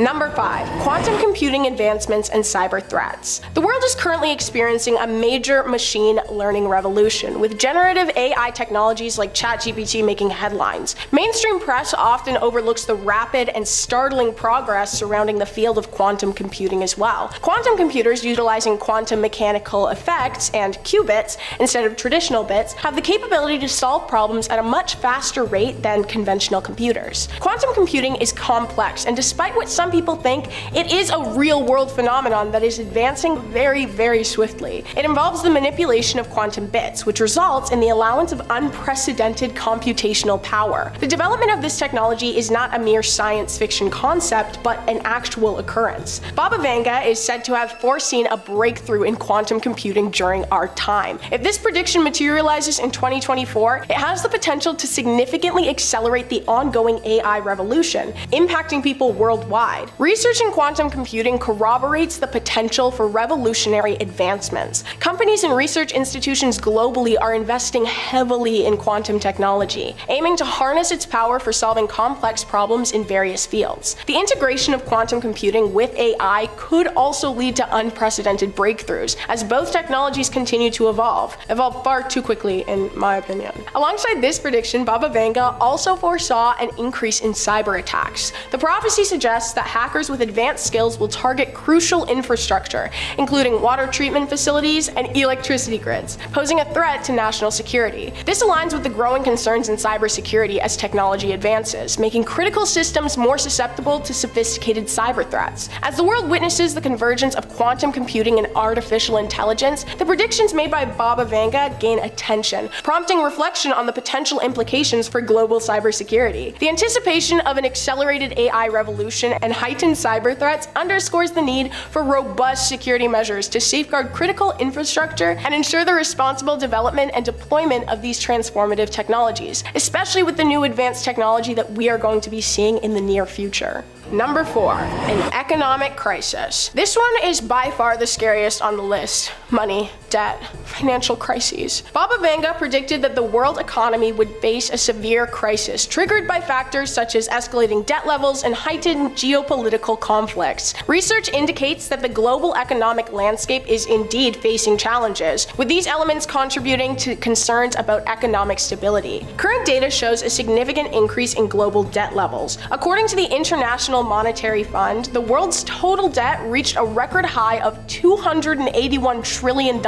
Number 5. Quantum computing advancements and cyber threats. The world is currently experiencing a major machine learning revolution, with generative AI technologies like ChatGPT making headlines. Mainstream press often overlooks the rapid and startling progress surrounding the field of quantum computing as well. Quantum computers utilizing quantum mechanical effects and qubits instead of traditional bits have the capability to solve problems at a much faster rate than conventional computers. Quantum computing is complex, and despite what some people think, it is a real-world phenomenon that is advancing very, very swiftly. It involves the manipulation of quantum bits, which results in the allowance of unprecedented computational power. The development of this technology is not a mere science fiction concept, but an actual occurrence. Baba Vanga is said to have foreseen a breakthrough in quantum computing during our time. If this prediction materializes in 2024, it has the potential to significantly accelerate the ongoing AI revolution, impacting people worldwide. Research in quantum computing corroborates the potential for revolutionary advancements. Companies and research institutions globally are investing heavily in quantum technology, aiming to harness its power for solving complex problems in various fields. The integration of quantum computing with AI could also lead to unprecedented breakthroughs, as both technologies continue to evolve far too quickly in my opinion. Alongside this prediction, Baba Vanga also foresaw an increase in cyber attacks. The prophecy suggests that hackers with advanced skills will target crucial infrastructure, including water treatment facilities and electricity grids, posing a threat to national security. This aligns with the growing concerns in cybersecurity as technology advances, making critical systems more susceptible to sophisticated cyber threats. As the world witnesses the convergence of quantum computing and artificial intelligence, the predictions made by Baba Vanga gain attention, prompting reflection on the potential implications for global cybersecurity. The anticipation of an accelerated AI revolution and heightened cyber threats underscores the need for robust security measures to safeguard critical infrastructure and ensure the responsible development and deployment of these transformative technologies, especially with the new advanced technology that we are going to be seeing in the near future. Number 4. An economic crisis. This one is by far the scariest on the list. Money, debt, financial crises. Baba Vanga predicted that the world economy would face a severe crisis triggered by factors such as escalating debt levels and heightened geopolitical conflicts. Research indicates that the global economic landscape is indeed facing challenges, with these elements contributing to concerns about economic stability. Current data shows a significant increase in global debt levels. According to the International Monetary Fund, the world's total debt reached a record high of $281 trillion in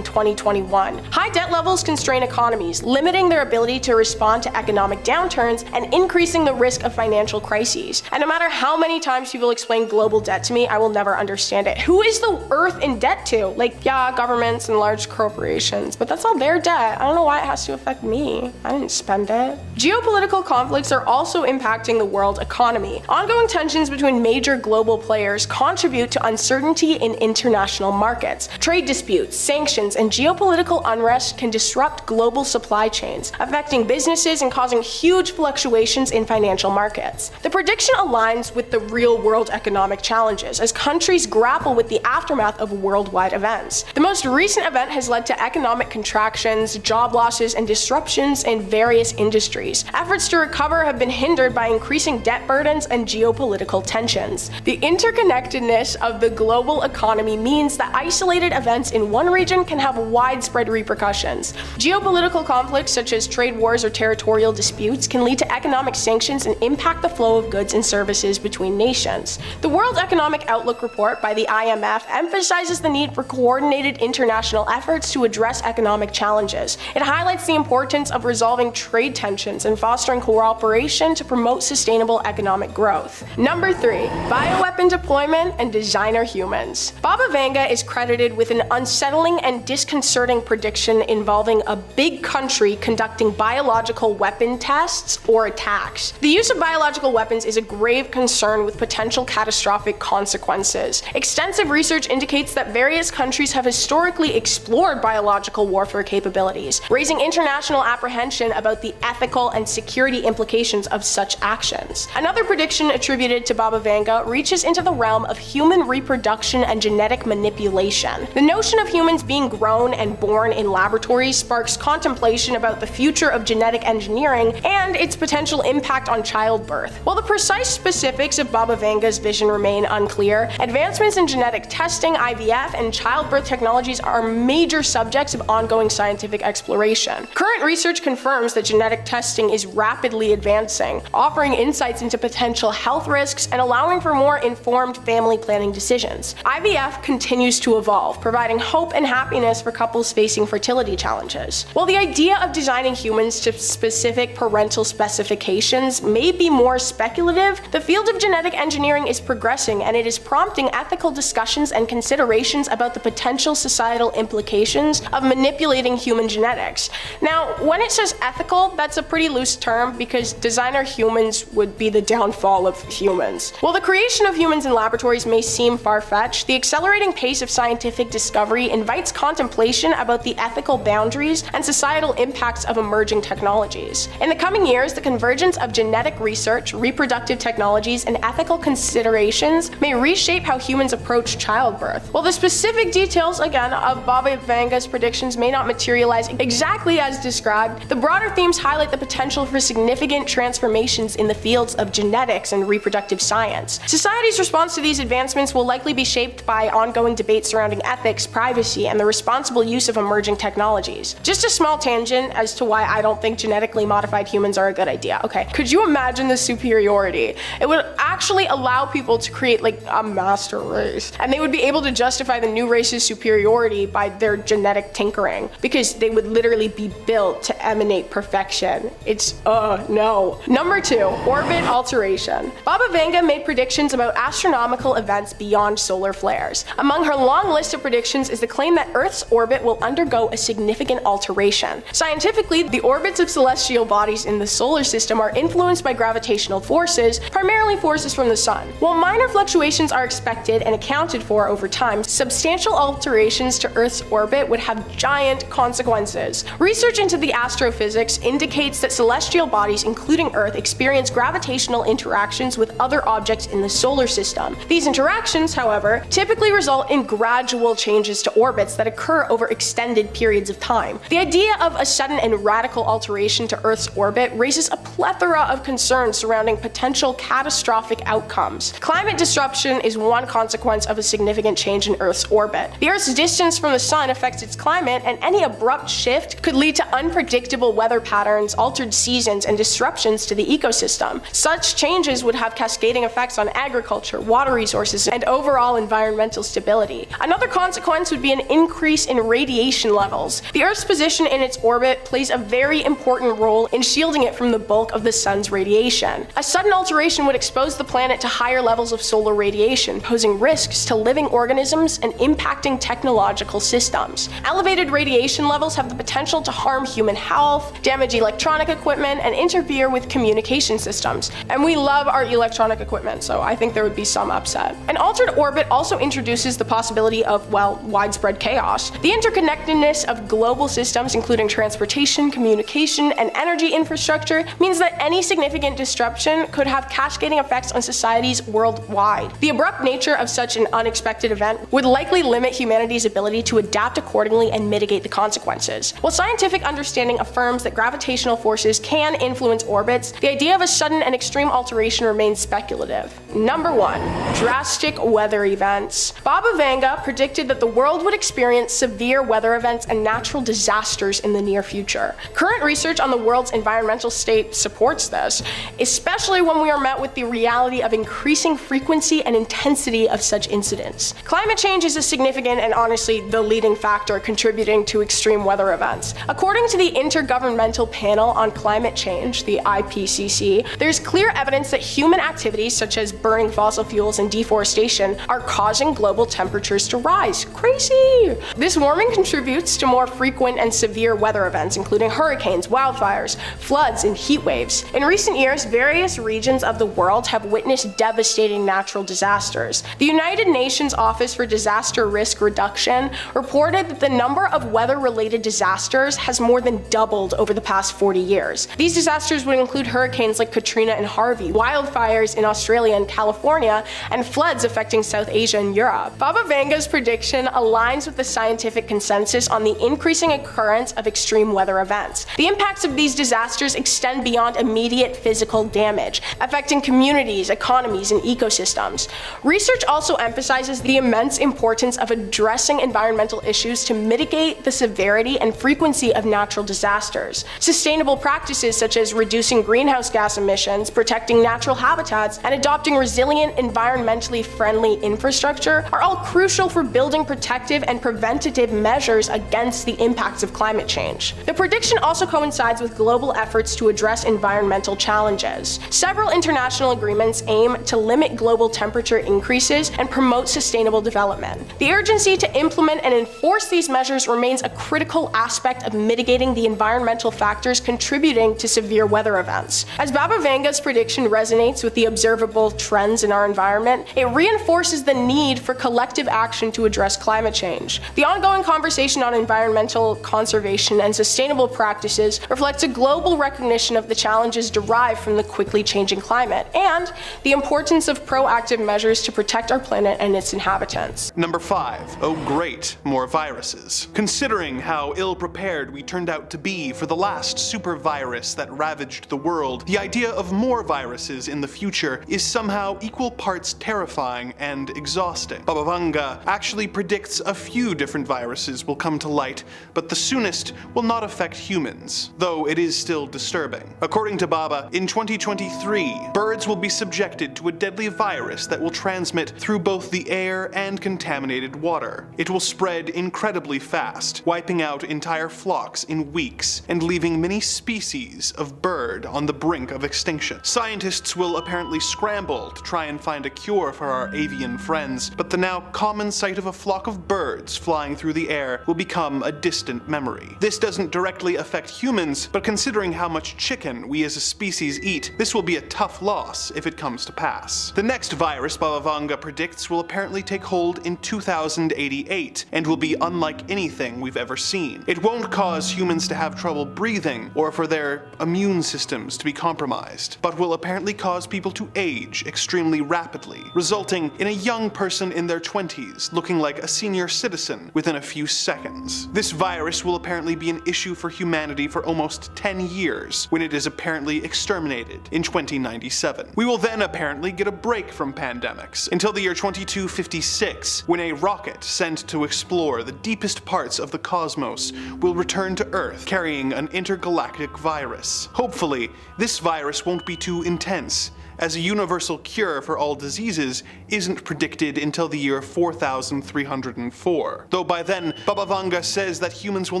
2021. High debt levels constrain economies, limiting their ability to respond to economic downturns and increasing the risk of financial crises. And no matter how many times people explain global debt to me, I will never understand it. Who is the earth in debt to? Like, yeah, governments and large corporations, but that's all their debt. I don't know why it has to affect me. I didn't spend it. Geopolitical conflicts are also impacting the world economy. Ongoing tensions between major global players contribute to uncertainty in international markets. Trade disputes, sanctions, and geopolitical unrest can disrupt global supply chains, affecting businesses and causing huge fluctuations in financial markets. The prediction aligns with the real-world economic challenges as countries grapple with the aftermath of worldwide events. The most recent event has led to economic contractions, job losses, and disruptions in various industries. Efforts to recover have been hindered by increasing debt burdens and geopolitical tensions. The interconnectedness of the global economy means that isolated events in one region can have widespread repercussions. Geopolitical conflicts such as trade wars or territorial disputes can lead to economic sanctions and impact the flow of goods and services between nations. The World Economic Outlook report by the IMF emphasizes the need for coordinated international efforts to address economic challenges. It highlights the importance of resolving trade tensions and fostering cooperation to promote sustainable economic growth. Number 3. Bioweapon deployment and designer humans. Baba Vanga is credited with an unsettling and disconcerting prediction involving a big country conducting biological weapon tests or attacks. The use of biological weapons is a grave concern with potential catastrophic consequences. Extensive research indicates that various countries have historically explored biological warfare capabilities, raising international apprehension about the ethical and security implications of such actions. Another prediction attributed attributed to Baba Vanga reaches into the realm of human reproduction and genetic manipulation. The notion of humans being grown and born in laboratories sparks contemplation about the future of genetic engineering and its potential impact on childbirth. While the precise specifics of Baba Vanga's vision remain unclear, advancements in genetic testing, IVF, and childbirth technologies are major subjects of ongoing scientific exploration. Current research confirms that genetic testing is rapidly advancing, offering insights into potential health risks and allowing for more informed family planning decisions. IVF continues to evolve, providing hope and happiness for couples facing fertility challenges. While the idea of designing humans to specific parental specifications may be more speculative, the field of genetic engineering is progressing and it is prompting ethical discussions and considerations about the potential societal implications of manipulating human genetics. Now, when it says ethical, that's a pretty loose term because designer humans would be the downfall of humans. While the creation of humans in laboratories may seem far-fetched, the accelerating pace of scientific discovery invites contemplation about the ethical boundaries and societal impacts of emerging technologies. In the coming years, the convergence of genetic research, reproductive technologies, and ethical considerations may reshape how humans approach childbirth. While the specific details, again, of Baba Vanga's predictions may not materialize exactly as described, the broader themes highlight the potential for significant transformations in the fields of genetics and reproductive science. Society's response to these advancements will likely be shaped by ongoing debates surrounding ethics, privacy, and the responsible use of emerging technologies. Just a small tangent as to why I don't think genetically modified humans are a good idea. Okay, could you imagine the superiority? It would actually allow people to create like a master race, and they would be able to justify the new race's superiority by their genetic tinkering because they would literally be built to emanate perfection. It's no. Number 2, orbit alteration. Baba Vanga made predictions about astronomical events beyond solar flares. Among her long list of predictions is the claim that Earth's orbit will undergo a significant alteration. Scientifically, the orbits of celestial bodies in the solar system are influenced by gravitational forces, primarily forces from the sun. While minor fluctuations are expected and accounted for over time, substantial alterations to Earth's orbit would have giant consequences. Research into the astrophysics indicates that celestial bodies, including Earth, experience gravitational interactions with other objects in the solar system. These interactions, however, typically result in gradual changes to orbits that occur over extended periods of time. The idea of a sudden and radical alteration to Earth's orbit raises a plethora of concerns surrounding potential catastrophic outcomes. Climate disruption is one consequence of a significant change in Earth's orbit. The Earth's distance from the sun affects its climate, and any abrupt shift could lead to unpredictable weather patterns, altered seasons, and disruptions to the ecosystem. Such changes would have cascading effects on agriculture, water resources, and overall environmental stability. Another consequence would be an increase in radiation levels. The Earth's position in its orbit plays a very important role in shielding it from the bulk of the sun's radiation. A sudden alteration would expose the planet to higher levels of solar radiation, posing risks to living organisms and impacting technological systems. Elevated radiation levels have the potential to harm human health, damage electronic equipment, and interfere with communication systems. And we love our electronic equipment, so I think there would be some upset. An altered orbit also introduces the possibility of, well, widespread chaos. The interconnectedness of global systems, including transportation, communication, and energy infrastructure, means that any significant disruption could have cascading effects on societies worldwide. The abrupt nature of such an unexpected event would likely limit humanity's ability to adapt accordingly and mitigate the consequences. While scientific understanding affirms that gravitational forces can influence orbits, the idea of a sudden and extreme alteration remains speculative. Number 1. Drastic weather events. Baba Vanga predicted that the world would experience severe weather events and natural disasters in the near future. Current research on the world's environmental state supports this, especially when we are met with the reality of increasing frequency and intensity of such incidents. Climate change is a significant and honestly the leading factor contributing to extreme weather events. According to the Intergovernmental Panel on Climate Change, the IPCC, there's clear evidence that human activities such as burning fossil fuels and deforestation are causing global temperatures to rise. Crazy! This warming contributes to more frequent and severe weather events, including hurricanes, wildfires, floods, and heat waves. In recent years, various regions of the world have witnessed devastating natural disasters. The United Nations Office for Disaster Risk Reduction reported that the number of weather-related disasters has more than doubled doubled over the past 40 years. These disasters would include hurricanes like Katrina and Harvey, wildfires in Australia and California, and floods affecting South Asia and Europe. Baba Vanga's prediction aligns with the scientific consensus on the increasing occurrence of extreme weather events. The impacts of these disasters extend beyond immediate physical damage, affecting communities, economies, and ecosystems. Research also emphasizes the immense importance of addressing environmental issues to mitigate the severity and frequency of natural disasters. Sustainable practices such as reducing greenhouse gas emissions, protecting natural habitats, and adopting resilient, environmentally friendly infrastructure are all crucial for building protective and preventative measures against the impacts of climate change. The prediction also coincides with global efforts to address environmental challenges. Several international agreements aim to limit global temperature increases and promote sustainable development. The urgency to implement and enforce these measures remains a critical aspect of mitigating the environmental factors contributing to severe weather events. As Baba Vanga's prediction resonates with the observable trends in our environment, it reinforces the need for collective action to address climate change. The ongoing conversation on environmental conservation and sustainable practices reflects a global recognition of the challenges derived from the quickly changing climate and the importance of proactive measures to protect our planet and its inhabitants. Number 5. Oh great, more viruses. Considering how ill-prepared we turned out to be for the last super virus that ravaged the world, the idea of more viruses in the future is somehow equal parts terrifying and exhausting. Baba Vanga actually predicts a few different viruses will come to light, but the soonest will not affect humans, though it is still disturbing. According to Baba, in 2023, birds will be subjected to a deadly virus that will transmit through both the air and contaminated water. It will spread incredibly fast, wiping out entire flocks in weeks and leaving many species of bird on the brink of extinction. Scientists will apparently scramble to try and find a cure for our avian friends, but the now common sight of a flock of birds flying through the air will become a distant memory. This doesn't directly affect humans, but considering how much chicken we as a species eat, this will be a tough loss if it comes to pass. The next virus Baba Vanga predicts will apparently take hold in 2088 and will be unlike anything we've ever seen. It won't cause humans to have trouble breathing or for their immune systems to be compromised, but will apparently cause people to age extremely rapidly, resulting in a young person in their 20s looking like a senior citizen within a few seconds. This virus will apparently be an issue for humanity for almost 10 years, when it is apparently exterminated in 2097. We will then apparently get a break from pandemics until the year 2256, when a rocket sent to explore the deepest parts of the cosmos will return to Earth carrying an intergalactic virus. Hopefully, this virus won't be too intense, as a universal cure for all diseases isn't predicted until the year 4304. Though by then, Baba Vanga says that humans will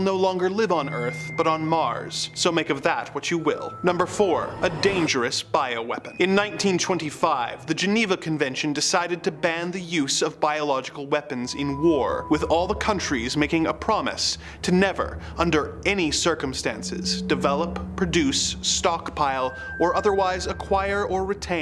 no longer live on Earth, but on Mars, so make of that what you will. Number 4. A dangerous bioweapon. In 1925, the Geneva Convention decided to ban the use of biological weapons in war, with all the countries making a promise to never, under any circumstances, develop, produce, stockpile, or otherwise acquire or retain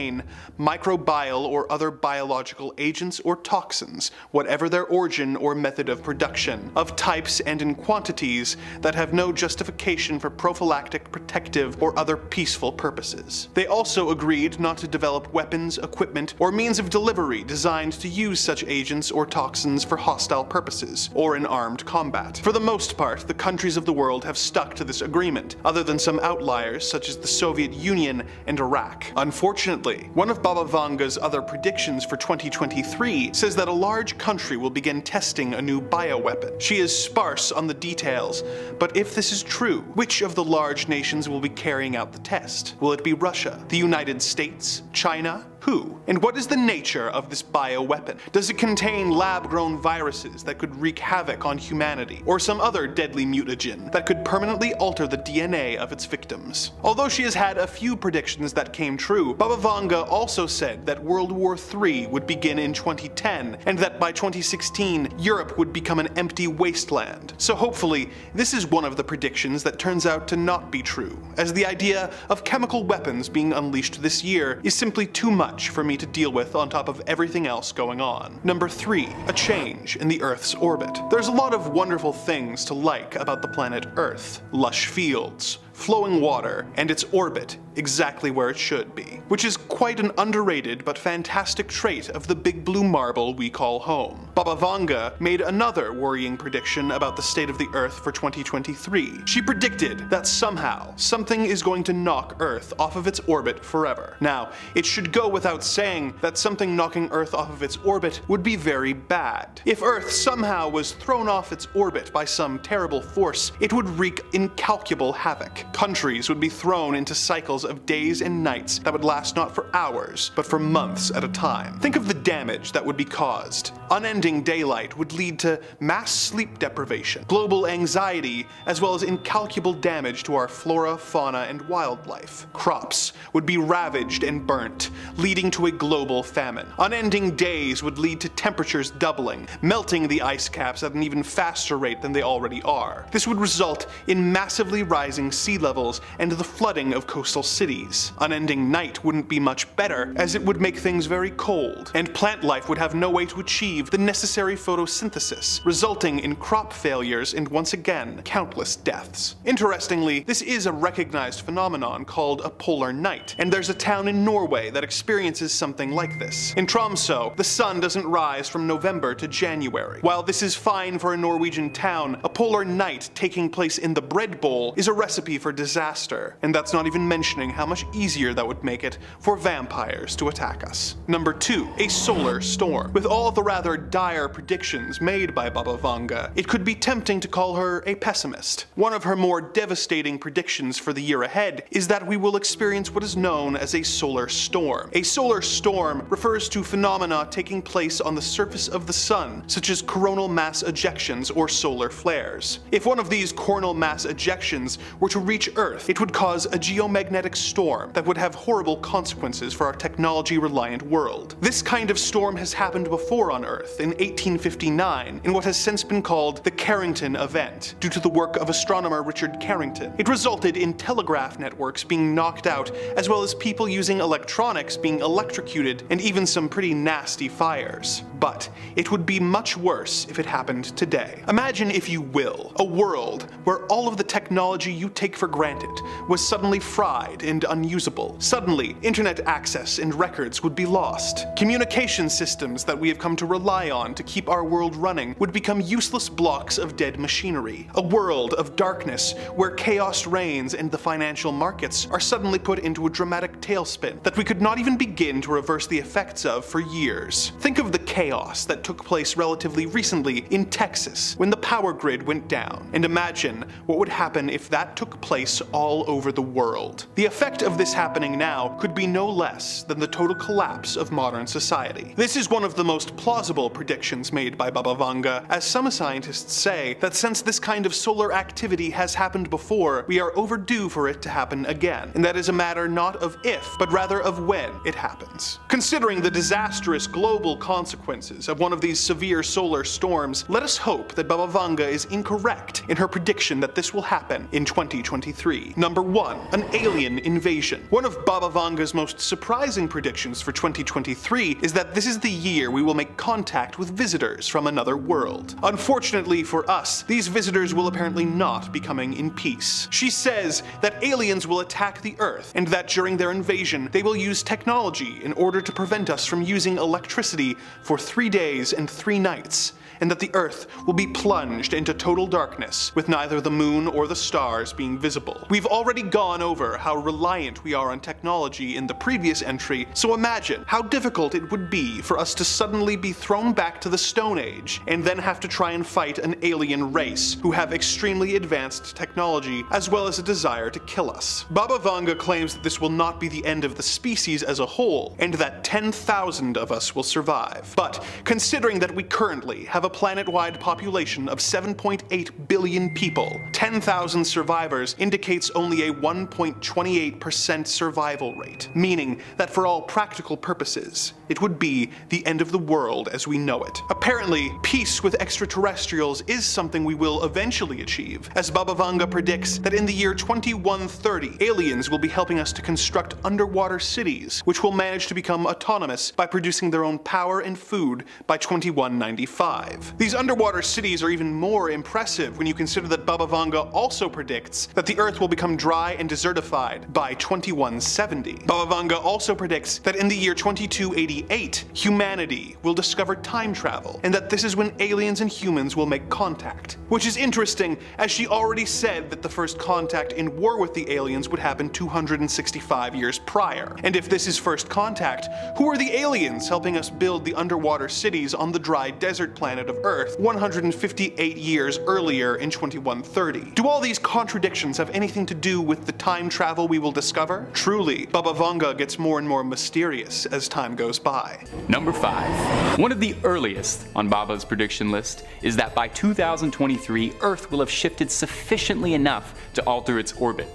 microbial or other biological agents or toxins, whatever their origin or method of production, of types and in quantities that have no justification for prophylactic, protective, or other peaceful purposes. They also agreed not to develop weapons, equipment, or means of delivery designed to use such agents or toxins for hostile purposes, or in armed combat. For the most part, the countries of the world have stuck to this agreement, other than some outliers such as the Soviet Union and Iraq. Unfortunately, one of Baba Vanga's other predictions for 2023 says that a large country will begin testing a new bioweapon. She is sparse on the details, but if this is true, which of the large nations will be carrying out the test? Will it be Russia, the United States, China? Who? And what is the nature of this bioweapon? Does it contain lab-grown viruses that could wreak havoc on humanity, or some other deadly mutagen that could permanently alter the DNA of its victims? Although she has had a few predictions that came true, Baba Vanga also said that World War III would begin in 2010, and that by 2016, Europe would become an empty wasteland. So hopefully, this is one of the predictions that turns out to not be true, as the idea of chemical weapons being unleashed this year is simply too much much for me to deal with on top of everything else going on. Number 3. A change in the Earth's orbit. There's a lot of wonderful things to like about the planet Earth. Lush fields, flowing water, and its orbit exactly where it should be, which is quite an underrated but fantastic trait of the big blue marble we call home. Baba Vanga made another worrying prediction about the state of the Earth for 2023. She predicted that somehow something is going to knock Earth off of its orbit forever. Now, it should go without saying that something knocking Earth off of its orbit would be very bad. If Earth somehow was thrown off its orbit by some terrible force, it would wreak incalculable havoc. Countries would be thrown into cycles of days and nights that would last not for hours, but for months at a time. Think of the damage that would be caused. Unending daylight would lead to mass sleep deprivation, global anxiety, as well as incalculable damage to our flora, fauna, and wildlife. Crops would be ravaged and burnt, leading to a global famine. Unending days would lead to temperatures doubling, melting the ice caps at an even faster rate than they already are. This would result in massively rising sea levels and the flooding of coastal cities. Unending night wouldn't be much better, as it would make things very cold, and plant life would have no way to achieve the necessary photosynthesis, resulting in crop failures and once again, countless deaths. Interestingly, this is a recognized phenomenon called a polar night, and there's a town in Norway that experiences something like this. In Tromsø, the sun doesn't rise from November to January. While this is fine for a Norwegian town, a polar night taking place in the bread bowl is a recipe for disaster, and that's not even mentioning how much easier that would make it for vampires to attack us. Number 2. A solar storm. With all the rather dire predictions made by Baba Vanga, it could be tempting to call her a pessimist. One of her more devastating predictions for the year ahead is that we will experience what is known as a solar storm. A solar storm refers to phenomena taking place on the surface of the sun, such as coronal mass ejections or solar flares. If one of these coronal mass ejections were to reach Earth, it would cause a geomagnetic storm that would have horrible consequences for our technology-reliant world. This kind of storm has happened before on Earth in 1859 in what has since been called the Carrington event, due to the work of astronomer Richard Carrington. It resulted in telegraph networks being knocked out, as well as people using electronics being electrocuted, and even some pretty nasty fires. But it would be much worse if it happened today. Imagine, if you will, a world where all of the technology you take for granted was suddenly fried and unusable. Suddenly, internet access and records would be lost. Communication systems that we have come to rely on to keep our world running would become useless blocks of dead machinery. A world of darkness where chaos reigns and the financial markets are suddenly put into a dramatic tailspin that we could not even begin to reverse the effects of for years. Think of the chaos that took place relatively recently in Texas when the power grid went down, and imagine what would happen if that took place all over the world. The effect of this happening now could be no less than the total collapse of modern society. This is one of the most plausible predictions made by Baba Vanga, as some scientists say that since this kind of solar activity has happened before, we are overdue for it to happen again, and that is a matter not of if, but rather of when it happens. Considering the disastrous global consequences of one of these severe solar storms, let us hope that Baba Vanga is incorrect in her prediction that this will happen in 2023. Number 1. An alien invasion. One of Baba Vanga's most surprising predictions for 2023 is that this is the year we will make contact with visitors from another world. Unfortunately for us, these visitors will apparently not be coming in peace. She says that aliens will attack the Earth, and that during their invasion, they will use technology in order to prevent us from using electricity for 3 days and 3 nights, and that the Earth will be plunged into total darkness, with neither the moon or the stars being visible. We've already gone over how reliant we are on technology in the previous entry, so imagine how difficult it would be for us to suddenly be thrown back to the Stone Age, and then have to try and fight an alien race who have extremely advanced technology, as well as a desire to kill us. Baba Vanga claims that this will not be the end of the species as a whole, and that 10,000 of us will survive. But considering that we currently have a planet-wide population of 7.8 billion people, 10,000 survivors indicates only a 1.28% survival rate, meaning that for all practical purposes, it would be the end of the world as we know it. Apparently, peace with extraterrestrials is something we will eventually achieve, as Baba Vanga predicts that in the year 2130, aliens will be helping us to construct underwater cities, which will manage to become autonomous by producing their own power and food by 2195. These underwater cities are even more impressive when you consider that Baba Vanga also predicts that the Earth will become dry and desertified by 2170. Baba Vanga also predicts that in the year 2288, humanity will discover time travel, and that this is when aliens and humans will make contact. Which is interesting, as she already said that the first contact in war with the aliens would happen 265 years prior. And if this is first contact, who are the aliens helping us build the underwater cities on the dry desert planet of Earth 158 years earlier in 2130? Do all these contradictions have anything to do with the time travel we will discover? Truly, Baba Vanga gets more and more mysterious as time goes by. Number 5. One of the earliest on Baba's prediction list is that by 2023, Earth will have shifted sufficiently enough to alter its orbit.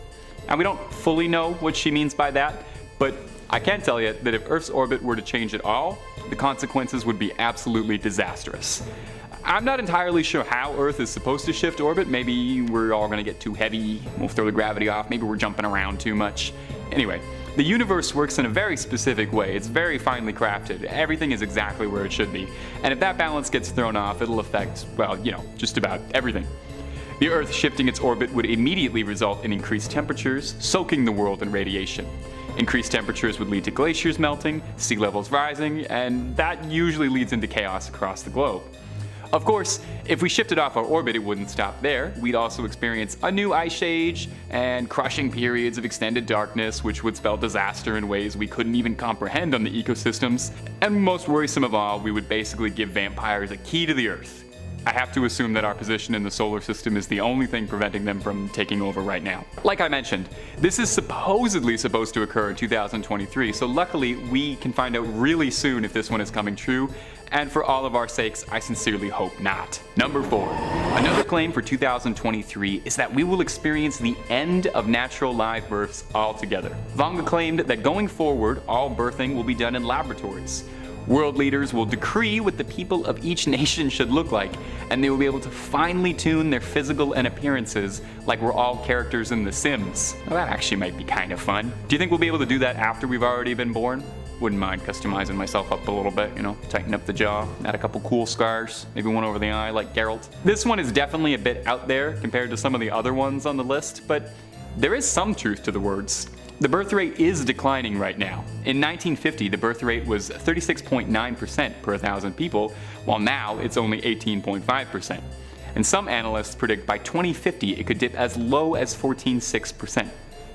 Now, we don't fully know what she means by that, but I can tell you that if Earth's orbit were to change at all, the consequences would be absolutely disastrous. I'm not entirely sure how Earth is supposed to shift orbit. Maybe we're all going to get too heavy, we'll throw the gravity off, maybe we're jumping around too much. Anyway, the universe works in a very specific way. It's very finely crafted. Everything is exactly where it should be. And if that balance gets thrown off, it'll affect, well, just about everything. The Earth shifting its orbit would immediately result in increased temperatures, soaking the world in radiation. Increased temperatures would lead to glaciers melting, sea levels rising, and that usually leads into chaos across the globe. Of course, if we shifted off our orbit, it wouldn't stop there. We'd also experience a new ice age and crushing periods of extended darkness, which would spell disaster in ways we couldn't even comprehend on the ecosystems. And most worrisome of all, we would basically give vampires a key to the Earth. I have to assume that our position in the solar system is the only thing preventing them from taking over right now. Like I mentioned, this is supposedly supposed to occur in 2023, so luckily we can find out really soon if this one is coming true, and for all of our sakes, I sincerely hope not. Number 4. Another claim for 2023 is that we will experience the end of natural live births altogether. Vanga claimed that going forward, all birthing will be done in laboratories. World leaders will decree what the people of each nation should look like, and they will be able to finely tune their physical and appearances like we're all characters in The Sims. Well, that actually might be kind of fun. Do you think we'll be able to do that after we've already been born? Wouldn't mind customizing myself up a little bit, tighten up the jaw, add a couple cool scars, maybe one over the eye like Geralt. This one is definitely a bit out there compared to some of the other ones on the list, but there is some truth to the words. The birth rate is declining right now. In 1950, the birth rate was 36.9% per 1,000 people, while now it's only 18.5%. And some analysts predict by 2050 it could dip as low as 14.6%.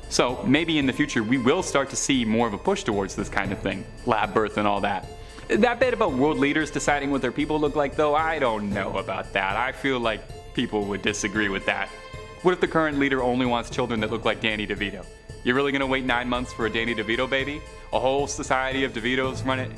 So maybe in the future we will start to see more of a push towards this kind of thing, lab birth and all that. That bit about world leaders deciding what their people look like though, I don't know about that. I feel like people would disagree with that. What if the current leader only wants children that look like Danny DeVito? You're really gonna wait 9 months for a Danny DeVito baby? A whole society of DeVitos run it?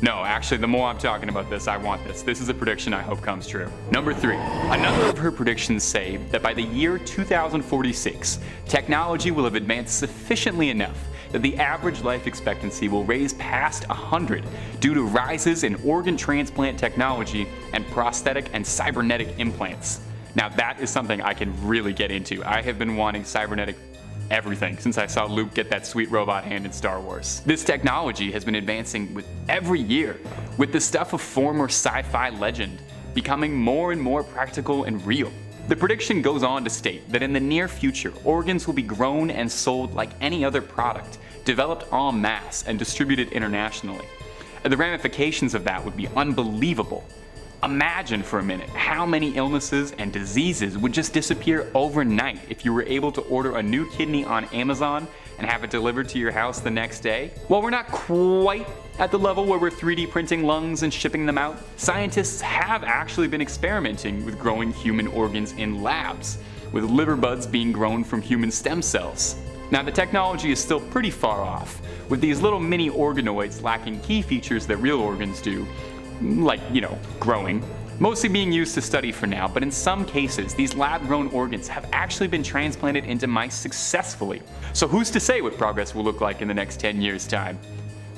No, actually, the more I'm talking about this, I want this. This is a prediction I hope comes true. Number 3. Another of her predictions say that by the year 2046, technology will have advanced sufficiently enough that the average life expectancy will raise past 100 due to rises in organ transplant technology and prosthetic and cybernetic implants. Now that is something I can really get into. I have been wanting cybernetic everything since I saw Luke get that sweet robot hand in Star Wars. This technology has been advancing with every year, with the stuff of former sci-fi legend becoming more and more practical and real. The prediction goes on to state that in the near future, organs will be grown and sold like any other product, developed en masse and distributed internationally. And the ramifications of that would be unbelievable. Imagine for a minute how many illnesses and diseases would just disappear overnight if you were able to order a new kidney on Amazon and have it delivered to your house the next day. While we're not quite at the level where we're 3D printing lungs and shipping them out, scientists have actually been experimenting with growing human organs in labs, with liver buds being grown from human stem cells. Now the technology is still pretty far off, with these little mini organoids lacking key features that real organs do, like, growing, mostly being used to study for now, but in some cases, these lab-grown organs have actually been transplanted into mice successfully. So who's to say what progress will look like in the next 10 years' time?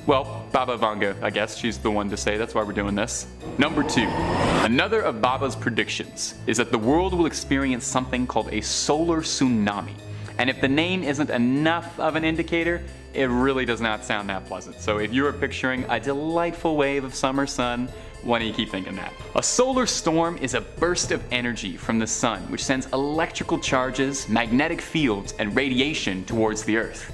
Well, Baba Vanga, I guess she's the one to say, that's why we're doing this. Number 2. Another of Baba's predictions is that the world will experience something called a solar tsunami. And if the name isn't enough of an indicator, it really does not sound that pleasant. So if you are picturing a delightful wave of summer sun, why don't you keep thinking that? A solar storm is a burst of energy from the sun which sends electrical charges, magnetic fields, and radiation towards the Earth.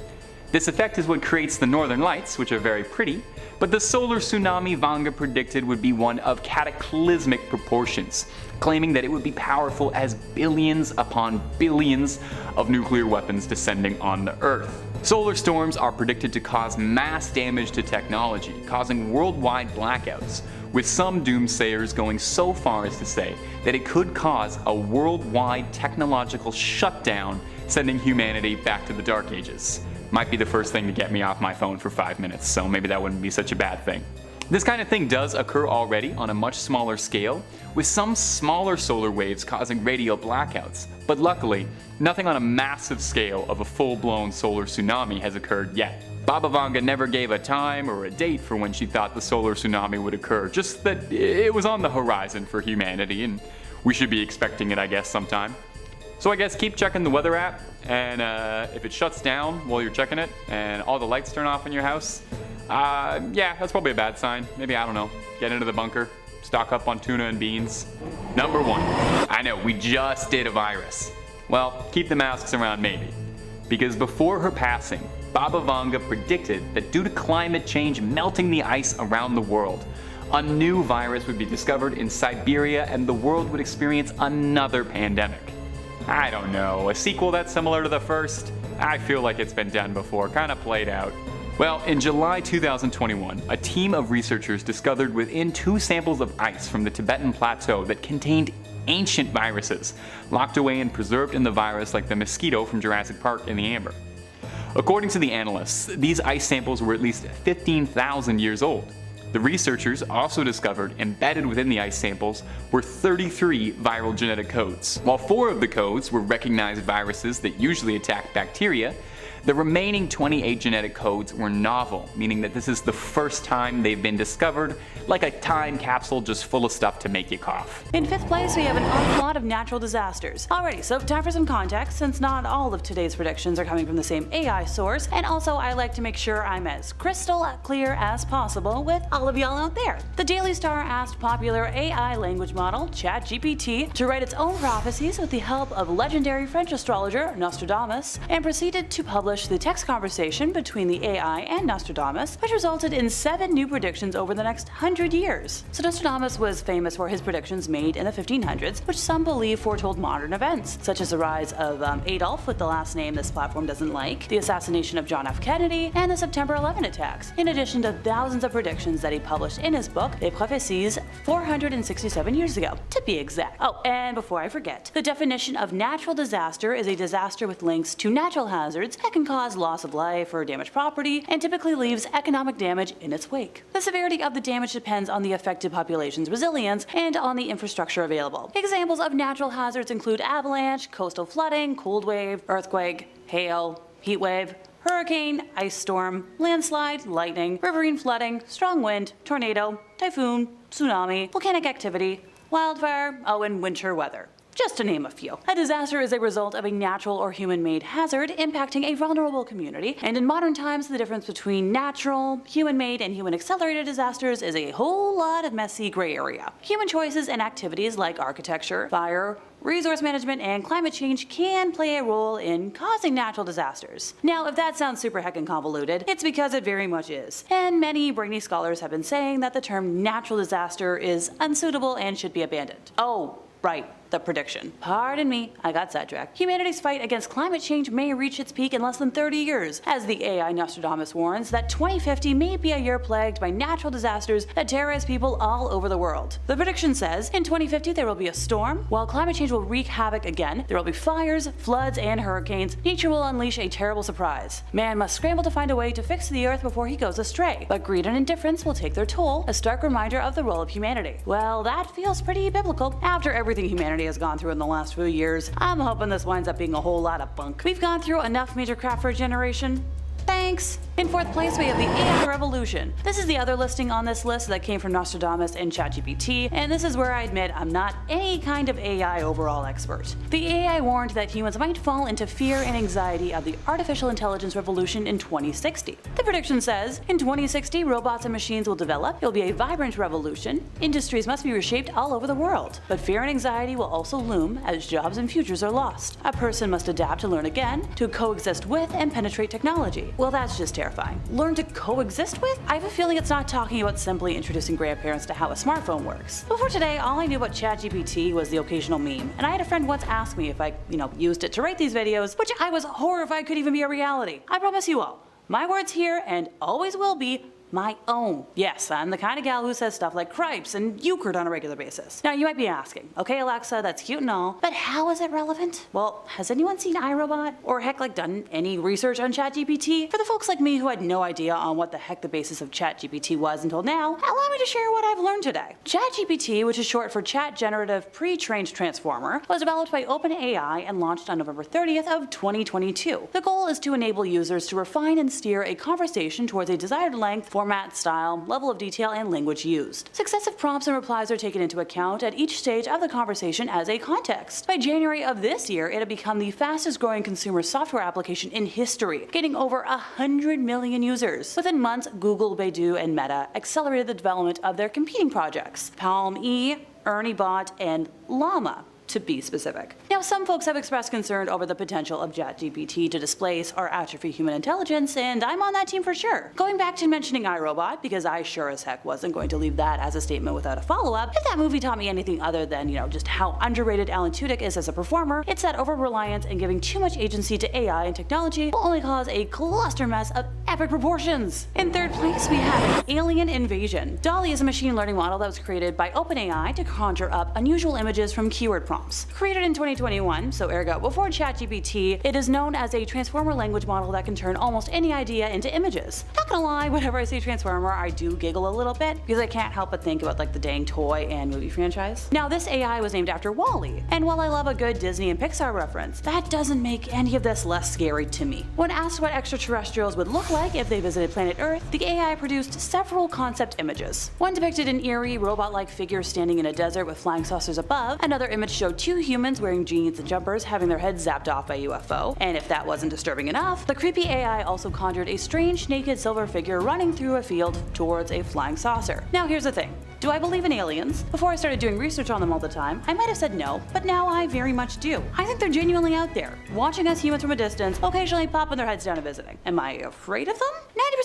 This effect is what creates the northern lights, which are very pretty, but the solar tsunami Vanga predicted would be one of cataclysmic proportions, claiming that it would be powerful as billions upon billions of nuclear weapons descending on the Earth. Solar storms are predicted to cause mass damage to technology, causing worldwide blackouts, with some doomsayers going so far as to say that it could cause a worldwide technological shutdown, sending humanity back to the Dark Ages. Might be the first thing to get me off my phone for 5 minutes, so maybe that wouldn't be such a bad thing. This kind of thing does occur already on a much smaller scale, with some smaller solar waves causing radio blackouts, but luckily, nothing on a massive scale of a full-blown solar tsunami has occurred yet. Baba Vanga never gave a time or a date for when she thought the solar tsunami would occur, just that it was on the horizon for humanity, and we should be expecting it, I guess, sometime. So I guess keep checking the weather app, and if it shuts down while you're checking it, and all the lights turn off in your house, yeah, that's probably a bad sign. Maybe, I don't know, get into the bunker, stock up on tuna and beans. Number 1. I know, we just did a virus. Well, keep the masks around maybe. Because before her passing, Baba Vanga predicted that due to climate change melting the ice around the world, a new virus would be discovered in Siberia and the world would experience another pandemic. I don't know, a sequel that's similar to the first? I feel like it's been done before, kinda played out. Well, in July 2021, a team of researchers discovered within 2 samples of ice from the Tibetan Plateau that contained ancient viruses, locked away and preserved in the virus like the mosquito from Jurassic Park in the amber. According to the analysts, these ice samples were at least 15,000 years old. The researchers also discovered embedded within the ice samples were 33 viral genetic codes. While 4 of the codes were recognized viruses that usually attack bacteria, the remaining 28 genetic codes were novel, meaning that this is the first time they've been discovered, like a time capsule just full of stuff to make you cough. In 5th place, we have an onslaught of natural disasters. Alrighty, so time for some context, since not all of today's predictions are coming from the same AI source, and also I like to make sure I'm as crystal clear as possible with all of y'all out there. The Daily Star asked popular AI language model ChatGPT to write its own prophecies with the help of legendary French astrologer Nostradamus, and proceeded to publish the text conversation between the AI and Nostradamus, which resulted in 7 new predictions over the next 100 years. So Nostradamus was famous for his predictions made in the 1500s, which some believe foretold modern events, such as the rise of Adolf with the last name this platform doesn't like, the assassination of John F. Kennedy, and the September 11 attacks, in addition to thousands of predictions that he published in his book, Prophecies, 467 years ago, to be exact. Oh, and before I forget, the definition of natural disaster is a disaster with links to natural hazards that can cause loss of life or damaged property, and typically leaves economic damage in its wake. The severity of the damage depends on the affected population's resilience and on the infrastructure available. Examples of natural hazards include avalanche, coastal flooding, cold wave, earthquake, hail, heat wave, hurricane, ice storm, landslide, lightning, riverine flooding, strong wind, tornado, typhoon, tsunami, volcanic activity, wildfire, and winter weather, just to name a few. A disaster is a result of a natural or human-made hazard impacting a vulnerable community, and in modern times the difference between natural, human-made, and human-accelerated disasters is a whole lot of messy gray area. Human choices and activities like architecture, fire, resource management, and climate change can play a role in causing natural disasters. Now, if that sounds super heckin' convoluted, it's because it very much is. And many brainy scholars have been saying that the term natural disaster is unsuitable and should be abandoned. Oh, right. The prediction. Pardon me, I got sidetracked. Humanity's fight against climate change may reach its peak in less than 30 years, as the AI Nostradamus warns that 2050 may be a year plagued by natural disasters that terrorize people all over the world. The prediction says, in 2050 there will be a storm, while climate change will wreak havoc again, there will be fires, floods, and hurricanes. Nature will unleash a terrible surprise. Man must scramble to find a way to fix the earth before he goes astray, but greed and indifference will take their toll, a stark reminder of the role of humanity. Well, that feels pretty biblical. After everything humanity has gone through in the last few years, I'm hoping this winds up being a whole lot of bunk. We've gone through enough major crap for a generation. Thanks. In fourth place, we have the AI revolution. This is the other listing on this list that came from Nostradamus and ChatGPT, and this is where I admit I'm not any kind of AI overall expert. The AI warned that humans might fall into fear and anxiety of the artificial intelligence revolution in 2060. The prediction says, in 2060, robots and machines will develop, it will be a vibrant revolution, industries must be reshaped all over the world, but fear and anxiety will also loom as jobs and futures are lost. A person must adapt to learn again, to coexist with and penetrate technology. Well, that's just terrifying. Learn to coexist with? I have a feeling it's not talking about simply introducing grandparents to how a smartphone works. Before today, all I knew about ChatGPT was the occasional meme, and I had a friend once ask me if I, used it to write these videos, which I was horrified could even be a reality. I promise you all, my words here and always will be my own. Yes, I'm the kind of gal who says stuff like cripes and euchred on a regular basis. Now you might be asking, okay Alexa, that's cute and all, but how is it relevant? Well, has anyone seen iRobot? Or heck, done any research on ChatGPT? For the folks like me who had no idea on what the heck the basis of ChatGPT was until now, allow me to share what I've learned today. ChatGPT, which is short for Chat Generative Pre-trained Transformer, was developed by OpenAI and launched on November 30th of 2022. The goal is to enable users to refine and steer a conversation towards a desired length, format, style, level of detail, and language used. Successive prompts and replies are taken into account at each stage of the conversation as a context. By January of this year, it had become the fastest growing consumer software application in history, gaining over 100 million users. Within months, Google, Baidu, and Meta accelerated the development of their competing projects, Palm-E, ErnieBot, and Llama, to be specific. Now, some folks have expressed concern over the potential of ChatGPT to displace or atrophy human intelligence, and I'm on that team for sure. Going back to mentioning iRobot, because I sure as heck wasn't going to leave that as a statement without a follow-up, if that movie taught me anything other than, just how underrated Alan Tudyk is as a performer, it's that over-reliance and giving too much agency to AI and technology will only cause a cluster mess of epic proportions. In third place, we have an alien invasion. DALL-E is a machine learning model that was created by OpenAI to conjure up unusual images from keyword prompts. Created in 2021, so ergo before ChatGPT, it is known as a transformer language model that can turn almost any idea into images. Not gonna lie, whenever I say transformer, I do giggle a little bit because I can't help but think about the dang toy and movie franchise. Now, this AI was named after WALL-E, and while I love a good Disney and Pixar reference, that doesn't make any of this less scary to me. When asked what extraterrestrials would look like if they visited planet Earth, the AI produced several concept images. One depicted an eerie, robot-like figure standing in a desert with flying saucers above. Another image showed two humans wearing jeans and jumpers having their heads zapped off by a UFO, and if that wasn't disturbing enough, the creepy AI also conjured a strange naked silver figure running through a field towards a flying saucer. Now here's the thing. Do I believe in aliens? Before I started doing research on them all the time, I might have said no, but now I very much do. I think they're genuinely out there, watching us humans from a distance, occasionally popping their heads down and visiting. Am I afraid of them?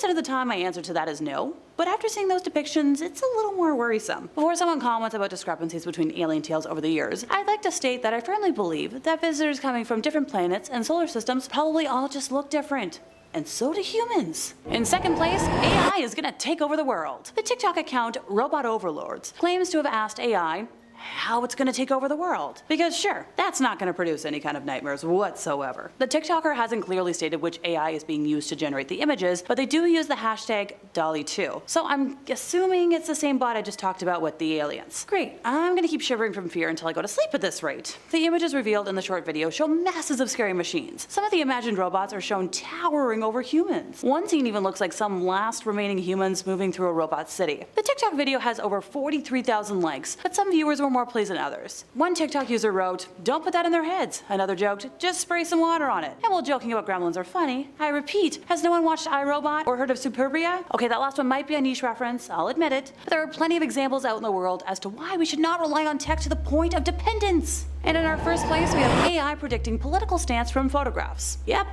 90% of the time my answer to that is no, but after seeing those depictions, it's a little more worrisome. Before someone comments about discrepancies between alien tales over the years, I'd like to state that I firmly believe that visitors coming from different planets and solar systems probably all just look different. And so do humans. In second place, AI is gonna take over the world. The TikTok account Robot Overlords claims to have asked AI how it's gonna take over the world. Because sure, that's not gonna produce any kind of nightmares whatsoever. The TikToker hasn't clearly stated which AI is being used to generate the images, but they do use the hashtag DALL-E2. So I'm assuming it's the same bot I just talked about with the aliens. Great, I'm gonna keep shivering from fear until I go to sleep at this rate. The images revealed in the short video show masses of scary machines. Some of the imagined robots are shown towering over humans. One scene even looks like some last remaining humans moving through a robot city. The TikTok video has over 43,000 likes, but some viewers were more pleased than others. One TikTok user wrote, "Don't put that in their heads." Another joked, "Just spray some water on it." And while joking about gremlins are funny, I repeat, has no one watched iRobot or heard of Superbia? Okay, that last one might be a niche reference, I'll admit it, but there are plenty of examples out in the world as to why we should not rely on tech to the point of dependence. And in our first place, we have AI predicting political stance from photographs. Yep,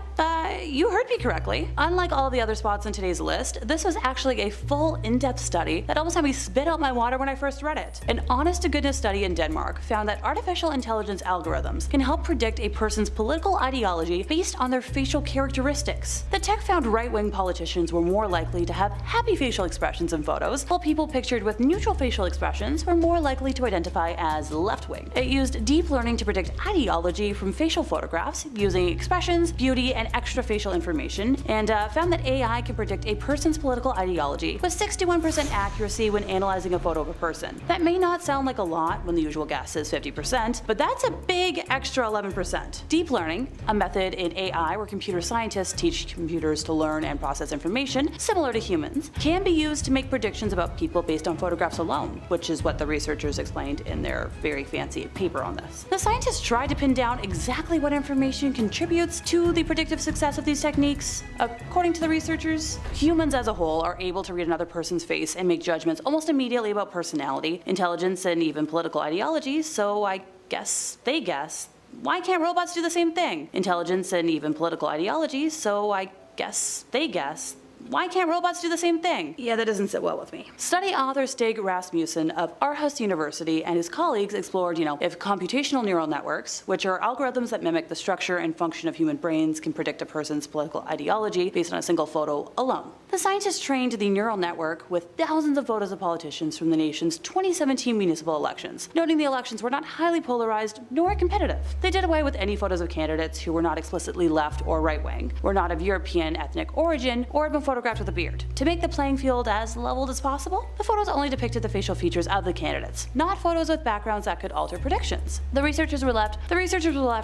you heard me correctly. Unlike all the other spots in today's list, this was actually a full in-depth study that almost had me spit out my water when I first read it. An honest-to-goodness study in Denmark found that artificial intelligence algorithms can help predict a person's political ideology based on their facial characteristics. The tech found right-wing politicians were more likely to have happy facial expressions in photos, while people pictured with neutral facial expressions were more likely to identify as left-wing. It used deep learning learning to predict ideology from facial photographs using expressions, beauty, and extra facial information, and found that AI can predict a person's political ideology with 61% accuracy when analyzing a photo of a person. That may not sound like a lot when the usual guess is 50%, but that's a big extra 11%. Deep learning, a method in AI where computer scientists teach computers to learn and process information similar to humans, can be used to make predictions about people based on photographs alone, which is what the researchers explained in their very fancy paper on this. The scientists tried to pin down exactly what information contributes to the predictive success of these techniques. According to the researchers, humans as a whole are able to read another person's face and make judgments almost immediately about personality, intelligence, and even political ideology, so I guess they guess, why can't robots do the same thing? Intelligence and even political ideology, so I guess they guess, why can't robots do the same thing? Yeah, that doesn't sit well with me. Study author Stig Rasmussen of Aarhus University and his colleagues explored, if computational neural networks, which are algorithms that mimic the structure and function of human brains, can predict a person's political ideology based on a single photo alone. The scientists trained the neural network with thousands of photos of politicians from the nation's 2017 municipal elections, noting the elections were not highly polarized nor competitive. They did away with any photos of candidates who were not explicitly left or right-wing, were not of European ethnic origin, or had been photographed with a beard. To make the playing field as leveled as possible, the photos only depicted the facial features of the candidates, not photos with backgrounds that could alter predictions. The researchers were left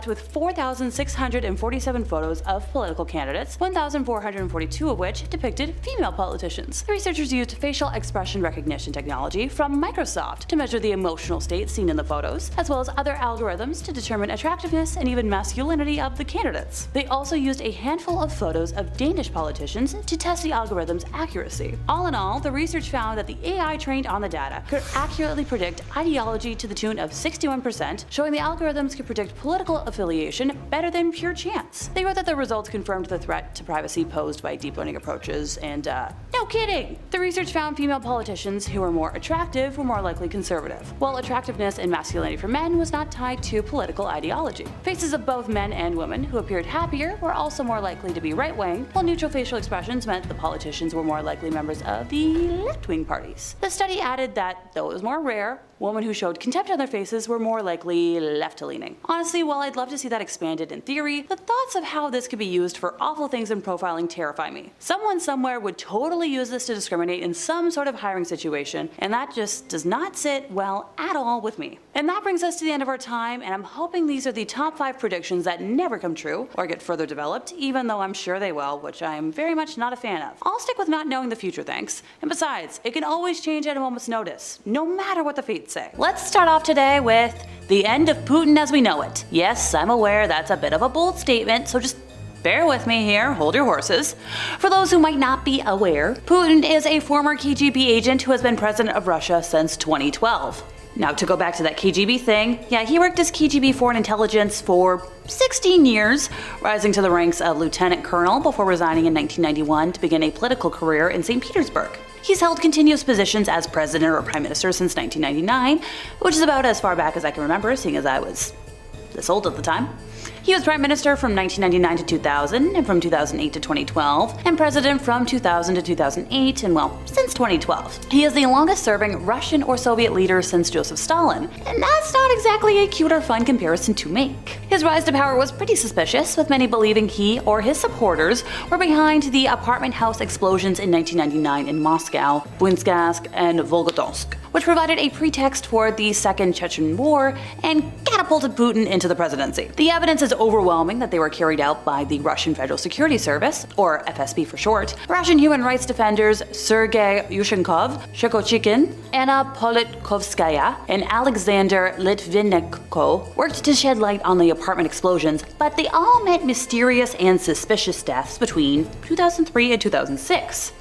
with 4,647 photos of political candidates, 1,442 of which depicted female politicians. The researchers used facial expression recognition technology from Microsoft to measure the emotional state seen in the photos, as well as other algorithms to determine attractiveness and even masculinity of the candidates. They also used a handful of photos of Danish politicians to test the algorithm's accuracy. All in all, the research found that the AI trained on the data could accurately predict ideology to the tune of 61%, showing the algorithms could predict political affiliation better than pure chance. They wrote that the results confirmed the threat to privacy posed by deep learning approaches, and no kidding! The research found female politicians who were more attractive were more likely conservative, while attractiveness and masculinity for men was not tied to political ideology. Faces of both men and women who appeared happier were also more likely to be right-wing, while neutral facial expressions meant the politicians were more likely members of the left-wing parties. The study added that, though it was more rare, women who showed contempt on their faces were more likely left-leaning. Honestly, while I'd love to see that expanded in theory, the thoughts of how this could be used for awful things in profiling terrify me. Someone somewhere would totally use this to discriminate in some sort of hiring situation, and that just does not sit well at all with me. And that brings us to the end of our time, and I'm hoping these are the top 5 predictions that never come true or get further developed, even though I'm sure they will, which I am very much not a fan of. I'll stick with not knowing the future, thanks. And besides, it can always change at a moment's notice, no matter what the fates say. Let's start off today with the end of Putin as we know it. Yes, I'm aware that's a bit of a bold statement, so just bear with me here, hold your horses. For those who might not be aware, Putin is a former KGB agent who has been president of Russia since 2012. Now, to go back to that KGB thing, yeah, he worked as KGB foreign intelligence for 16 years, rising to the ranks of lieutenant colonel before resigning in 1991 to begin a political career in St. Petersburg. He's held continuous positions as president or prime minister since 1999, which is about as far back as I can remember, seeing as I was this old at the time. He was prime minister from 1999 to 2000, and from 2008 to 2012, and president from 2000 to 2008, and well, since 2012. He is the longest serving Russian or Soviet leader since Joseph Stalin, and that's not exactly a cute or fun comparison to make. His rise to power was pretty suspicious, with many believing he or his supporters were behind the apartment house explosions in 1999 in Moscow, Buinsk, and Volgodonsk, which provided a pretext for the Second Chechen War and catapulted Putin into the presidency. The evidence is overwhelming that they were carried out by the Russian Federal Security Service, or FSB for short. Russian human rights defenders Sergei Yushchenkov, Shekochikin, Anna Politkovskaya, and Alexander Litvinenko worked to shed light on the apartment explosions, but they all meant mysterious and suspicious deaths between 2003 and 2006.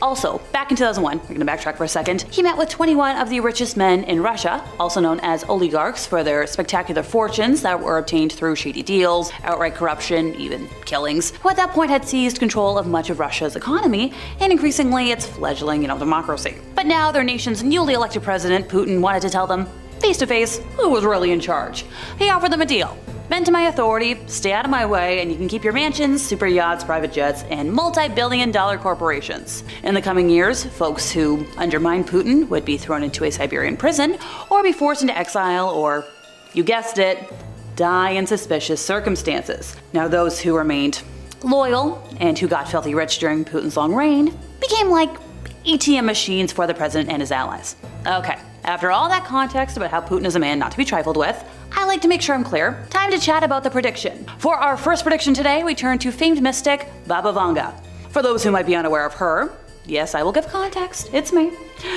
Also, back in 2001, we're going to backtrack for a second, he met with 21 of the richest men in Russia, also known as oligarchs for their spectacular fortunes that were obtained through shady deals, outright corruption, even killings, who at that point had seized control of much of Russia's economy and increasingly its fledgling, democracy. But now their nation's newly elected president, Putin, wanted to tell them, face to face, who was really in charge. He offered them a deal. Bend to my authority, stay out of my way, and you can keep your mansions, super yachts, private jets, and multi-billion-dollar corporations. In the coming years, folks who undermine Putin would be thrown into a Siberian prison, or be forced into exile, or you guessed it, die in suspicious circumstances. Now those who remained loyal and who got filthy rich during Putin's long reign became like ATM machines for the president and his allies. Okay, after all that context about how Putin is a man not to be trifled with, I like to make sure I'm clear. Time to chat about the prediction. For our first prediction today, we turn to famed mystic Baba Vanga. For those who might be unaware of her, yes, I will give context, it's me.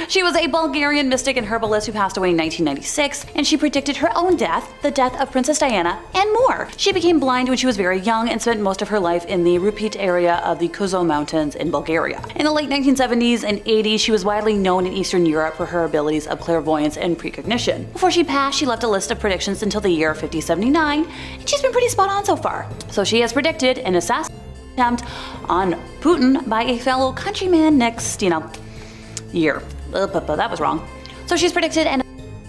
She was a Bulgarian mystic and herbalist who passed away in 1996, and she predicted her own death, the death of Princess Diana, and more. She became blind when she was very young and spent most of her life in the Rupit area of the Kuzo Mountains in Bulgaria. In the late 1970s and 80s, she was widely known in Eastern Europe for her abilities of clairvoyance and precognition. Before she passed, she left a list of predictions until the year 5079, and she's been pretty spot on so far. So she has predicted an assassination attempt on Putin by a fellow countryman next, year. That was wrong. So she's predicted an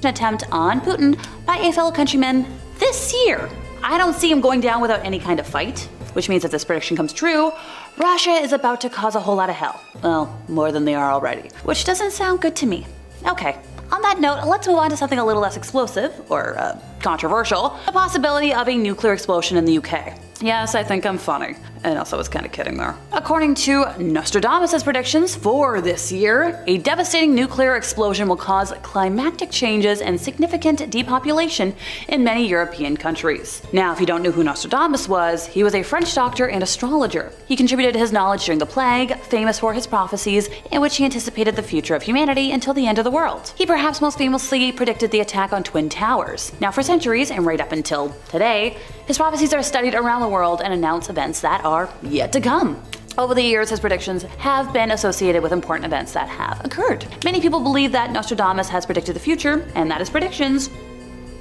attempt on Putin by a fellow countryman this year. I don't see him going down without any kind of fight, which means if this prediction comes true, Russia is about to cause a whole lot of hell. Well, more than they are already, which doesn't sound good to me. Okay. On that note, let's move on to something a little less explosive, or controversial, the possibility of a nuclear explosion in the UK. Yes, I think I'm funny. And also was kind of kidding there. According to Nostradamus' predictions for this year, a devastating nuclear explosion will cause climatic changes and significant depopulation in many European countries. Now, if you don't know who Nostradamus was, he was a French doctor and astrologer. He contributed his knowledge during the plague, famous for his prophecies, in which he anticipated the future of humanity until the end of the world. He perhaps most famously predicted the attack on Twin Towers. Now, for centuries, and right up until today, his prophecies are studied around the world and announce events that are yet to come. Over the years, his predictions have been associated with important events that have occurred. Many people believe that Nostradamus has predicted the future, and that his predictions,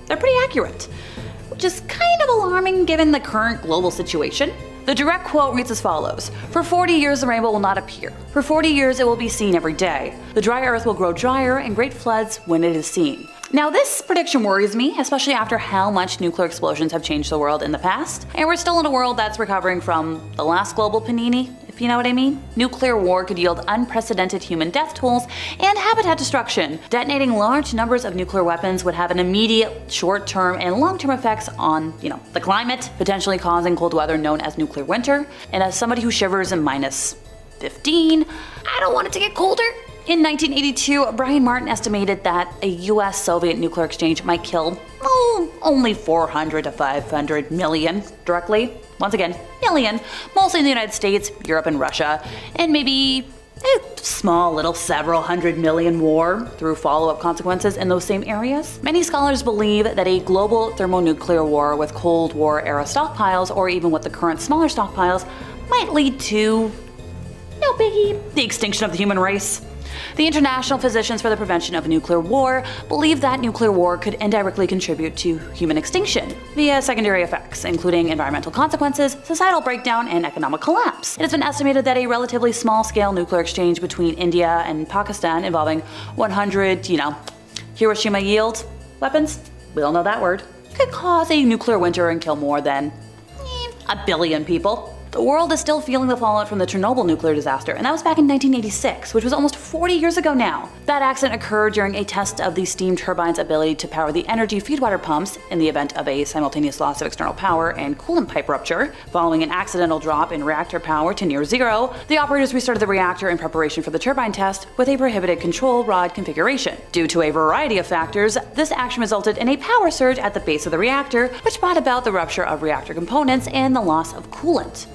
they're pretty accurate, which is kind of alarming given the current global situation. The direct quote reads as follows: "For 40 years the rainbow will not appear. For 40 years it will be seen every day. The dry earth will grow drier and great floods when it is seen." Now this prediction worries me, especially after how much nuclear explosions have changed the world in the past. And we're still in a world that's recovering from the last global panini, if you know what I mean. Nuclear war could yield unprecedented human death tolls and habitat destruction. Detonating large numbers of nuclear weapons would have an immediate short-term and long-term effects on, the climate, potentially causing cold weather known as nuclear winter. And as somebody who shivers in minus 15, I don't want it to get colder. In 1982, Brian Martin estimated that a US-Soviet nuclear exchange might kill only 400 to 500 million directly. Once again, million, mostly in the United States, Europe, and Russia, and maybe a small little several hundred million more through follow-up consequences in those same areas. Many scholars believe that a global thermonuclear war with Cold War-era stockpiles, or even with the current smaller stockpiles, might lead to, no biggie, the extinction of the human race. The International Physicians for the Prevention of Nuclear War believe that nuclear war could indirectly contribute to human extinction via secondary effects, including environmental consequences, societal breakdown, and economic collapse. It has been estimated that a relatively small-scale nuclear exchange between India and Pakistan involving 100, Hiroshima yield weapons, we all know that word, could cause a nuclear winter and kill more than a billion people. The world is still feeling the fallout from the Chernobyl nuclear disaster, and that was back in 1986, which was almost 40 years ago now. That accident occurred during a test of the steam turbine's ability to power the energy feedwater pumps in the event of a simultaneous loss of external power and coolant pipe rupture. Following an accidental drop in reactor power to near zero, the operators restarted the reactor in preparation for the turbine test with a prohibited control rod configuration. Due to a variety of factors, this action resulted in a power surge at the base of the reactor, which brought about the rupture of reactor components and the loss of coolant.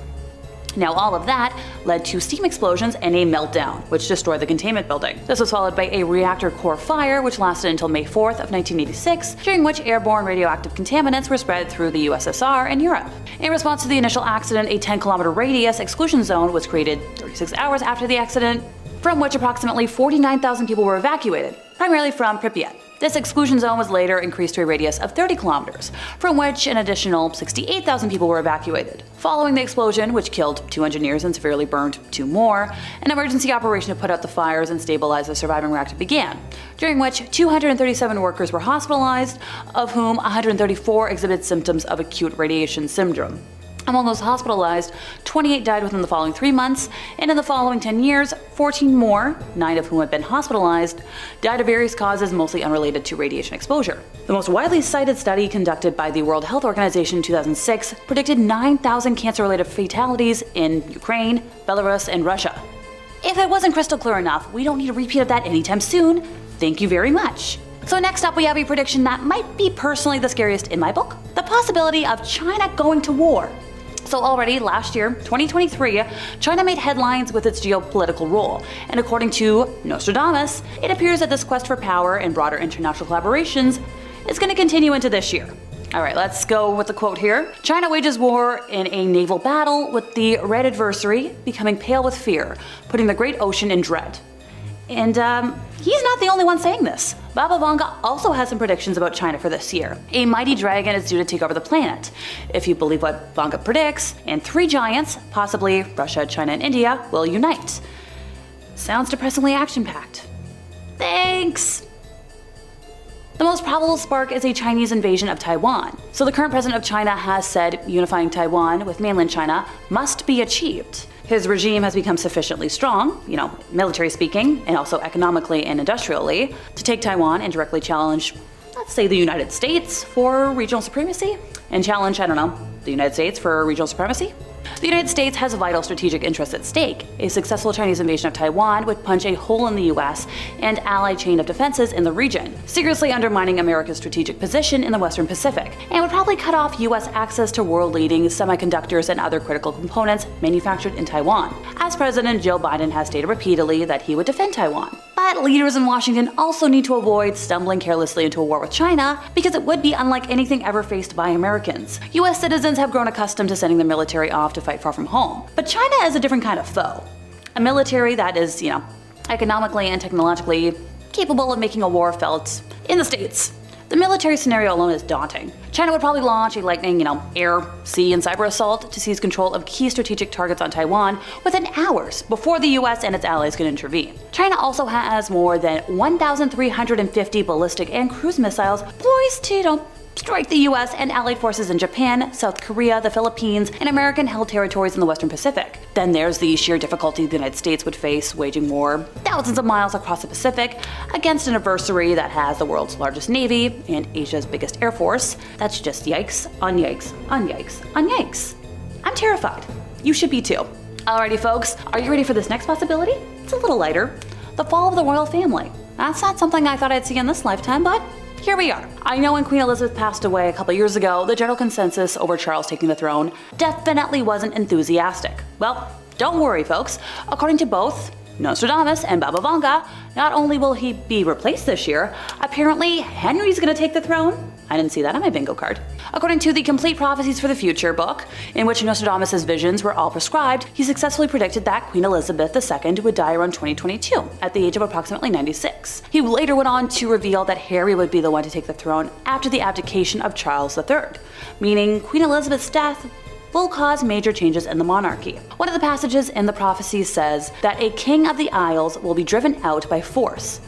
Now all of that led to steam explosions and a meltdown, which destroyed the containment building. This was followed by a reactor core fire, which lasted until May 4th of 1986, during which airborne radioactive contaminants were spread through the USSR and Europe. In response to the initial accident, a 10-kilometer radius exclusion zone was created 36 hours after the accident, from which approximately 49,000 people were evacuated, primarily from Pripyat. This exclusion zone was later increased to a radius of 30 kilometers, from which an additional 68,000 people were evacuated. Following the explosion, which killed 2 engineers and severely burned 2 more, an emergency operation to put out the fires and stabilize the surviving reactor began, during which 237 workers were hospitalized, of whom 134 exhibited symptoms of acute radiation syndrome. Among those hospitalized, 28 died within the following 3 months, and in the following 10 years, 14 more, 9 of whom had been hospitalized, died of various causes mostly unrelated to radiation exposure. The most widely cited study conducted by the World Health Organization in 2006 predicted 9,000 cancer-related fatalities in Ukraine, Belarus, and Russia. If it wasn't crystal clear enough, we don't need a repeat of that anytime soon. Thank you very much. So next up we have a prediction that might be personally the scariest in my book, the possibility of China going to war. So already last year, 2023, China made headlines with its geopolitical role, and according to Nostradamus, it appears that this quest for power and broader international collaborations is going to continue into this year. Alright, let's go with the quote here. China wages war in a naval battle with the red adversary becoming pale with fear, putting the great ocean in dread. And he's not the only one saying this. Baba Vanga also has some predictions about China for this year. A mighty dragon is due to take over the planet, if you believe what Vanga predicts, and 3 giants, possibly Russia, China, and India, will unite. Sounds depressingly action-packed. Thanks! The most probable spark is a Chinese invasion of Taiwan. So the current president of China has said unifying Taiwan with mainland China must be achieved. His regime has become sufficiently strong, military speaking, and also economically and industrially, to take Taiwan and directly challenge, let's say, the United States for regional supremacy, and challenge, the United States for regional supremacy. The United States has vital strategic interests at stake. A successful Chinese invasion of Taiwan would punch a hole in the US and allied chain of defenses in the region, seriously undermining America's strategic position in the Western Pacific, and would probably cut off US access to world-leading semiconductors and other critical components manufactured in Taiwan, as President Joe Biden has stated repeatedly that he would defend Taiwan. But leaders in Washington also need to avoid stumbling carelessly into a war with China, because it would be unlike anything ever faced by Americans. US citizens have grown accustomed to sending the military off to fight far from home. But China is a different kind of foe. A military that is, economically and technologically capable of making a war felt in the States. The military scenario alone is daunting. China would probably launch a lightning, air, sea, and cyber assault to seize control of key strategic targets on Taiwan within hours before the US and its allies can intervene. China also has more than 1,350 ballistic and cruise missiles poised to, strike the US and allied forces in Japan, South Korea, the Philippines, and American-held territories in the Western Pacific. Then there's the sheer difficulty the United States would face waging war thousands of miles across the Pacific against an adversary that has the world's largest navy and Asia's biggest air force. That's just yikes on yikes on yikes on yikes. I'm terrified. You should be too. Alrighty folks, are you ready for this next possibility? It's a little lighter. The fall of the royal family. That's not something I thought I'd see in this lifetime, but here we are. I know when Queen Elizabeth passed away a couple years ago, the general consensus over Charles taking the throne definitely wasn't enthusiastic. Well, don't worry folks. According to both Nostradamus and Baba Vanga, not only will he be replaced this year, apparently Henry's gonna take the throne. I didn't see that on my bingo card. According to the Complete Prophecies for the Future book, in which Nostradamus' visions were all prescribed, he successfully predicted that Queen Elizabeth II would die around 2022, at the age of approximately 96. He later went on to reveal that Harry would be the one to take the throne after the abdication of Charles III, meaning Queen Elizabeth's death will cause major changes in the monarchy. One of the passages in the prophecies says that a king of the Isles will be driven out by force.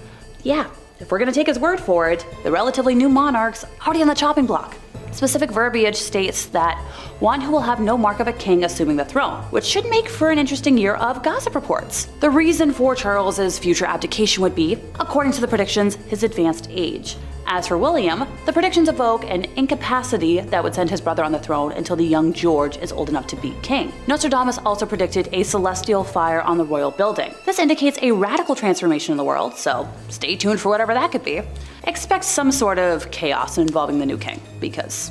Yeah, if we're gonna take his word for it, the relatively new monarch's already on the chopping block. Specific verbiage states that one who will have no mark of a king assuming the throne, which should make for an interesting year of gossip reports. The reason for Charles's future abdication would be, according to the predictions, his advanced age. As for William, the predictions evoke an incapacity that would send his brother on the throne until the young George is old enough to be king. Nostradamus also predicted a celestial fire on the royal building. This indicates a radical transformation in the world, so stay tuned for whatever that could be. Expect some sort of chaos involving the new king, because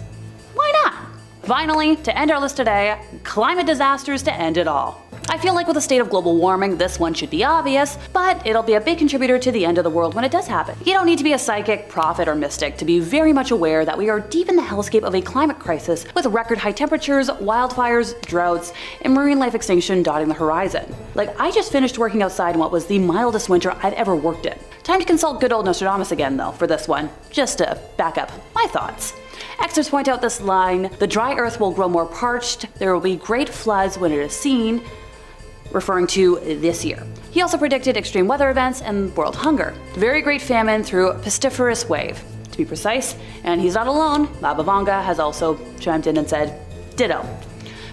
why not? Finally, to end our list today, climate disasters to end it all. I feel like with the state of global warming, this one should be obvious, but it'll be a big contributor to the end of the world when it does happen. You don't need to be a psychic, prophet, or mystic to be very much aware that we are deep in the hellscape of a climate crisis with record high temperatures, wildfires, droughts, and marine life extinction dotting the horizon. Like, I just finished working outside in what was the mildest winter I've ever worked in. Time to consult good old Nostradamus again though for this one, just to back up my thoughts. Experts point out this line: the dry earth will grow more parched, there will be great floods when it is seen, referring to this year. He also predicted extreme weather events and world hunger, very great famine through pestiferous wave, to be precise, and he's not alone. Baba Vanga has also chimed in and said ditto.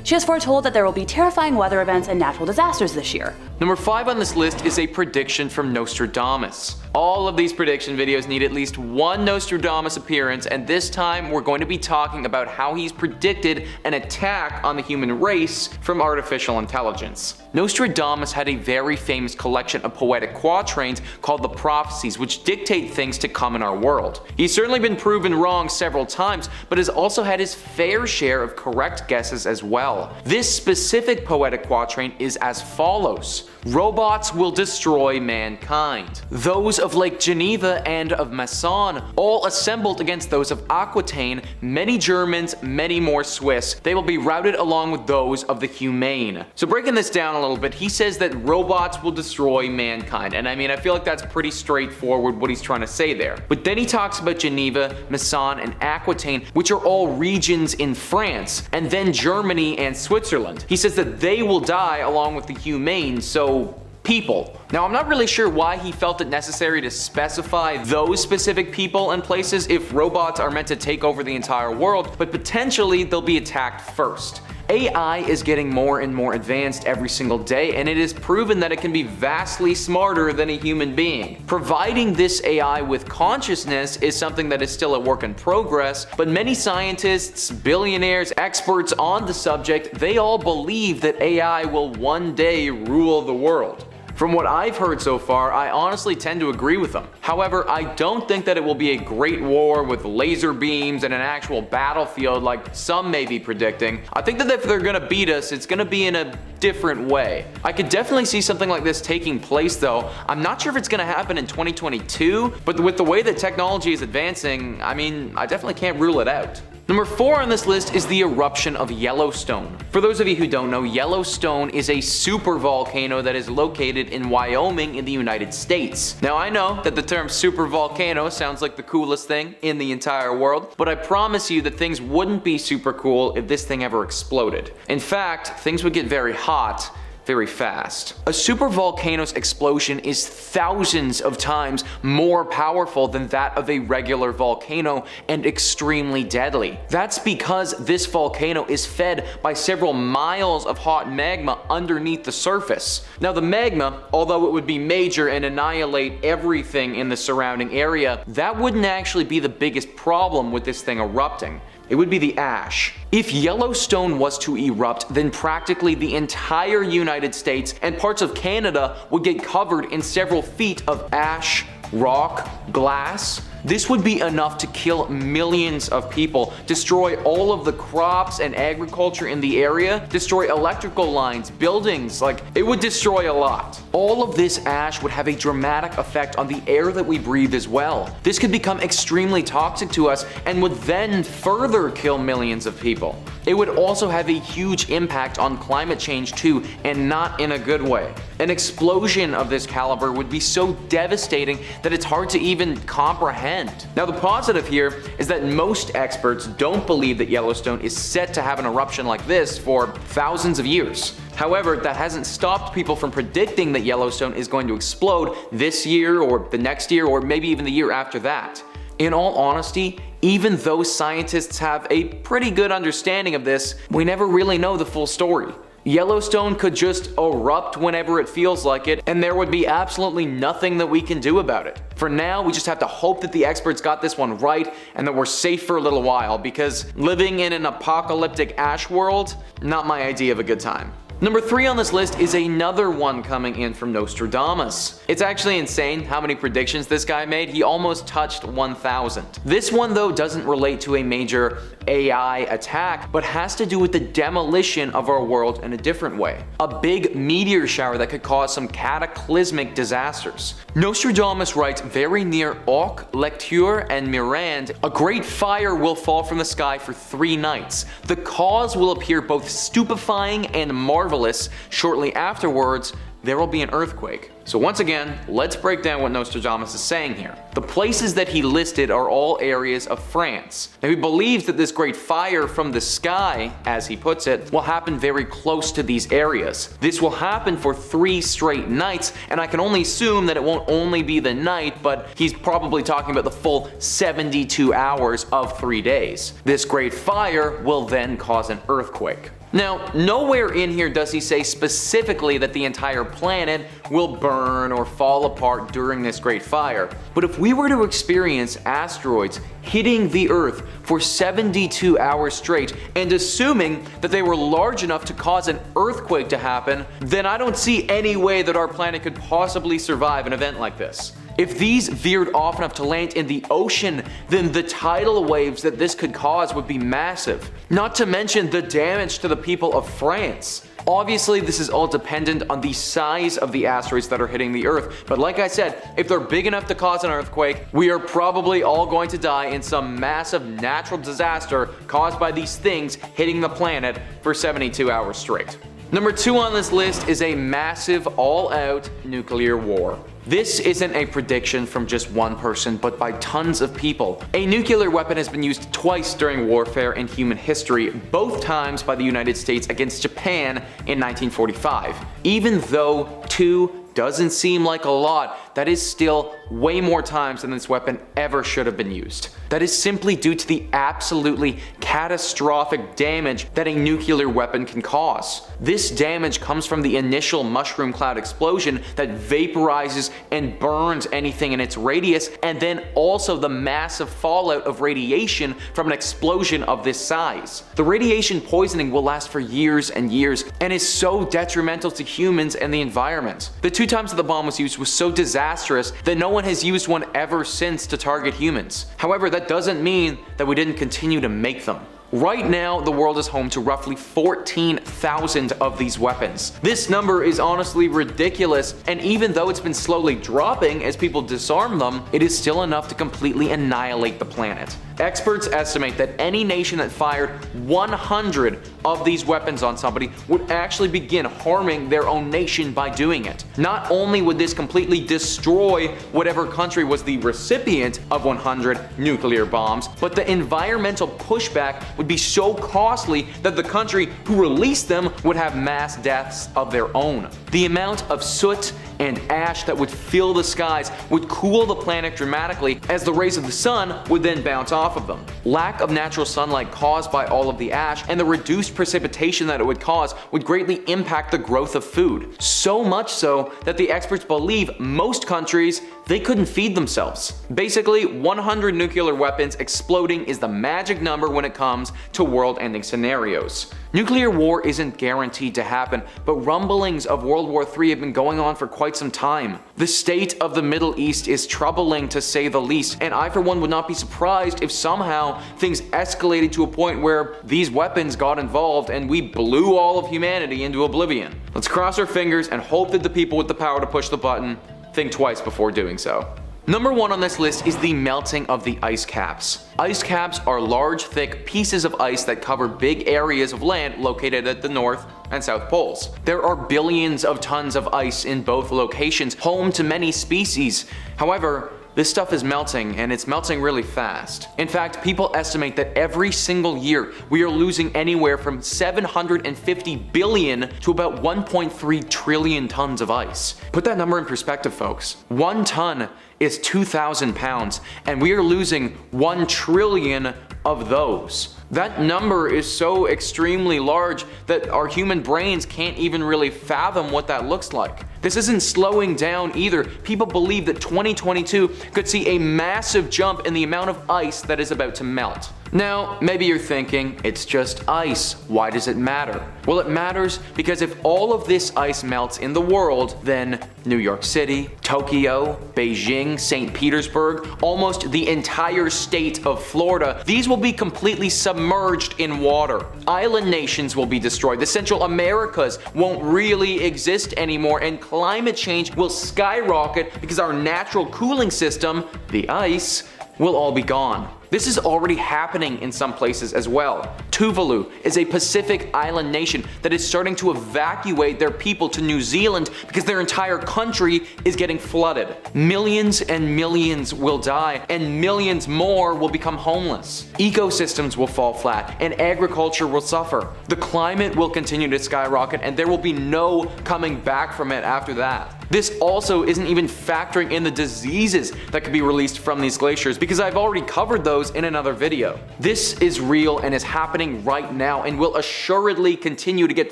She has foretold that there will be terrifying weather events and natural disasters this year. Number 5 on this list is a prediction from Nostradamus. All of these prediction videos need at least one Nostradamus appearance, and this time we're going to be talking about how he's predicted an attack on the human race from artificial intelligence. Nostradamus had a very famous collection of poetic quatrains called the Prophecies, which dictate things to come in our world. He's certainly been proven wrong several times, but has also had his fair share of correct guesses as well. This specific poetic quatrain is as follows: robots will destroy mankind. Those of Lake Geneva and of Masson all assembled against those of Aquitaine, many Germans, many more Swiss. They will be routed along with those of the humane. So breaking this down a little bit, he says that robots will destroy mankind. And I mean, I feel like that's pretty straightforward what he's trying to say there. But then he talks about Geneva, Masson, and Aquitaine, which are all regions in France, and then Germany and Switzerland. He says that they will die along with the humane, so people. Now, I'm not really sure why he felt it necessary to specify those specific people and places if robots are meant to take over the entire world, but potentially they'll be attacked first. AI is getting more and more advanced every single day, and it is proven that it can be vastly smarter than a human being. Providing this AI with consciousness is something that is still a work in progress, but many scientists, billionaires, experts on the subject, they all believe that AI will one day rule the world. From what I've heard so far, I honestly tend to agree with them. However, I don't think that it will be a great war with laser beams and an actual battlefield like some may be predicting. I think that if they're gonna beat us, it's gonna be in a different way. I could definitely see something like this taking place though. I'm not sure if it's gonna happen in 2022, but with the way that technology is advancing, I mean, I definitely can't rule it out. Number 4 on this list is the eruption of Yellowstone. For those of you who don't know, Yellowstone is a super-volcano that is located in Wyoming in the United States. Now, I know that the term super-volcano sounds like the coolest thing in the entire world, but I promise you that things wouldn't be super cool if this thing ever exploded. In fact, things would get very hot very fast. A supervolcano's explosion is thousands of times more powerful than that of a regular volcano and extremely deadly. That's because this volcano is fed by several miles of hot magma underneath the surface. Now the magma, although it would be major and annihilate everything in the surrounding area, that wouldn't actually be the biggest problem with this thing erupting. It would be the ash. If Yellowstone was to erupt, then practically the entire United States and parts of Canada would get covered in several feet of ash, rock, glass. This would be enough to kill millions of people, destroy all of the crops and agriculture in the area, destroy electrical lines, buildings, like it would destroy a lot. All of this ash would have a dramatic effect on the air that we breathe as well. This could become extremely toxic to us and would then further kill millions of people. It would also have a huge impact on climate change too, and not in a good way. An explosion of this caliber would be so devastating that it's hard to even comprehend. Now the positive here is that most experts don't believe that Yellowstone is set to have an eruption like this for thousands of years. However, that hasn't stopped people from predicting that Yellowstone is going to explode this year or the next year or maybe even the year after that. In all honesty, even though scientists have a pretty good understanding of this, we never really know the full story. Yellowstone could just erupt whenever it feels like it, and there would be absolutely nothing that we can do about it. For now, we just have to hope that the experts got this one right and that we're safe for a little while, because living in an apocalyptic ash world, not my idea of a good time. Number 3 on this list is another one coming in from Nostradamus. It's actually insane how many predictions this guy made. He almost touched 1,000. This one though doesn't relate to a major AI attack, but has to do with the demolition of our world in a different way. A big meteor shower that could cause some cataclysmic disasters. Nostradamus writes, very near Auch, Lecture, and Mirande, a great fire will fall from the sky for 3 nights. The cause will appear both stupefying and marvelous. Shortly afterwards, there will be an earthquake. So once again, let's break down what Nostradamus is saying here. The places that he listed are all areas of France. Now he believes that this great fire from the sky, as he puts it, will happen very close to these areas. This will happen for 3 straight nights, and I can only assume that it won't only be the night, but he's probably talking about the full 72 hours of 3 days. This great fire will then cause an earthquake. Now, nowhere in here does he say specifically that the entire planet will burn or fall apart during this great fire. But if we were to experience asteroids hitting the Earth for 72 hours straight, and assuming that they were large enough to cause an earthquake to happen, then I don't see any way that our planet could possibly survive an event like this. If these veered off enough to land in the ocean, then the tidal waves that this could cause would be massive. Not to mention the damage to the people of France. Obviously, this is all dependent on the size of the asteroids that are hitting the Earth, but like I said, if they're big enough to cause an earthquake, we are probably all going to die in some massive natural disaster caused by these things hitting the planet for 72 hours straight. Number 2 on this list is a massive all-out nuclear war. This isn't a prediction from just one person, but by tons of people. A nuclear weapon has been used twice during warfare in human history, both times by the United States against Japan in 1945. Even though 2 doesn't seem like a lot, that is still way more times than this weapon ever should have been used. That is simply due to the absolutely catastrophic damage that a nuclear weapon can cause. This damage comes from the initial mushroom cloud explosion that vaporizes and burns anything in its radius, and then also the massive fallout of radiation from an explosion of this size. The radiation poisoning will last for years and years, and is so detrimental to humans and the environment. The 2 times that the bomb was used was so disastrous that no one has used one ever since to target humans. However, that doesn't mean that we didn't continue to make them. Right now, the world is home to roughly 14,000 of these weapons. This number is honestly ridiculous, and even though it's been slowly dropping as people disarm them, it is still enough to completely annihilate the planet. Experts estimate that any nation that fired 100 of these weapons on somebody would actually begin harming their own nation by doing it. Not only would this completely destroy whatever country was the recipient of 100 nuclear bombs, but the environmental pushback would be so costly that the country who released them would have mass deaths of their own. The amount of soot and ash that would fill the skies would cool the planet dramatically, as the rays of the sun would then bounce off of them. Lack of natural sunlight caused by all of the ash and the reduced precipitation that it would cause would greatly impact the growth of food. So much so that the experts believe most countries, they couldn't feed themselves. Basically, 100 nuclear weapons exploding is the magic number when it comes to world-ending scenarios. Nuclear war isn't guaranteed to happen, but rumblings of World War III have been going on for quite some time. The state of the Middle East is troubling to say the least, and I for one would not be surprised if somehow things escalated to a point where these weapons got involved and we blew all of humanity into oblivion. Let's cross our fingers and hope that the people with the power to push the button think twice before doing so. Number 1 on this list is the melting of the ice caps. Ice caps are large, thick pieces of ice that cover big areas of land located at the North and South Poles. There are billions of tons of ice in both locations, home to many species. However, this stuff is melting, and it's melting really fast. In fact, people estimate that every single year we are losing anywhere from 750 billion to about 1.3 trillion tons of ice. Put that number in perspective, folks. 1 ton is 2,000 pounds, and we are losing 1 trillion of those. That number is so extremely large that our human brains can't even really fathom what that looks like. This isn't slowing down either. People believe that 2022 could see a massive jump in the amount of ice that is about to melt. Now, maybe you're thinking, it's just ice. Why does it matter? Well, it matters because if all of this ice melts in the world, then New York City, Tokyo, Beijing, St. Petersburg, almost the entire state of Florida, these will be completely submerged in water. Island nations will be destroyed. The Central Americas won't really exist anymore, and climate change will skyrocket because our natural cooling system, the ice, will all be gone. This is already happening in some places as well. Tuvalu is a Pacific island nation that is starting to evacuate their people to New Zealand because their entire country is getting flooded. Millions and millions will die, and millions more will become homeless. Ecosystems will fall flat, and agriculture will suffer. The climate will continue to skyrocket, and there will be no coming back from it after that. This also isn't even factoring in the diseases that could be released from these glaciers, because I've already covered those those in another video. This is real and is happening right now and will assuredly continue to get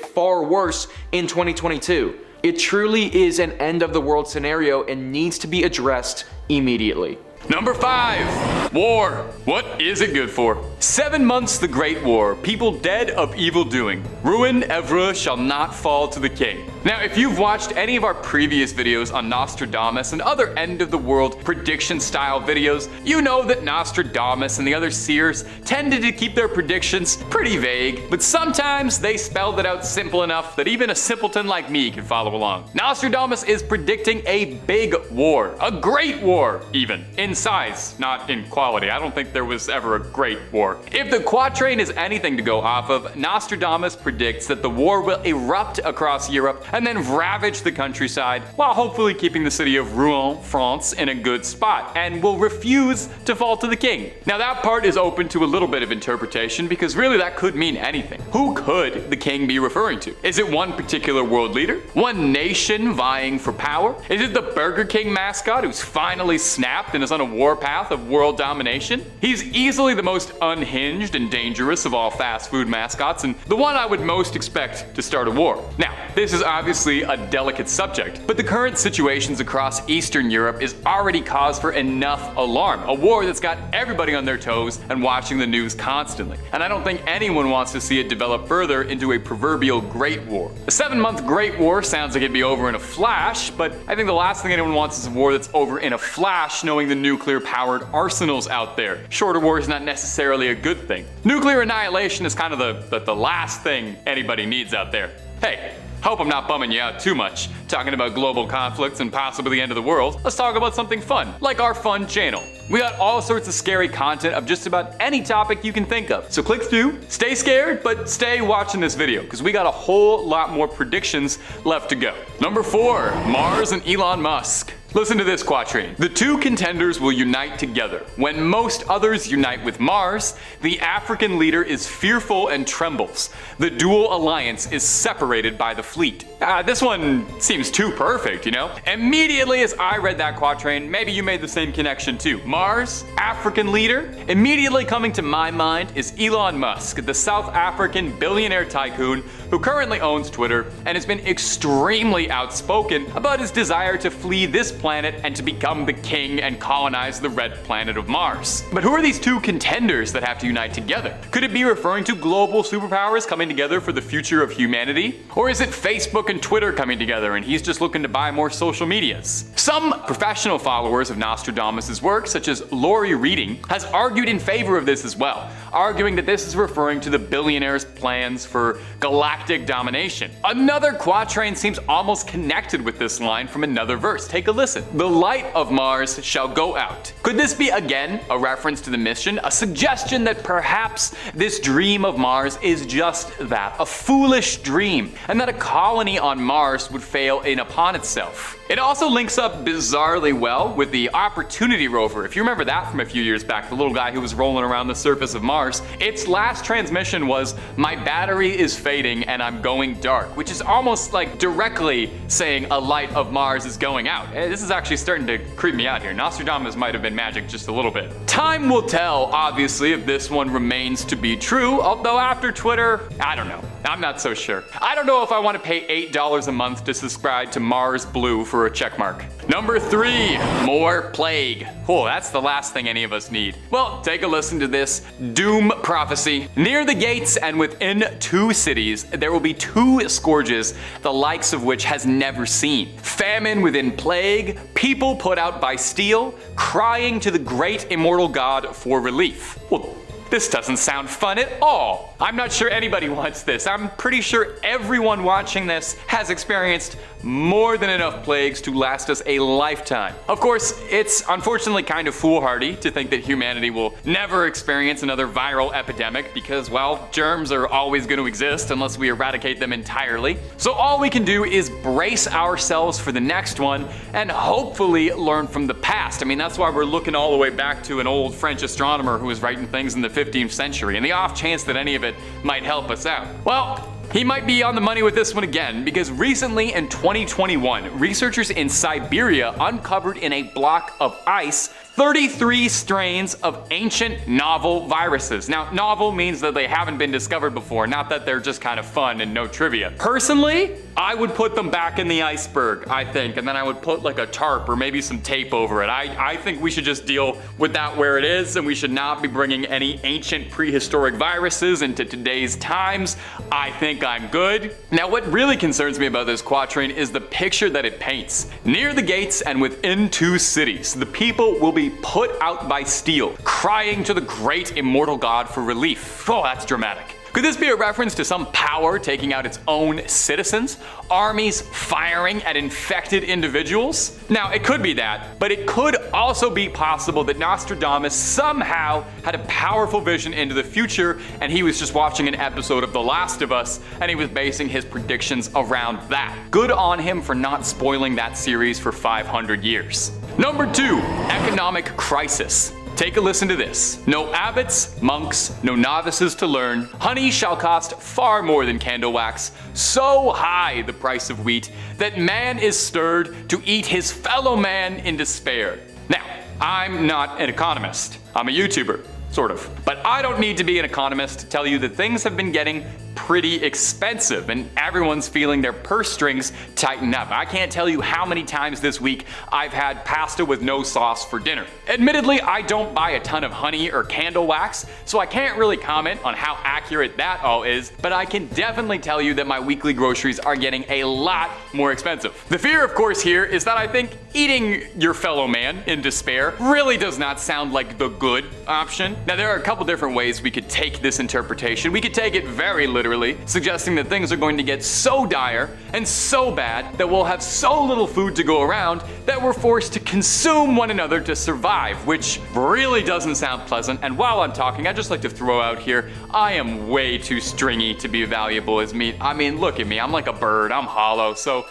far worse in 2022. It truly is an end of the world scenario and needs to be addressed immediately. Number 5. War. What is it good for? 7 months the Great War. People dead of evil doing. Ruin ever shall not fall to the king. Now, if you've watched any of our previous videos on Nostradamus and other end of the world prediction style videos, you know that Nostradamus and the other seers tended to keep their predictions pretty vague, but sometimes they spelled it out simple enough that even a simpleton like me can follow along. Nostradamus is predicting a big war, a great war even, in size, not in quality. I don't think there was ever a great war. If the quatrain is anything to go off of, Nostradamus predicts that the war will erupt across Europe and then ravage the countryside while hopefully keeping the city of Rouen, France in a good spot, and will refuse to fall to the king. Now that part is open to a little bit of interpretation because really that could mean anything. Who could the king be referring to? Is it one particular world leader? One nation vying for power? Is it the Burger King mascot who's finally snapped and is on a warpath of world domination? He's easily the most unhinged and dangerous of all fast food mascots and the one I would most expect to start a war. Now, this is obviously a delicate subject, but the current situations across Eastern Europe is already cause for enough alarm. A war that's got everybody on their toes and watching the news constantly. And I don't think anyone wants to see it develop further into a proverbial Great War. A 7-month Great War sounds like it'd be over in a flash, but I think the last thing anyone wants is a war that's over in a flash, knowing the nuclear-powered arsenals out there. Shorter war is not necessarily a good thing. Nuclear annihilation is kind of the last thing anybody needs out there. Hey, hope I'm not bumming you out too much, talking about global conflicts and possibly the end of the world. Let's talk about something fun, like our fun channel. We got all sorts of scary content of just about any topic you can think of. So click through, stay scared, but stay watching this video, because we got a whole lot more predictions left to go. Number 4, Mars and Elon Musk. Listen to this quatrain. The two contenders will unite together. When most others unite with Mars, the African leader is fearful and trembles. The dual alliance is separated by the fleet. This one seems too perfect, you know? Immediately as I read that quatrain, maybe you made the same connection too. Mars, African leader. Immediately coming to my mind is Elon Musk, the South African billionaire tycoon who currently owns Twitter and has been extremely outspoken about his desire to flee this planet and to become the king and colonize the red planet of Mars. But who are these two contenders that have to unite together? Could it be referring to global superpowers coming together for the future of humanity? Or is it Facebook and Twitter coming together and he's just looking to buy more social medias? Some professional followers of Nostradamus' work, such as Uri Reading, has argued in favor of this as well, arguing that this is referring to the billionaire's plans for galactic domination. Another quatrain seems almost connected with this line from another verse. Take a listen. The light of Mars shall go out. Could this be again a reference to the mission? A suggestion that perhaps this dream of Mars is just that, a foolish dream, and that a colony on Mars would fail in upon itself. It also links up bizarrely well with the Opportunity rover. If you remember that from a few years back, the little guy who was rolling around the surface of Mars, its last transmission was, "My battery is fading and I'm going dark," which is almost like directly saying a light of Mars is going out. This is actually starting to creep me out here. Nostradamus might have been magic just a little bit. Time will tell, obviously, if this one remains to be true, although after Twitter, I don't know. I'm not so sure. I don't know if I want to pay $8 a month to subscribe to Mars Blue for a checkmark. Number 3, more plague. Oh, that's the last thing any of us need. Well, take a listen to this doom prophecy. Near the gates and within 2 cities, there will be 2 scourges, the likes of which has never seen. Famine within plague, people put out by steel, crying to the great immortal God for relief. Well, this doesn't sound fun at all. I'm not sure anybody wants this. I'm pretty sure everyone watching this has experienced more than enough plagues to last us a lifetime. Of course, it's unfortunately kind of foolhardy to think that humanity will never experience another viral epidemic because, well, germs are always going to exist unless we eradicate them entirely. So all we can do is brace ourselves for the next one and hopefully learn from the past. I mean, that's why we're looking all the way back to an old French astronomer who was writing things in the 15th century, and the off chance that any of it might help us out. Well, he might be on the money with this one again, because recently in 2021, researchers in Siberia uncovered in a block of ice 33 strains of ancient novel viruses. Now, novel means that they haven't been discovered before, not that they're just kind of fun and no trivia. Personally, I would put them back in the iceberg, I think, and then I would put like a tarp or maybe some tape over it. I think we should just deal with that where it is, and we should not be bringing any ancient prehistoric viruses into today's times. I think I'm good. Now, what really concerns me about this quatrain is the picture that it paints. Near the gates and within 2 cities, the people will be put out by steel, crying to the great immortal god for relief. Oh, that's dramatic. Could this be a reference to some power taking out its own citizens? Armies firing at infected individuals? Now, it could be that, but it could also be possible that Nostradamus somehow had a powerful vision into the future, and he was just watching an episode of The Last of Us, and he was basing his predictions around that. Good on him for not spoiling that series for 500 years. Number 2, economic crisis. Take a listen to this. No abbots, monks, no novices to learn. Honey shall cost far more than candle wax. So high the price of wheat that man is stirred to eat his fellow man in despair. Now, I'm not an economist. I'm a YouTuber, sort of. But I don't need to be an economist to tell you that things have been getting pretty expensive and everyone's feeling their purse strings tighten up. I can't tell you how many times this week I've had pasta with no sauce for dinner. Admittedly, I don't buy a ton of honey or candle wax, so I can't really comment on how accurate that all is, but I can definitely tell you that my weekly groceries are getting a lot more expensive. The fear, of course, here is that I think eating your fellow man in despair really does not sound like the good option. Now, there are a couple different ways we could take this interpretation. We could take it very literally, suggesting that things are going to get so dire and so bad that we'll have so little food to go around that we're forced to consume one another to survive, which really doesn't sound pleasant. And while I'm talking, I'd just like to throw out here, I am way too stringy to be valuable as meat. I mean, look at me, I'm like a bird, I'm hollow, so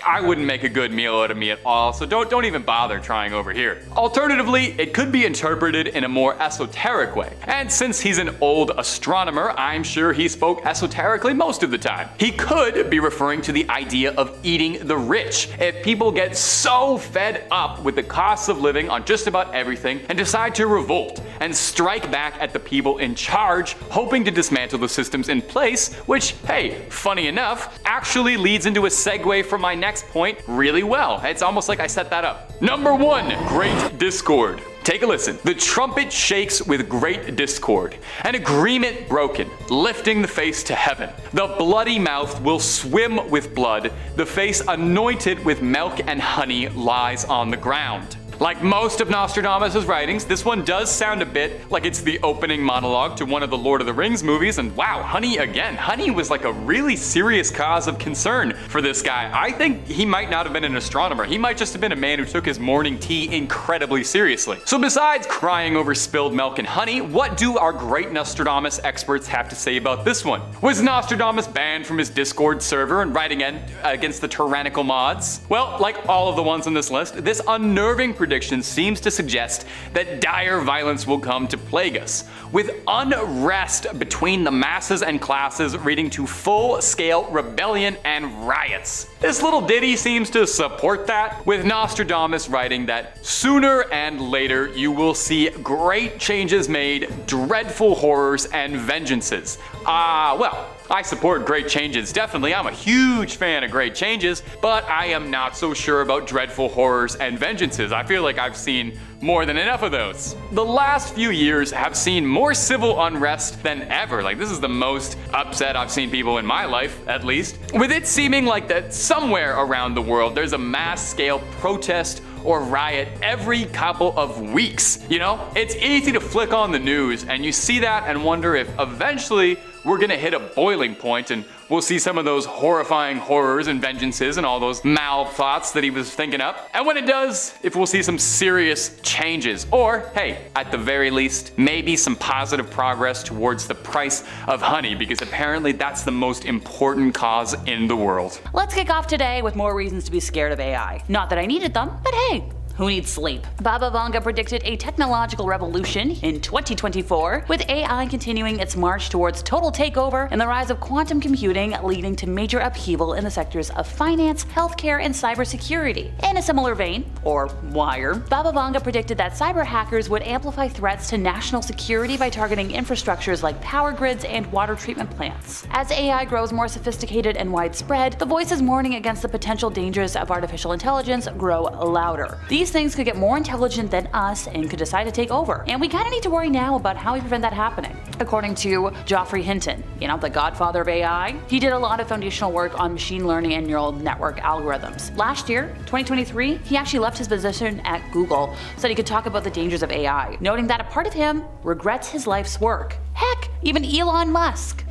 I wouldn't make a good meal out of me at all, so don't even bother trying over here. Alternatively, it could be interpreted in a more esoteric way. And since he's an old astronomer, I'm sure he spoke esoterically most of the time. He could be referring to the idea of eating the rich. If people get so fed up with the costs of living on just about everything and decide to revolt and strike back at the people in charge, hoping to dismantle the systems in place, which, hey, funny enough, actually leads into a segue from my next point really well. It's almost like I set that up. Number 1, great discord. Take a listen. The trumpet shakes with great discord, an agreement broken, lifting the face to heaven. The bloody mouth will swim with blood. The face anointed with milk and honey lies on the ground. Like most of Nostradamus' writings, this one does sound a bit like it's the opening monologue to one of the Lord of the Rings movies, and wow, honey again. Honey was like a really serious cause of concern for this guy. I think he might not have been an astronomer. He might just have been a man who took his morning tea incredibly seriously. So besides crying over spilled milk and honey, what do our great Nostradamus experts have to say about this one? Was Nostradamus banned from his Discord server and writing against the tyrannical mods? Well, like all of the ones on this list, this unnerving prediction seems to suggest that dire violence will come to plague us, with unrest between the masses and classes leading to full-scale rebellion and riots. This little ditty seems to support that, with Nostradamus writing that sooner and later you will see great changes made, dreadful horrors and vengeances. Well, I support great changes, definitely. I'm a huge fan of great changes, but I am not so sure about dreadful horrors and vengeances. I feel like I've seen more than enough of those. The last few years have seen more civil unrest than ever. Like, this is the most upset I've seen people in my life, at least. With it seeming like that somewhere around the world there's a mass-scale protest or riot every couple of weeks. You know, it's easy to flick on the news and you see that and wonder if eventually we're gonna hit a boiling point and we'll see some of those horrifying horrors and vengeances and all those mal plots that he was thinking up. And when it does, if we'll see some serious changes, or hey, at the very least, maybe some positive progress towards the price of honey, because apparently that's the most important cause in the world. Let's kick off today with more reasons to be scared of AI. Not that I needed them, but hey, Who needs sleep? Baba Vanga predicted a technological revolution in 2024, with AI continuing its march towards total takeover and the rise of quantum computing leading to major upheaval in the sectors of finance, healthcare, and cybersecurity. In a similar vein, or wire, Baba Vanga predicted that cyber hackers would amplify threats to national security by targeting infrastructures like power grids and water treatment plants. As AI grows more sophisticated and widespread, the voices warning against the potential dangers of artificial intelligence grow louder. These things could get more intelligent than us and could decide to take over, and we kinda need to worry now about how we prevent that happening. According to Geoffrey Hinton, the godfather of AI, he did a lot of foundational work on machine learning and neural network algorithms. Last year, 2023, he actually left his position at Google so that he could talk about the dangers of AI, noting that a part of him regrets his life's work. Heck, even Elon Musk,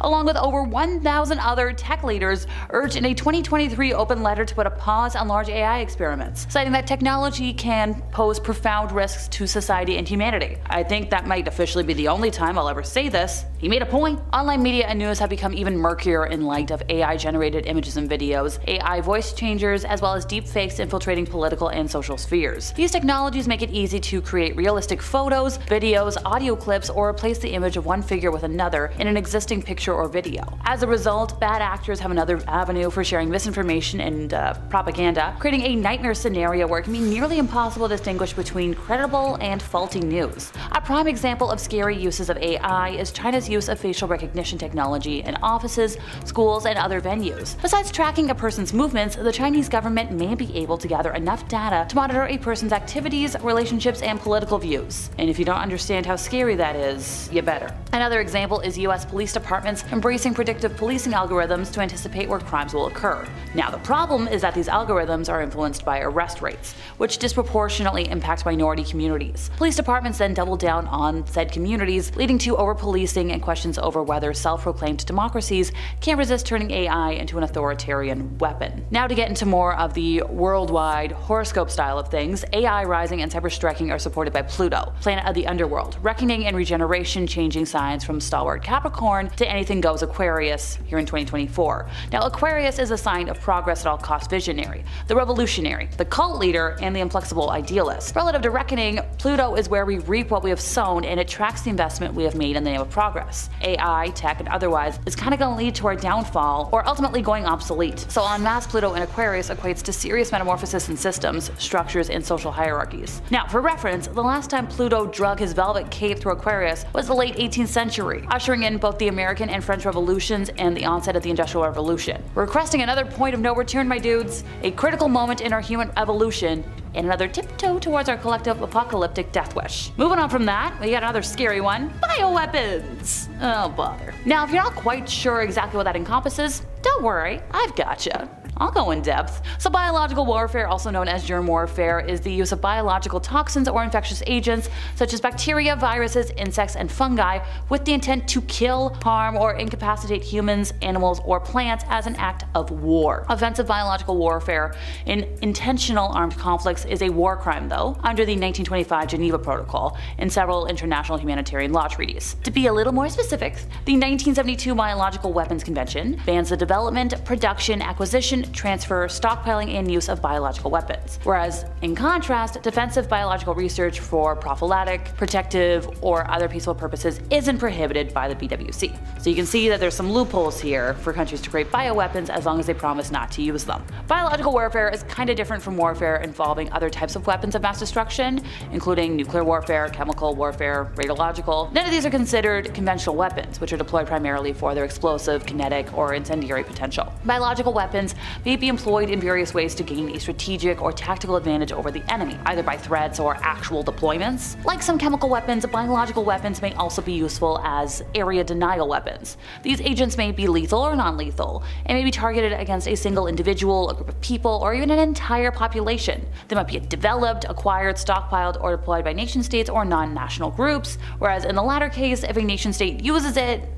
along with over 1,000 other tech leaders, urged in a 2023 open letter to put a pause on large AI experiments, citing that technology can pose profound risks to society and humanity. I think that might officially be the only time I'll ever say this. He made a point. Online media and news have become even murkier in light of AI-generated images and videos, AI voice changers, as well as deepfakes infiltrating political and social spheres. These technologies make it easy to create realistic photos, videos, audio clips, or replace the image of one figure with another in an existing picture or video. As a result, bad actors have another avenue for sharing misinformation and propaganda, creating a nightmare scenario where it can be nearly impossible to distinguish between credible and faulty news. A prime example of scary uses of AI is China's use of facial recognition technology in offices, schools, and other venues. Besides tracking a person's movements, the Chinese government may be able to gather enough data to monitor a person's activities, relationships, and political views. And if you don't understand how scary that is, you better. Another example is US police departments embracing predictive policing algorithms to anticipate where crimes will occur. Now, the problem is that these algorithms are influenced by arrest rates, which disproportionately impact minority communities. Police departments then double down on said communities, leading to over-policing and questions over whether self-proclaimed democracies can resist turning AI into an authoritarian weapon. Now, to get into more of the worldwide horoscope style of things, AI rising and cyber-striking are supported by Pluto, planet of the underworld, reckoning and regeneration, changing signs from stalwart Capricorn to anything goes Aquarius here in 2024. Now, Aquarius is a sign of progress at all costs visionary, the revolutionary, the cult leader, and the inflexible idealist. Relative to reckoning, Pluto is where we reap what we have sown, and it tracks the investment we have made in the name of progress. AI, tech, and otherwise is kind of going to lead to our downfall or ultimately going obsolete. So en masse, Pluto in Aquarius equates to serious metamorphosis in systems, structures, and social hierarchies. Now, for reference, the last time Pluto drug his velvet cape through Aquarius was the late 18th century, ushering in both the American and French revolutions and the onset of the Industrial Revolution. We're cresting another point of no return, my dudes, a critical moment in our human evolution, and another tiptoe towards our collective apocalyptic death wish. Moving on from that, we got another scary one, bioweapons. Oh bother. Now, if you're not quite sure exactly what that encompasses, don't worry, I've gotcha. I'll go in depth. So biological warfare, also known as germ warfare, is the use of biological toxins or infectious agents such as bacteria, viruses, insects, and fungi with the intent to kill, harm, or incapacitate humans, animals, or plants as an act of war. Offensive biological warfare in intentional armed conflicts is a war crime, though, under the 1925 Geneva Protocol and several international humanitarian law treaties. To be a little more specific, the 1972 Biological Weapons Convention bans the development, production, acquisition, transfer, stockpiling, and use of biological weapons. Whereas, in contrast, defensive biological research for prophylactic, protective, or other peaceful purposes isn't prohibited by the BWC. So you can see that there's some loopholes here for countries to create bioweapons as long as they promise not to use them. Biological warfare is kind of different from warfare involving other types of weapons of mass destruction, including nuclear warfare, chemical warfare, radiological. None of these are considered conventional weapons, which are deployed primarily for their explosive, kinetic, or incendiary potential. Biological weapons may be employed in various ways to gain a strategic or tactical advantage over the enemy, either by threats or actual deployments. Like some chemical weapons, biological weapons may also be useful as area denial weapons. These agents may be lethal or non-lethal, and may be targeted against a single individual, a group of people, or even an entire population. They might be developed, acquired, stockpiled, or deployed by nation states or non-national groups, whereas in the latter case, if a nation state uses it,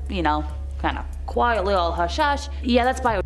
kind of quietly all hush-hush, yeah, that's bio.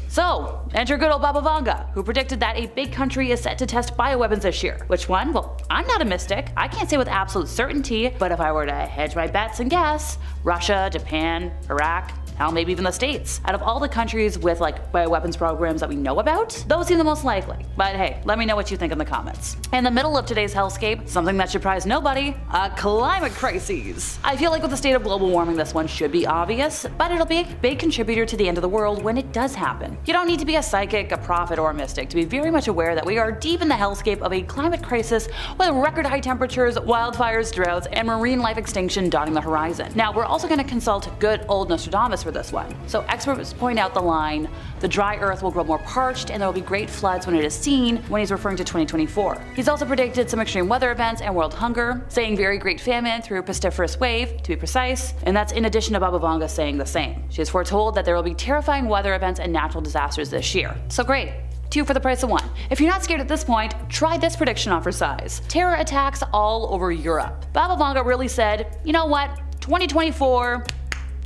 So, enter good old Baba Vanga, who predicted that a big country is set to test bioweapons this year. Which one? Well, I'm not a mystic. I can't say with absolute certainty, but if I were to hedge my bets and guess, Russia, Japan, Iraq, hell, maybe even the States. Out of all the countries with like bioweapons programs that we know about, those seem the most likely. But hey, let me know what you think in the comments. In the middle of today's hellscape, something that should surprise nobody, a climate crisis. I feel like with the state of global warming, this one should be obvious, but it'll be a big contributor to the end of the world when it does happen. You don't need to be a psychic, a prophet, or a mystic to be very much aware that we are deep in the hellscape of a climate crisis with record high temperatures, wildfires, droughts, and marine life extinction dotting the horizon. Now, we're also going to consult good old Nostradamus for this one. So experts point out the line, the dry earth will grow more parched and there will be great floods when it is seen, when he's referring to 2024. He's also predicted some extreme weather events and world hunger, saying very great famine through pestiferous wave, to be precise, and that's in addition to Baba Vanga saying the same. She has foretold that there will be terrifying weather events and natural disasters this year. So great. 2 for the price of 1. If you're not scared at this point, try this prediction on for size. Terror attacks all over Europe. Baba Vanga really said, you know what, 2024,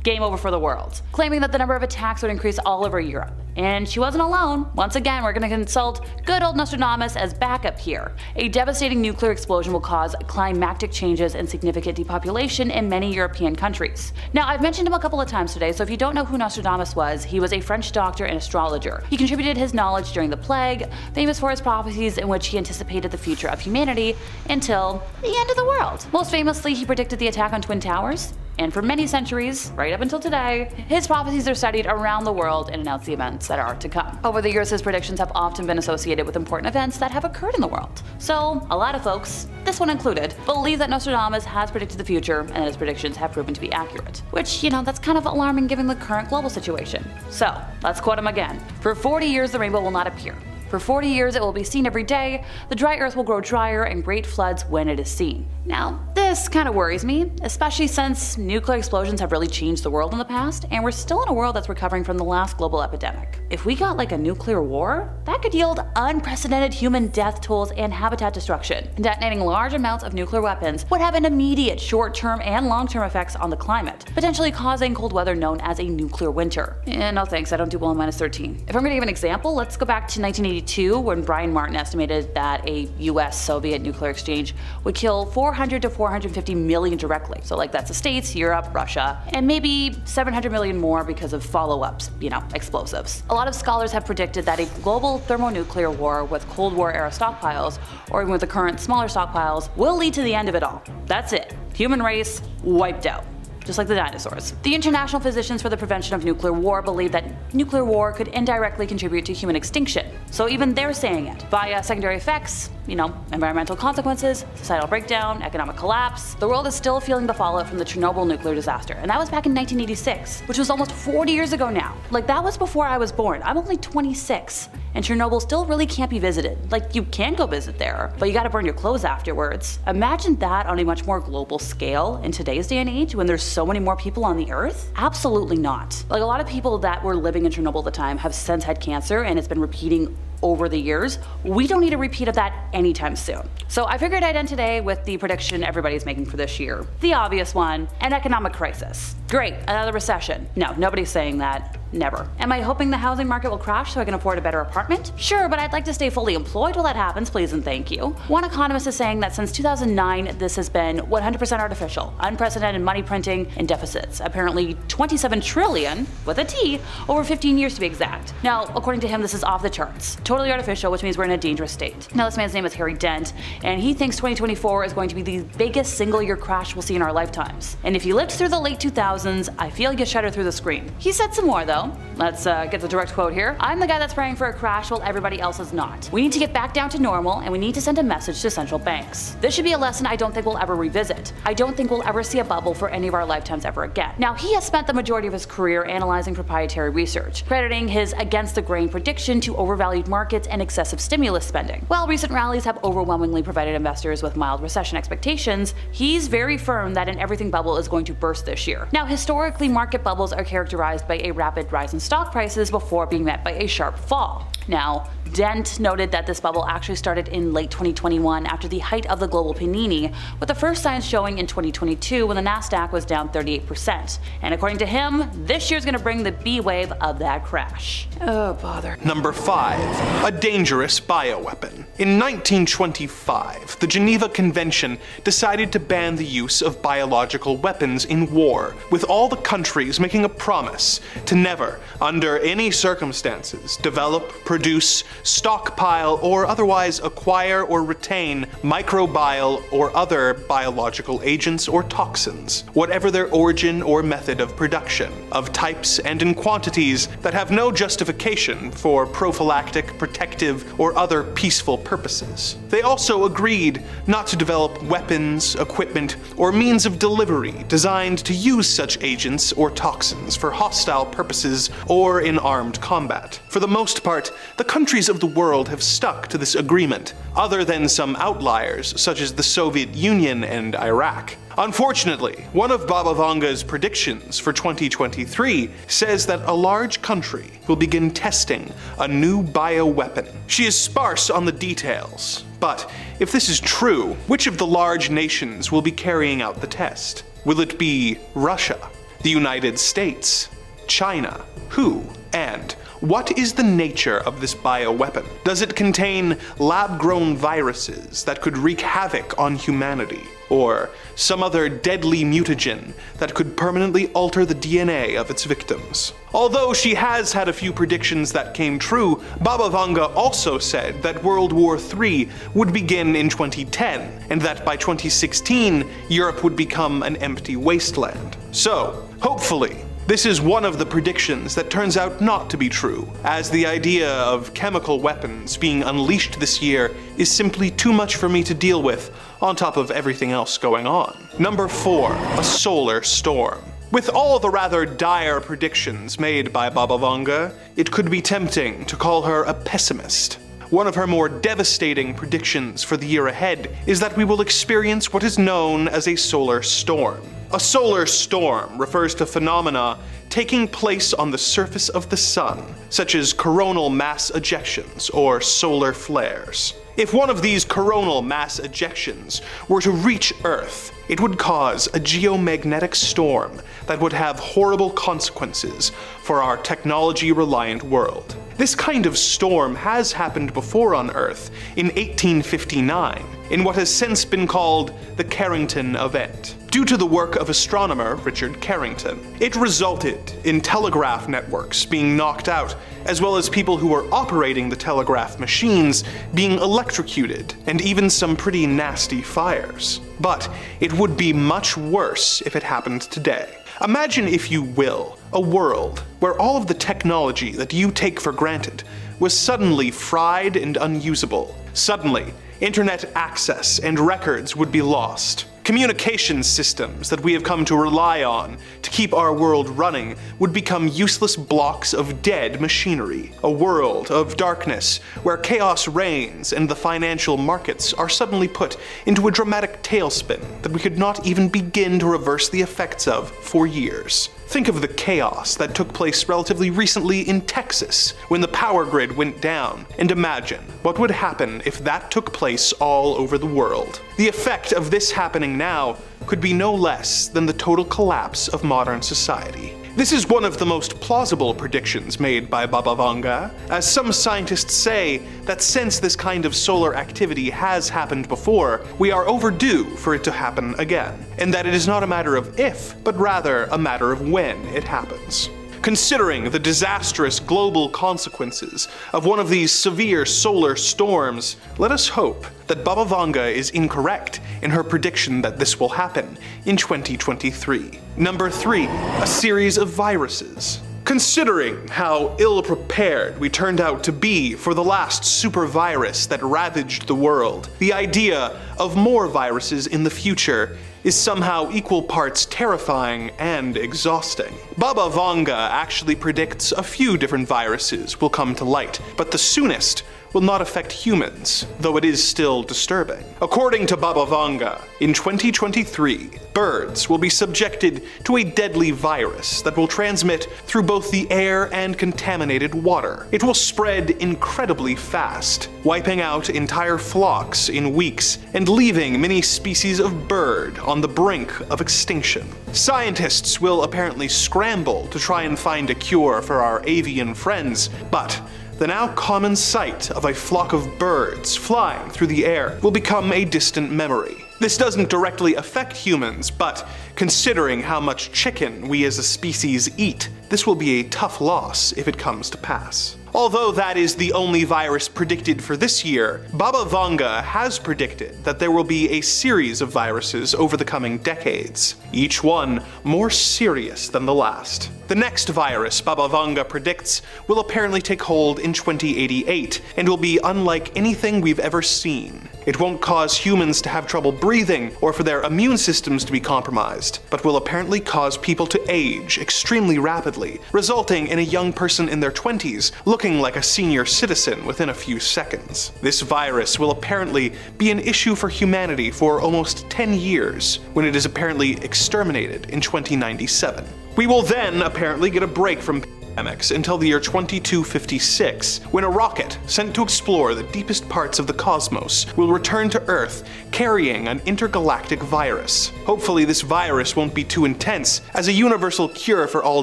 game over for the world, claiming that the number of attacks would increase all over Europe. And she wasn't alone. Once again, we're going to consult good old Nostradamus as backup here. A devastating nuclear explosion will cause climatic changes and significant depopulation in many European countries. Now, I've mentioned him a couple of times today, so if you don't know who Nostradamus was, he was a French doctor and astrologer. He contributed his knowledge during the plague, famous for his prophecies in which he anticipated the future of humanity until the end of the world. Most famously, he predicted the attack on Twin Towers. And for many centuries, right up until today, his prophecies are studied around the world and announce the events that are to come. Over the years, his predictions have often been associated with important events that have occurred in the world. So, a lot of folks, this one included, believe that Nostradamus has predicted the future and that his predictions have proven to be accurate. Which, that's kind of alarming given the current global situation. So, let's quote him again. For 40 years, the rainbow will not appear. For 40 years it will be seen every day, the dry earth will grow drier and great floods when it is seen. Now, this kind of worries me, especially since nuclear explosions have really changed the world in the past, and we're still in a world that's recovering from the last global epidemic. If we got like a nuclear war, that could yield unprecedented human death tolls and habitat destruction. Detonating large amounts of nuclear weapons would have an immediate short-term and long-term effects on the climate, potentially causing cold weather known as a nuclear winter. No thanks, I don't do well in -13. If I'm gonna give an example, let's go back to 1982 when Brian Martin estimated that a US-Soviet nuclear exchange would kill 400 to 450 million directly. So like that's the States, Europe, Russia, and maybe 700 million more because of follow-ups, explosives. A lot of scholars have predicted that a global thermonuclear war with Cold War era stockpiles, or even with the current smaller stockpiles, will lead to the end of it all. That's it. Human race wiped out. Just like the dinosaurs. The International Physicians for the Prevention of Nuclear War believe that nuclear war could indirectly contribute to human extinction. So even they're saying it. Via secondary effects, environmental consequences, societal breakdown, economic collapse. The world is still feeling the fallout from the Chernobyl nuclear disaster, and that was back in 1986, which was almost 40 years ago now. Like that was before I was born. I'm only 26. And Chernobyl still really can't be visited. Like, you can go visit there, but you gotta burn your clothes afterwards. Imagine that on a much more global scale in today's day and age when there's so many more people on the earth? Absolutely not. Like, a lot of people that were living in Chernobyl at the time have since had cancer and it's been repeating over the years. We don't need a repeat of that anytime soon. So I figured I'd end today with the prediction everybody's making for this year. The obvious one, an economic crisis. Great, another recession. No, nobody's saying that. Never. Am I hoping the housing market will crash so I can afford a better apartment? Sure, but I'd like to stay fully employed while that happens, please and thank you. One economist is saying that since 2009, this has been 100% artificial, unprecedented money printing and deficits. Apparently 27 trillion, with a T, over 15 years to be exact. Now, according to him, this is off the charts. Totally artificial, which means we're in a dangerous state. Now, this man's name is Harry Dent, and he thinks 2024 is going to be the biggest single-year crash we'll see in our lifetimes. And if you lived through the late 2000s, I feel you shudder through the screen. He said some more, though. Let's get the direct quote here. I'm the guy that's praying for a crash while everybody else is not. We need to get back down to normal, and we need to send a message to central banks. This should be a lesson I don't think we'll ever revisit. I don't think we'll ever see a bubble for any of our lifetimes ever again. Now, he has spent the majority of his career analyzing proprietary research, crediting his against-the-grain prediction to overvalued markets and excessive stimulus spending. While recent rallies have overwhelmingly provided investors with mild recession expectations, he's very firm that an everything bubble is going to burst this year. Now, historically, market bubbles are characterized by a rapid rise in stock prices before being met by a sharp fall. Now, Dent noted that this bubble actually started in late 2021 after the height of the global panini, with the first signs showing in 2022 when the Nasdaq was down 38%. And according to him, this year's gonna bring the B wave of that crash. Oh, bother. Number 5. A dangerous bioweapon. In 1925, the Geneva Convention decided to ban the use of biological weapons in war, with all the countries making a promise to never, under any circumstances, develop, produce, stockpile, or otherwise acquire or retain microbial or other biological agents or toxins, whatever their origin or method of production, of types and in quantities that have no justification for prophylactic, protective, or other peaceful purposes. They also agreed not to develop weapons, equipment, or means of delivery designed to use such agents or toxins for hostile purposes or in armed combat. For the most part, the countries of the world have stuck to this agreement, other than some outliers such as the Soviet Union and Iraq. Unfortunately, one of Baba Vanga's predictions for 2023 says that a large country will begin testing a new bioweapon. She is sparse on the details, but if this is true, which of the large nations will be carrying out the test? Will it be Russia, the United States, China? Who? And what is the nature of this bioweapon? Does it contain lab-grown viruses that could wreak havoc on humanity? Or some other deadly mutagen that could permanently alter the DNA of its victims? Although she has had a few predictions that came true, Baba Vanga also said that World War III would begin in 2010, and that by 2016, Europe would become an empty wasteland. So, hopefully, this is one of the predictions that turns out not to be true, as the idea of chemical weapons being unleashed this year is simply too much for me to deal with, on top of everything else going on. Number 4. A solar storm. With all the rather dire predictions made by Baba Vanga, it could be tempting to call her a pessimist. One of her more devastating predictions for the year ahead is that we will experience what is known as a solar storm. A solar storm refers to phenomena taking place on the surface of the sun, such as coronal mass ejections or solar flares. If one of these coronal mass ejections were to reach Earth, it would cause a geomagnetic storm that would have horrible consequences for our technology-reliant world. This kind of storm has happened before on Earth in 1859, in what has since been called the Carrington Event. Due to the work of astronomer Richard Carrington, it resulted in telegraph networks being knocked out, as well as people who were operating the telegraph machines being electrocuted, and even some pretty nasty fires. But it would be much worse if it happened today. Imagine, if you will, a world where all of the technology that you take for granted was suddenly fried and unusable. Suddenly, internet access and records would be lost. Communication systems that we have come to rely on to keep our world running would become useless blocks of dead machinery. A world of darkness where chaos reigns and the financial markets are suddenly put into a dramatic tailspin that we could not even begin to reverse the effects of for years. Think of the chaos that took place relatively recently in Texas when the power grid went down, and imagine what would happen if that took place all over the world. The effect of this happening now could be no less than the total collapse of modern society. This is one of the most plausible predictions made by Baba Vanga, as some scientists say that since this kind of solar activity has happened before, we are overdue for it to happen again, and that it is not a matter of if, but rather a matter of when it happens. Considering the disastrous global consequences of one of these severe solar storms, let us hope that Baba Vanga is incorrect in her prediction that this will happen in 2023. Number 3. A series of viruses. Considering how ill-prepared we turned out to be for the last super virus that ravaged the world, the idea of more viruses in the future is somehow equal parts terrifying and exhausting. Baba Vanga actually predicts a few different viruses will come to light, but the soonest will not affect humans, though it is still disturbing. According to Baba Vanga, in 2023, birds will be subjected to a deadly virus that will transmit through both the air and contaminated water. It will spread incredibly fast, wiping out entire flocks in weeks and leaving many species of bird on the brink of extinction. Scientists will apparently scramble to try and find a cure for our avian friends, but the now common sight of a flock of birds flying through the air will become a distant memory. This doesn't directly affect humans, but considering how much chicken we as a species eat, this will be a tough loss if it comes to pass. Although that is the only virus predicted for this year, Baba Vanga has predicted that there will be a series of viruses over the coming decades, each one more serious than the last. The next virus Baba Vanga predicts will apparently take hold in 2088 and will be unlike anything we've ever seen. It won't cause humans to have trouble breathing or for their immune systems to be compromised, but will apparently cause people to age extremely rapidly, resulting in a young person in their 20s looking like a senior citizen within a few seconds. This virus will apparently be an issue for humanity for almost 10 years, when it is apparently exterminated in 2097. We will then apparently get a break from pandemics until the year 2256, when a rocket sent to explore the deepest parts of the cosmos will return to Earth carrying an intergalactic virus. Hopefully this virus won't be too intense, as a universal cure for all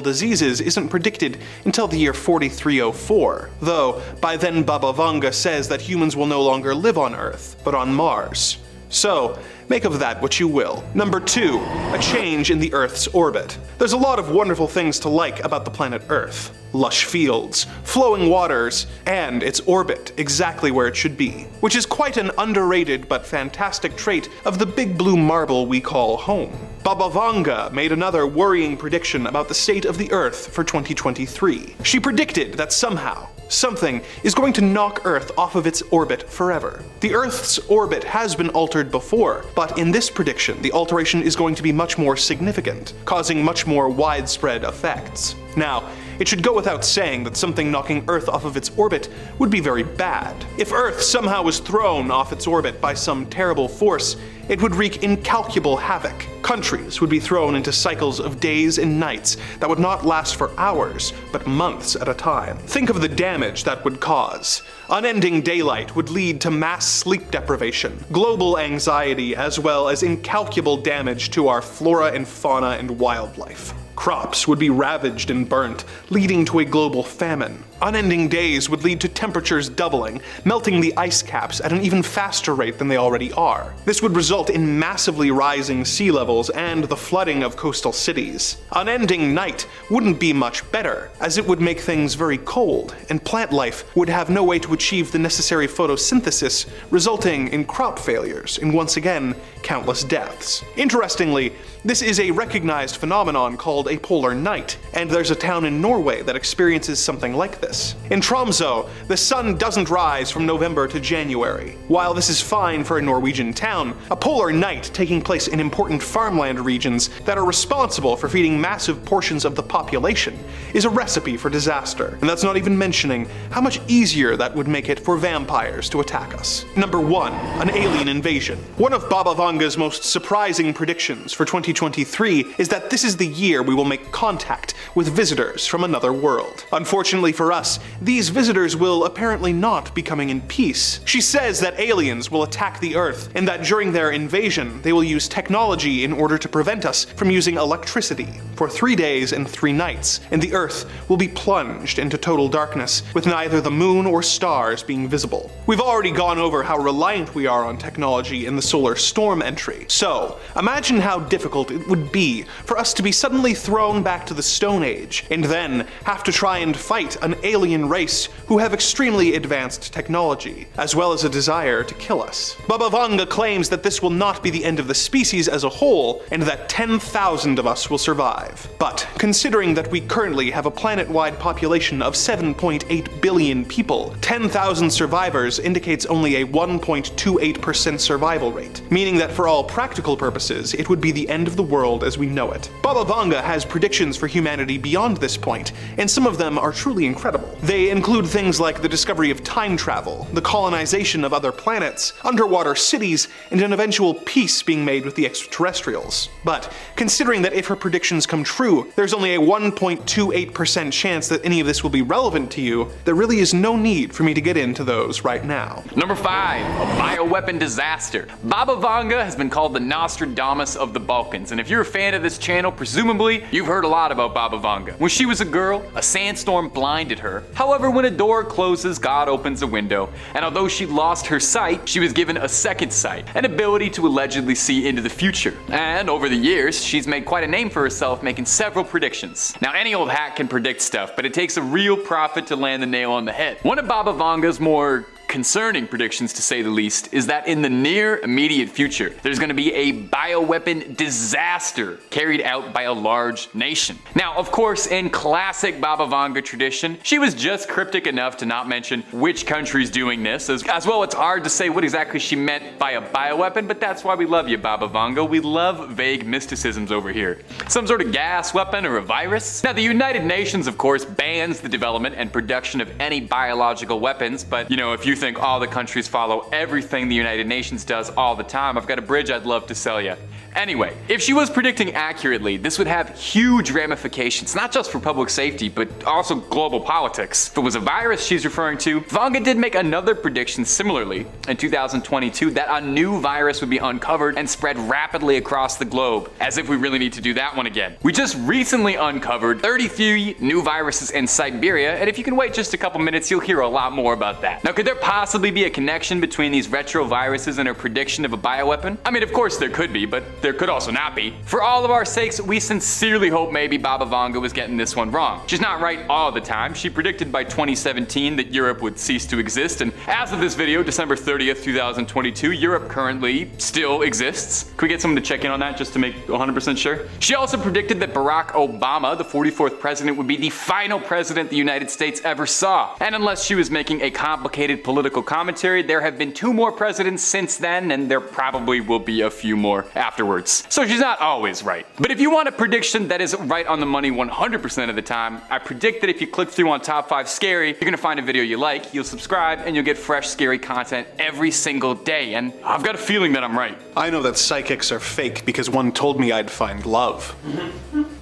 diseases isn't predicted until the year 4304, though by then Baba Vanga says that humans will no longer live on Earth, but on Mars. So, make of that what you will. Number 2, a change in the Earth's orbit. There's a lot of wonderful things to like about the planet Earth. Lush fields, flowing waters, and its orbit exactly where it should be, which is quite an underrated but fantastic trait of the big blue marble we call home. Baba Vanga made another worrying prediction about the state of the Earth for 2023. She predicted that somehow, something is going to knock Earth off of its orbit forever. The Earth's orbit has been altered before, but in this prediction, the alteration is going to be much more significant, causing much more widespread effects. Now, it should go without saying that something knocking Earth off of its orbit would be very bad. If Earth somehow was thrown off its orbit by some terrible force, it would wreak incalculable havoc. Countries would be thrown into cycles of days and nights that would not last for hours, but months at a time. Think of the damage that would cause. Unending daylight would lead to mass sleep deprivation, global anxiety, as well as incalculable damage to our flora and fauna and wildlife. Crops would be ravaged and burnt, leading to a global famine. Unending days would lead to temperatures doubling, melting the ice caps at an even faster rate than they already are. This would result in massively rising sea levels and the flooding of coastal cities. Unending night wouldn't be much better, as it would make things very cold, and plant life would have no way to achieve the necessary photosynthesis, resulting in crop failures and once again, countless deaths. Interestingly, this is a recognized phenomenon called a polar night, and there's a town in Norway that experiences something like this. In Tromsø, the sun doesn't rise from November to January. While this is fine for a Norwegian town, a polar night taking place in important farmland regions that are responsible for feeding massive portions of the population is a recipe for disaster, and that's not even mentioning how much easier that would make it for vampires to attack us. Number 1, an alien invasion. One of Baba Vanga's most surprising predictions for 2023 is that this is the year we will make contact with visitors from another world. Unfortunately for us, these visitors will apparently not be coming in peace. She says that aliens will attack the Earth, and that during their invasion, they will use technology in order to prevent us from using electricity for 3 days and 3 nights, and the Earth will be plunged into total darkness, with neither the moon or stars being visible. We've already gone over how reliant we are on technology in the solar storm entry, so imagine how difficult it would be for us to be suddenly thrown back to the Stone Age, and then have to try and fight an alien race who have extremely advanced technology, as well as a desire to kill us. Baba Vanga claims that this will not be the end of the species as a whole, and that 10,000 of us will survive. But considering that we currently have a planet-wide population of 7.8 billion people, 10,000 survivors indicates only a 1.28% survival rate, meaning that for all practical purposes, it would be the end of the world as we know it. Baba Vanga has predictions for humanity beyond this point, and some of them are truly incredible. They include things like the discovery of time travel, the colonization of other planets, underwater cities, and an eventual peace being made with the extraterrestrials. But considering that if her predictions come true, there's only a 1.28% chance that any of this will be relevant to you, there really is no need for me to get into those right now. Number 5, a bioweapon disaster. Baba Vanga has been called the Nostradamus of the Balkans, and if you're a fan of this channel, presumably you've heard a lot about Baba Vanga. When she was a girl, a sandstorm blinded her. However, when a door closes, God opens a window, and although she lost her sight, she was given a second sight, an ability to allegedly see into the future. And over the years, she's made quite a name for herself, making several predictions. Now, any old hack can predict stuff, but it takes a real prophet to land the nail on the head. One of Baba Vanga's more concerning predictions, to say the least, is that in the near immediate future, there's going to be a bioweapon disaster carried out by a large nation. Now, of course, in classic Baba Vanga tradition, she was just cryptic enough to not mention which country's doing this. As well, it's hard to say what exactly she meant by a bioweapon, but that's why we love you, Baba Vanga. We love vague mysticisms over here. Some sort of gas weapon or a virus? Now, the United Nations, of course, bans the development and production of any biological weapons, but, you know, if you think all the countries follow everything the United Nations does all the time, I've got a bridge I'd love to sell you. Anyway, if she was predicting accurately, this would have huge ramifications, not just for public safety, but also global politics. If it was a virus she's referring to, Vanga did make another prediction similarly in 2022 that a new virus would be uncovered and spread rapidly across the globe, as if we really need to do that one again. We just recently uncovered 33 new viruses in Siberia, and if you can wait just a couple minutes, you'll hear a lot more about that. Now, could there possibly be a connection between these retroviruses and her prediction of a bioweapon? I mean, of course there could be, but there could also not be. For all of our sakes, we sincerely hope maybe Baba Vanga was getting this one wrong. She's not right all the time. She predicted by 2017 that Europe would cease to exist, and as of this video, December 30th, 2022, Europe currently still exists. Can we get someone to check in on that just to make 100% sure? She also predicted that Barack Obama, the 44th president, would be the final president the United States ever saw. And unless she was making a complicated political commentary, there have been 2 more presidents since then, and there probably will be a few more afterwards. So she's not always right. But if you want a prediction that is right on the money 100% of the time, I predict that if you click through on Top 5 Scary, you're gonna find a video you like, you'll subscribe, and you'll get fresh scary content every single day. And I've got a feeling that I'm right. I know that psychics are fake because one told me I'd find love.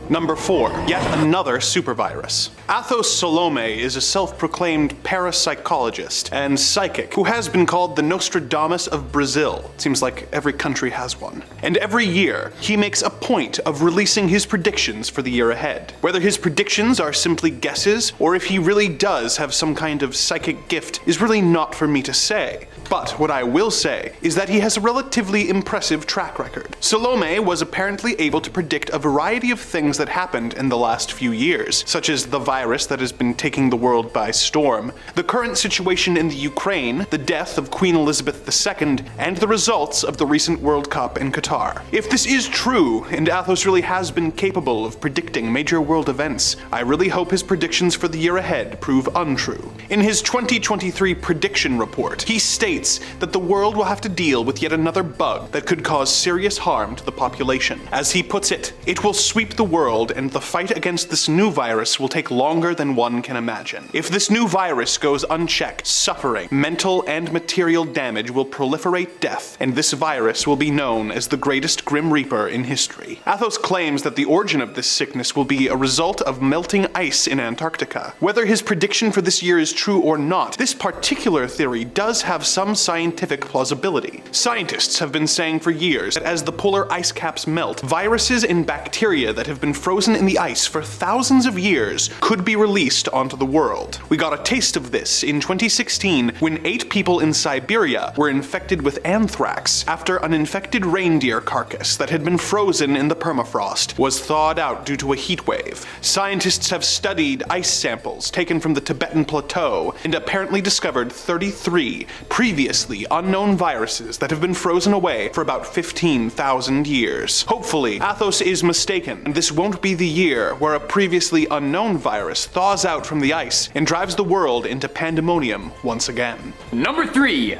Number 4, yet another supervirus. Athos Salome is a self-proclaimed parapsychologist and psychic who has been called the Nostradamus of Brazil. Seems like every country has one. And every year, he makes a point of releasing his predictions for the year ahead. Whether his predictions are simply guesses, or if he really does have some kind of psychic gift, is really not for me to say. But what I will say is that he has a relatively impressive track record. Salome was apparently able to predict a variety of things that happened in the last few years, such as the virus that has been taking the world by storm, the current situation in the Ukraine, the death of Queen Elizabeth II, and the results of the recent World Cup in Qatar. If this is true, and Athos really has been capable of predicting major world events, I really hope his predictions for the year ahead prove untrue. In his 2023 prediction report, he states that the world will have to deal with yet another bug that could cause serious harm to the population. As he puts it, it will sweep the world, and the fight against this new virus will take longer than one can imagine. If this new virus goes unchecked, suffering, mental and material damage will proliferate death, and this virus will be known as the greatest Grim Reaper in history. Athos claims that the origin of this sickness will be a result of melting ice in Antarctica. Whether his prediction for this year is true or not, this particular theory does have some scientific plausibility. Scientists have been saying for years that as the polar ice caps melt, viruses and bacteria that have been frozen in the ice for thousands of years could be released onto the world. We got a taste of this in 2016 when 8 people in Siberia were infected with anthrax after an infected reindeer carcass that had been frozen in the permafrost was thawed out due to a heat wave. Scientists have studied ice samples taken from the Tibetan Plateau and apparently discovered 33 previously unknown viruses that have been frozen away for about 15,000 years. Hopefully, Athos is mistaken, and this won't be the year where a previously unknown virus thaws out from the ice and drives the world into pandemonium once again. Number 3,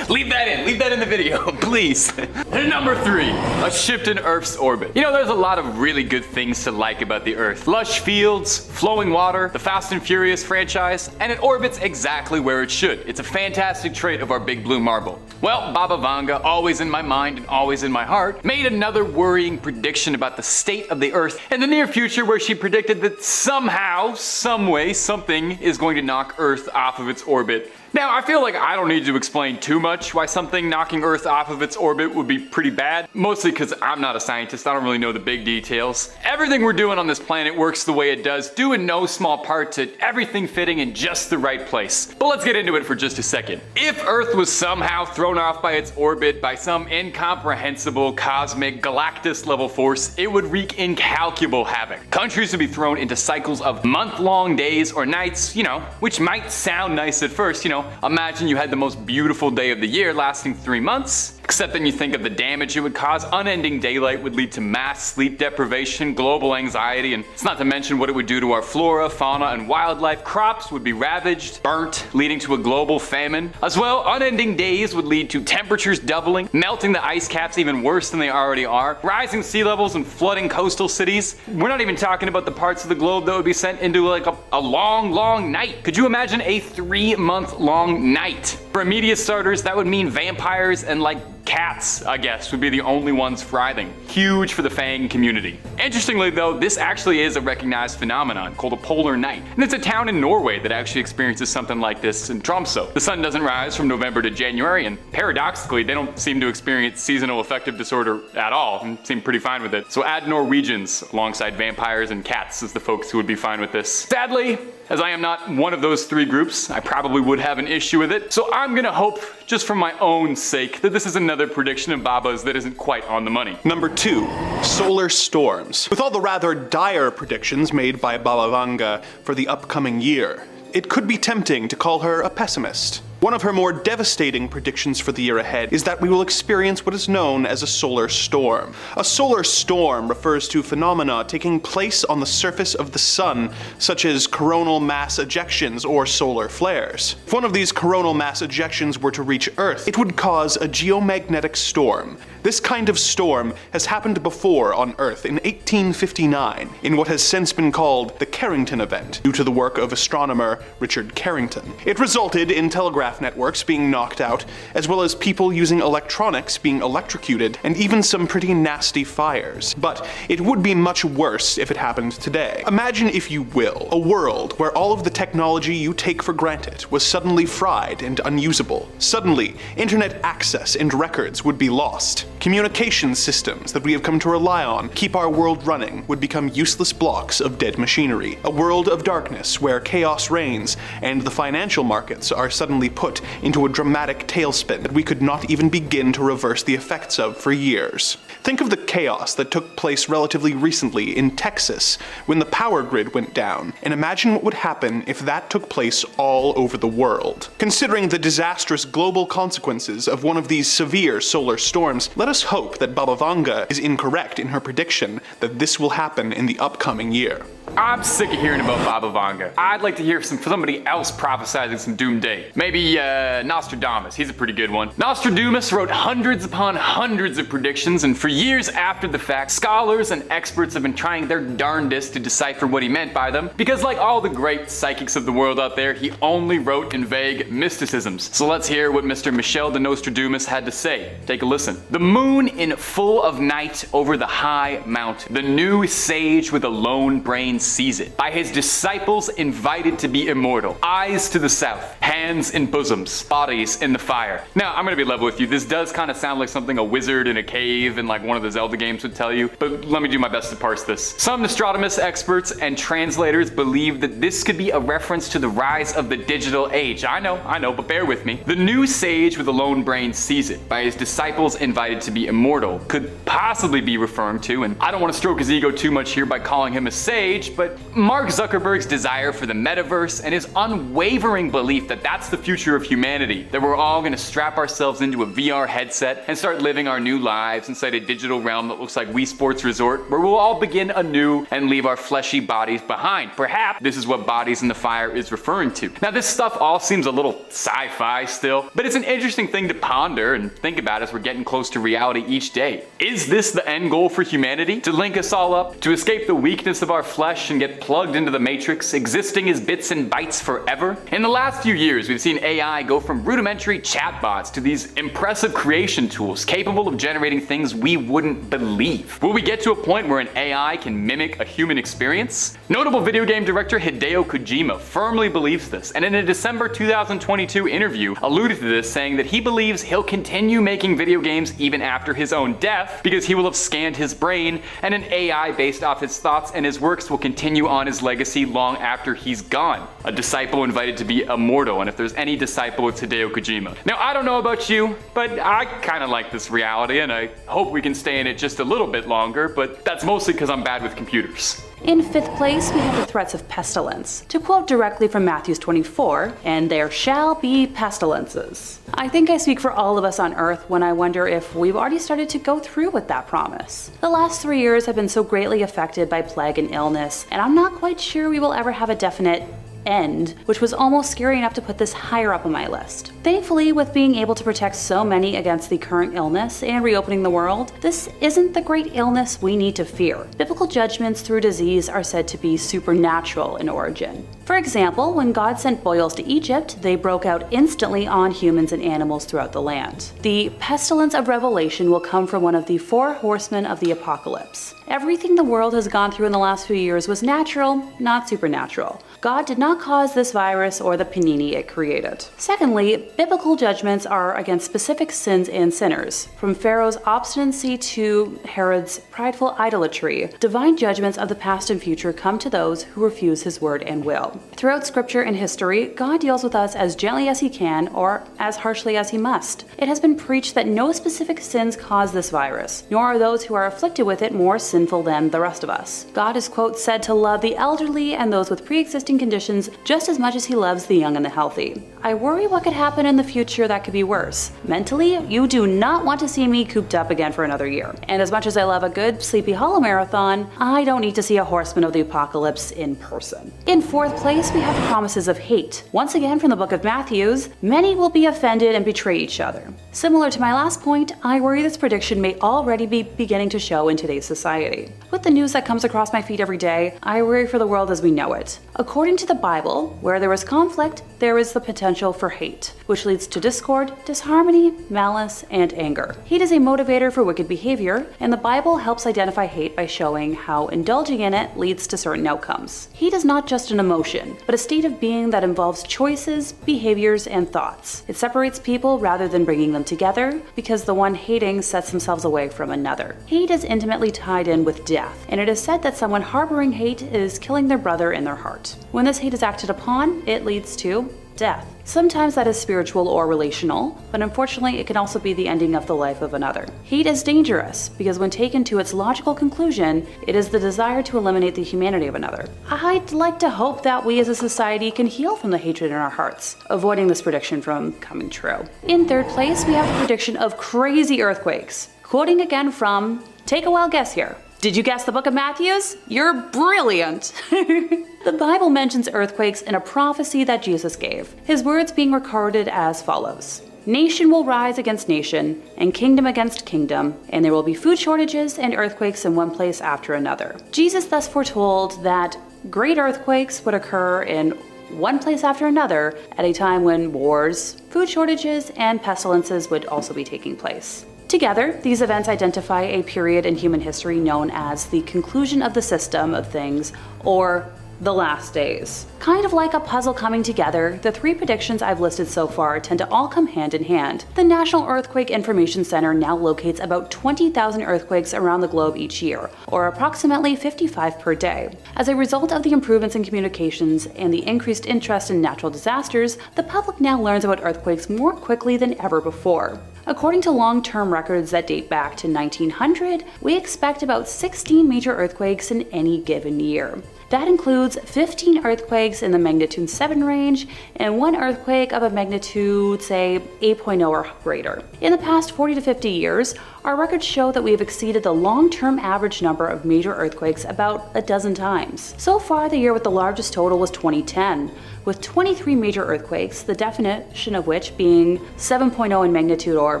Leave that in the video, please. And number 3, a shift in Earth's orbit. You know, there's a lot of really good things to like about the Earth. Lush fields, flowing water, the Fast and Furious franchise, and it orbits exactly where it should. It's a fantastic trait of our big blue marble. Well, Baba Vanga, always in my mind and always in my heart, made another worrying prediction about the state of the Earth in the near future, where she predicted that somehow, some way, something is going to knock Earth off of its orbit. Now, I feel like I don't need to explain too much why something knocking Earth off of its orbit would be pretty bad, mostly because I'm not a scientist, I don't really know the big details. Everything we're doing on this planet works the way it does, due in no small part to everything fitting in just the right place. But let's get into it for just a second. If Earth was somehow thrown off by its orbit by some incomprehensible cosmic Galactus level force, it would wreak incalculable havoc. Countries would be thrown into cycles of month-long days or nights, you know, which might sound nice at first, you know. Imagine you had the most beautiful day of the year lasting 3 months, except then you think of the damage it would cause. Unending daylight would lead to mass sleep deprivation, global anxiety, and it's not to mention what it would do to our flora, fauna, and wildlife. Crops would be ravaged, burnt, leading to a global famine. As well, unending days would lead to temperatures doubling, melting the ice caps even worse than they already are, rising sea levels and flooding coastal cities. We're not even talking about the parts of the globe that would be sent into like a long night. Could you imagine a 3-month-long night? For immediate starters, that would mean vampires and like cats, I guess, would be the only ones thriving. Huge for the Fang community. Interestingly though, this actually is a recognized phenomenon called a polar night. And it's a town in Norway that actually experiences something like this in Tromsø. The sun doesn't rise from November to January, and paradoxically, they don't seem to experience seasonal affective disorder at all and seem pretty fine with it. So add Norwegians alongside vampires and cats as the folks who would be fine with this. Sadly, as I am not one of those 3 groups, I probably would have an issue with it. So I'm gonna hope, just for my own sake, that this is another prediction of Baba's that isn't quite on the money. Number 2, solar storms. With all the rather dire predictions made by Baba Vanga for the upcoming year, it could be tempting to call her a pessimist. One of her more devastating predictions for the year ahead is that we will experience what is known as a solar storm. A solar storm refers to phenomena taking place on the surface of the sun, such as coronal mass ejections or solar flares. If one of these coronal mass ejections were to reach Earth, it would cause a geomagnetic storm. This kind of storm has happened before on Earth in 1859, in what has since been called the Carrington event, due to the work of astronomer Richard Carrington. It resulted in telegraph networks being knocked out, as well as people using electronics being electrocuted, and even some pretty nasty fires. But it would be much worse if it happened today. Imagine, if you will, a world where all of the technology you take for granted was suddenly fried and unusable. Suddenly, internet access and records would be lost. Communication systems that we have come to rely on, keep our world running, would become useless blocks of dead machinery. A world of darkness where chaos reigns, and the financial markets are suddenly put into a dramatic tailspin that we could not even begin to reverse the effects of for years. Think of the chaos that took place relatively recently in Texas when the power grid went down, and imagine what would happen if that took place all over the world. Considering the disastrous global consequences of one of these severe solar storms, let us hope that Baba Vanga is incorrect in her prediction that this will happen in the upcoming year. I'm sick of hearing about Baba Vanga. I'd like to hear somebody else prophesizing some doomsday. Maybe Nostradamus, he's a pretty good one. Nostradamus wrote hundreds upon hundreds of predictions, and for years after the fact, scholars and experts have been trying their darndest to decipher what he meant by them, because like all the great psychics of the world out there, he only wrote in vague mysticisms. So let's hear what Mr. Michel de Nostradamus had to say. Take a listen. The moon in full of night over the high mountain. The new sage with a lone brain sees it. By his disciples invited to be immortal. Eyes to the south, hands in bosoms, bodies in the fire. Now, I'm gonna be level with you. This does kind of sound like something a wizard in a cave in like one of the Zelda games would tell you, but let me do my best to parse this. Some Nostradamus experts and translators believe that this could be a reference to the rise of the digital age. I know, but bear with me. The new sage with a lone brain sees it. By his disciples invited to be immortal could possibly be referring to, and I don't want to stroke his ego too much here by calling him a sage, stage, but Mark Zuckerberg's desire for the metaverse and his unwavering belief that that's the future of humanity, that we're all gonna strap ourselves into a VR headset and start living our new lives inside a digital realm that looks like Wii Sports Resort, where we'll all begin anew and leave our fleshy bodies behind. Perhaps this is what Bodies in the Fire is referring to. Now, this stuff all seems a little sci-fi still, but it's an interesting thing to ponder and think about as we're getting close to reality each day. Is this the end goal for humanity? To link us all up? To escape the weakness of our flesh and get plugged into the matrix, existing as bits and bytes forever? In the last few years, we've seen AI go from rudimentary chatbots to these impressive creation tools capable of generating things we wouldn't believe. Will we get to a point where an AI can mimic a human experience? Notable video game director Hideo Kojima firmly believes this, and in a December 2022 interview alluded to this, saying that he believes he'll continue making video games even after his own death because he will have scanned his brain, and an AI based off his thoughts and his works will continue on his legacy long after he's gone. A disciple invited to be immortal, and if there's any disciple, it's Hideo Kojima. Now, I don't know about you, but I kinda like this reality, and I hope we can stay in it just a little bit longer, but that's mostly because I'm bad with computers. In 5th place, we have the threats of pestilence. To quote directly from Matthew 24, "And there shall be pestilences." I think I speak for all of us on Earth when I wonder if we've already started to go through with that promise. The last 3 years have been so greatly affected by plague and illness, and I'm not quite sure we will ever have a definite end, which was almost scary enough to put this higher up on my list. Thankfully, with being able to protect so many against the current illness and reopening the world, this isn't the great illness we need to fear. Biblical judgments through disease are said to be supernatural in origin. For example, when God sent boils to Egypt, they broke out instantly on humans and animals throughout the land. The pestilence of Revelation will come from one of the 4 horsemen of the apocalypse. Everything the world has gone through in the last few years was natural, not supernatural. God did not cause this virus or the panini it created. Secondly, biblical judgments are against specific sins and sinners. From Pharaoh's obstinacy to Herod's prideful idolatry, divine judgments of the past and future come to those who refuse his word and will. Throughout scripture and history, God deals with us as gently as he can or as harshly as he must. It has been preached that no specific sins cause this virus, nor are those who are afflicted with it more sinful than the rest of us. God is, quote, said to love the elderly and those with pre-existing conditions just as much as he loves the young and the healthy. I worry what could happen in the future that could be worse. Mentally, you do not want to see me cooped up again for another year. And as much as I love a good Sleepy Hollow marathon, I don't need to see a horseman of the apocalypse in person. In 4th place, we have the promises of hate. Once again from the book of Matthew, many will be offended and betray each other. Similar to my last point, I worry this prediction may already be beginning to show in today's society. With the news that comes across my feed every day, I worry for the world as we know it. According to the Bible, where there is conflict, there is the potential for hate, which leads to discord, disharmony, malice, and anger. Hate is a motivator for wicked behavior, and the Bible helps identify hate by showing how indulging in it leads to certain outcomes. Hate is not just an emotion, but a state of being that involves choices, behaviors, and thoughts. It separates people rather than bringing them together, because the one hating sets themselves away from another. Hate is intimately tied in with death, and it is said that someone harboring hate is killing their brother in their heart. When this hate is acted upon, it leads to death. Sometimes that is spiritual or relational, but unfortunately it can also be the ending of the life of another. Hate is dangerous because when taken to its logical conclusion, it is the desire to eliminate the humanity of another. I'd like to hope that we as a society can heal from the hatred in our hearts, avoiding this prediction from coming true. In 3rd place, we have the prediction of crazy earthquakes. Quoting again from, take a wild guess here. Did you guess the book of Matthew? You're brilliant! The Bible mentions earthquakes in a prophecy that Jesus gave, his words being recorded as follows. Nation will rise against nation, and kingdom against kingdom, and there will be food shortages and earthquakes in one place after another. Jesus thus foretold that great earthquakes would occur in one place after another at a time when wars, food shortages, and pestilences would also be taking place. Together, these events identify a period in human history known as the conclusion of the system of things, or the last days. Kind of like a puzzle coming together, the 3 predictions I've listed so far tend to all come hand in hand. The National Earthquake Information Center now locates about 20,000 earthquakes around the globe each year, or approximately 55 per day. As a result of the improvements in communications and the increased interest in natural disasters, the public now learns about earthquakes more quickly than ever before. According to long-term records that date back to 1900, we expect about 16 major earthquakes in any given year. That includes 15 earthquakes in the magnitude 7 range and 1 earthquake of a magnitude, say, 8.0 or greater. In the past 40 to 50 years, our records show that we have exceeded the long-term average number of major earthquakes about a dozen times. So far, the year with the largest total was 2010, with 23 major earthquakes, the definition of which being 7.0 in magnitude or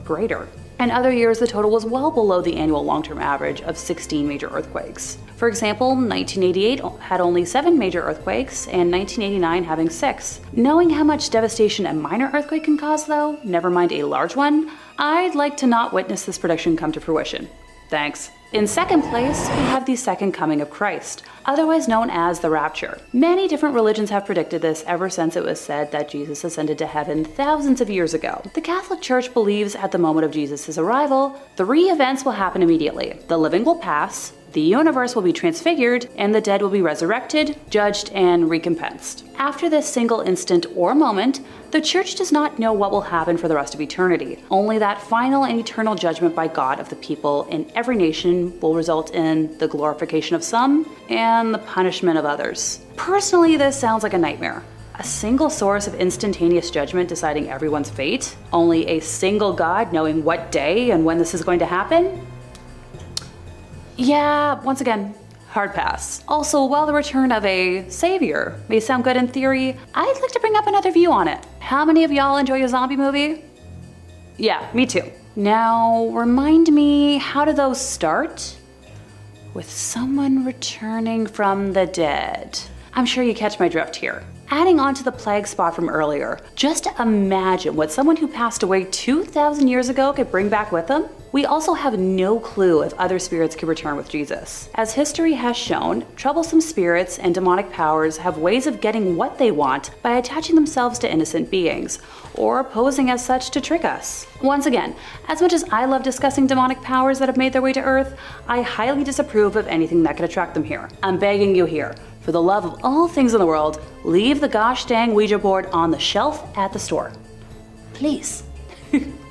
greater. In other years, the total was well below the annual long-term average of 16 major earthquakes. For example, 1988 had only 7 major earthquakes, and 1989 having 6. Knowing how much devastation a minor earthquake can cause though, never mind a large one, I'd like to not witness this prediction come to fruition. Thanks. In second place, we have the second coming of Christ, otherwise known as the rapture. Many different religions have predicted this ever since it was said that Jesus ascended to heaven thousands of years ago. The Catholic Church believes at the moment of Jesus' arrival, 3 events will happen immediately. The living will pass, the universe will be transfigured, and the dead will be resurrected, judged, and recompensed. After this single instant or moment, the Church does not know what will happen for the rest of eternity. Only that final and eternal judgment by God of the people in every nation will result in the glorification of some and the punishment of others. Personally, this sounds like a nightmare. A single source of instantaneous judgment deciding everyone's fate? Only a single God knowing what day and when this is going to happen? Yeah, once again, hard pass. Also, while the return of a savior may sound good in theory, I'd like to bring up another view on it. How many of y'all enjoy a zombie movie? Yeah, me too. Now, remind me, how do those start? With someone returning from the dead. I'm sure you catch my drift here. Adding on to the plague spot from earlier, just imagine what someone who passed away 2,000 years ago could bring back with them. We also have no clue if other spirits could return with Jesus. As history has shown, troublesome spirits and demonic powers have ways of getting what they want by attaching themselves to innocent beings, or posing as such to trick us. Once again, as much as I love discussing demonic powers that have made their way to Earth, I highly disapprove of anything that could attract them here. I'm begging you here, for the love of all things in the world, leave the gosh dang Ouija board on the shelf at the store. Please.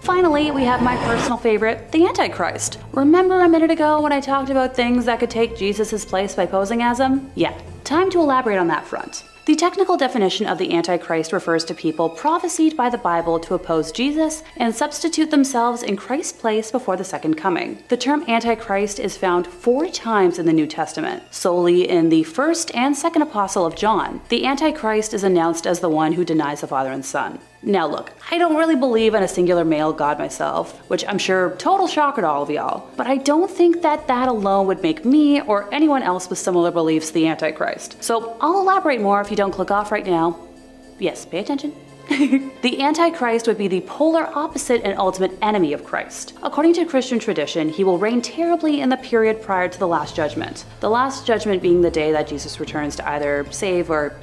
Finally, we have my personal favorite, the Antichrist. Remember a minute ago when I talked about things that could take Jesus' place by posing as him? Yeah, time to elaborate on that front. The technical definition of the Antichrist refers to people prophesied by the Bible to oppose Jesus and substitute themselves in Christ's place before the second coming. The term Antichrist is found 4 times in the New Testament, solely in the first and second epistle of John. The Antichrist is announced as the one who denies the Father and Son. Now look, I don't really believe in a singular male god myself, which I'm sure total shocker to all of y'all, but I don't think that alone would make me or anyone else with similar beliefs the Antichrist. So I'll elaborate more if you don't click off right now. Yes, pay attention. The Antichrist would be the polar opposite and ultimate enemy of Christ. According to Christian tradition, he will reign terribly in the period prior to the Last Judgment. The Last Judgment being the day that Jesus returns to either save or,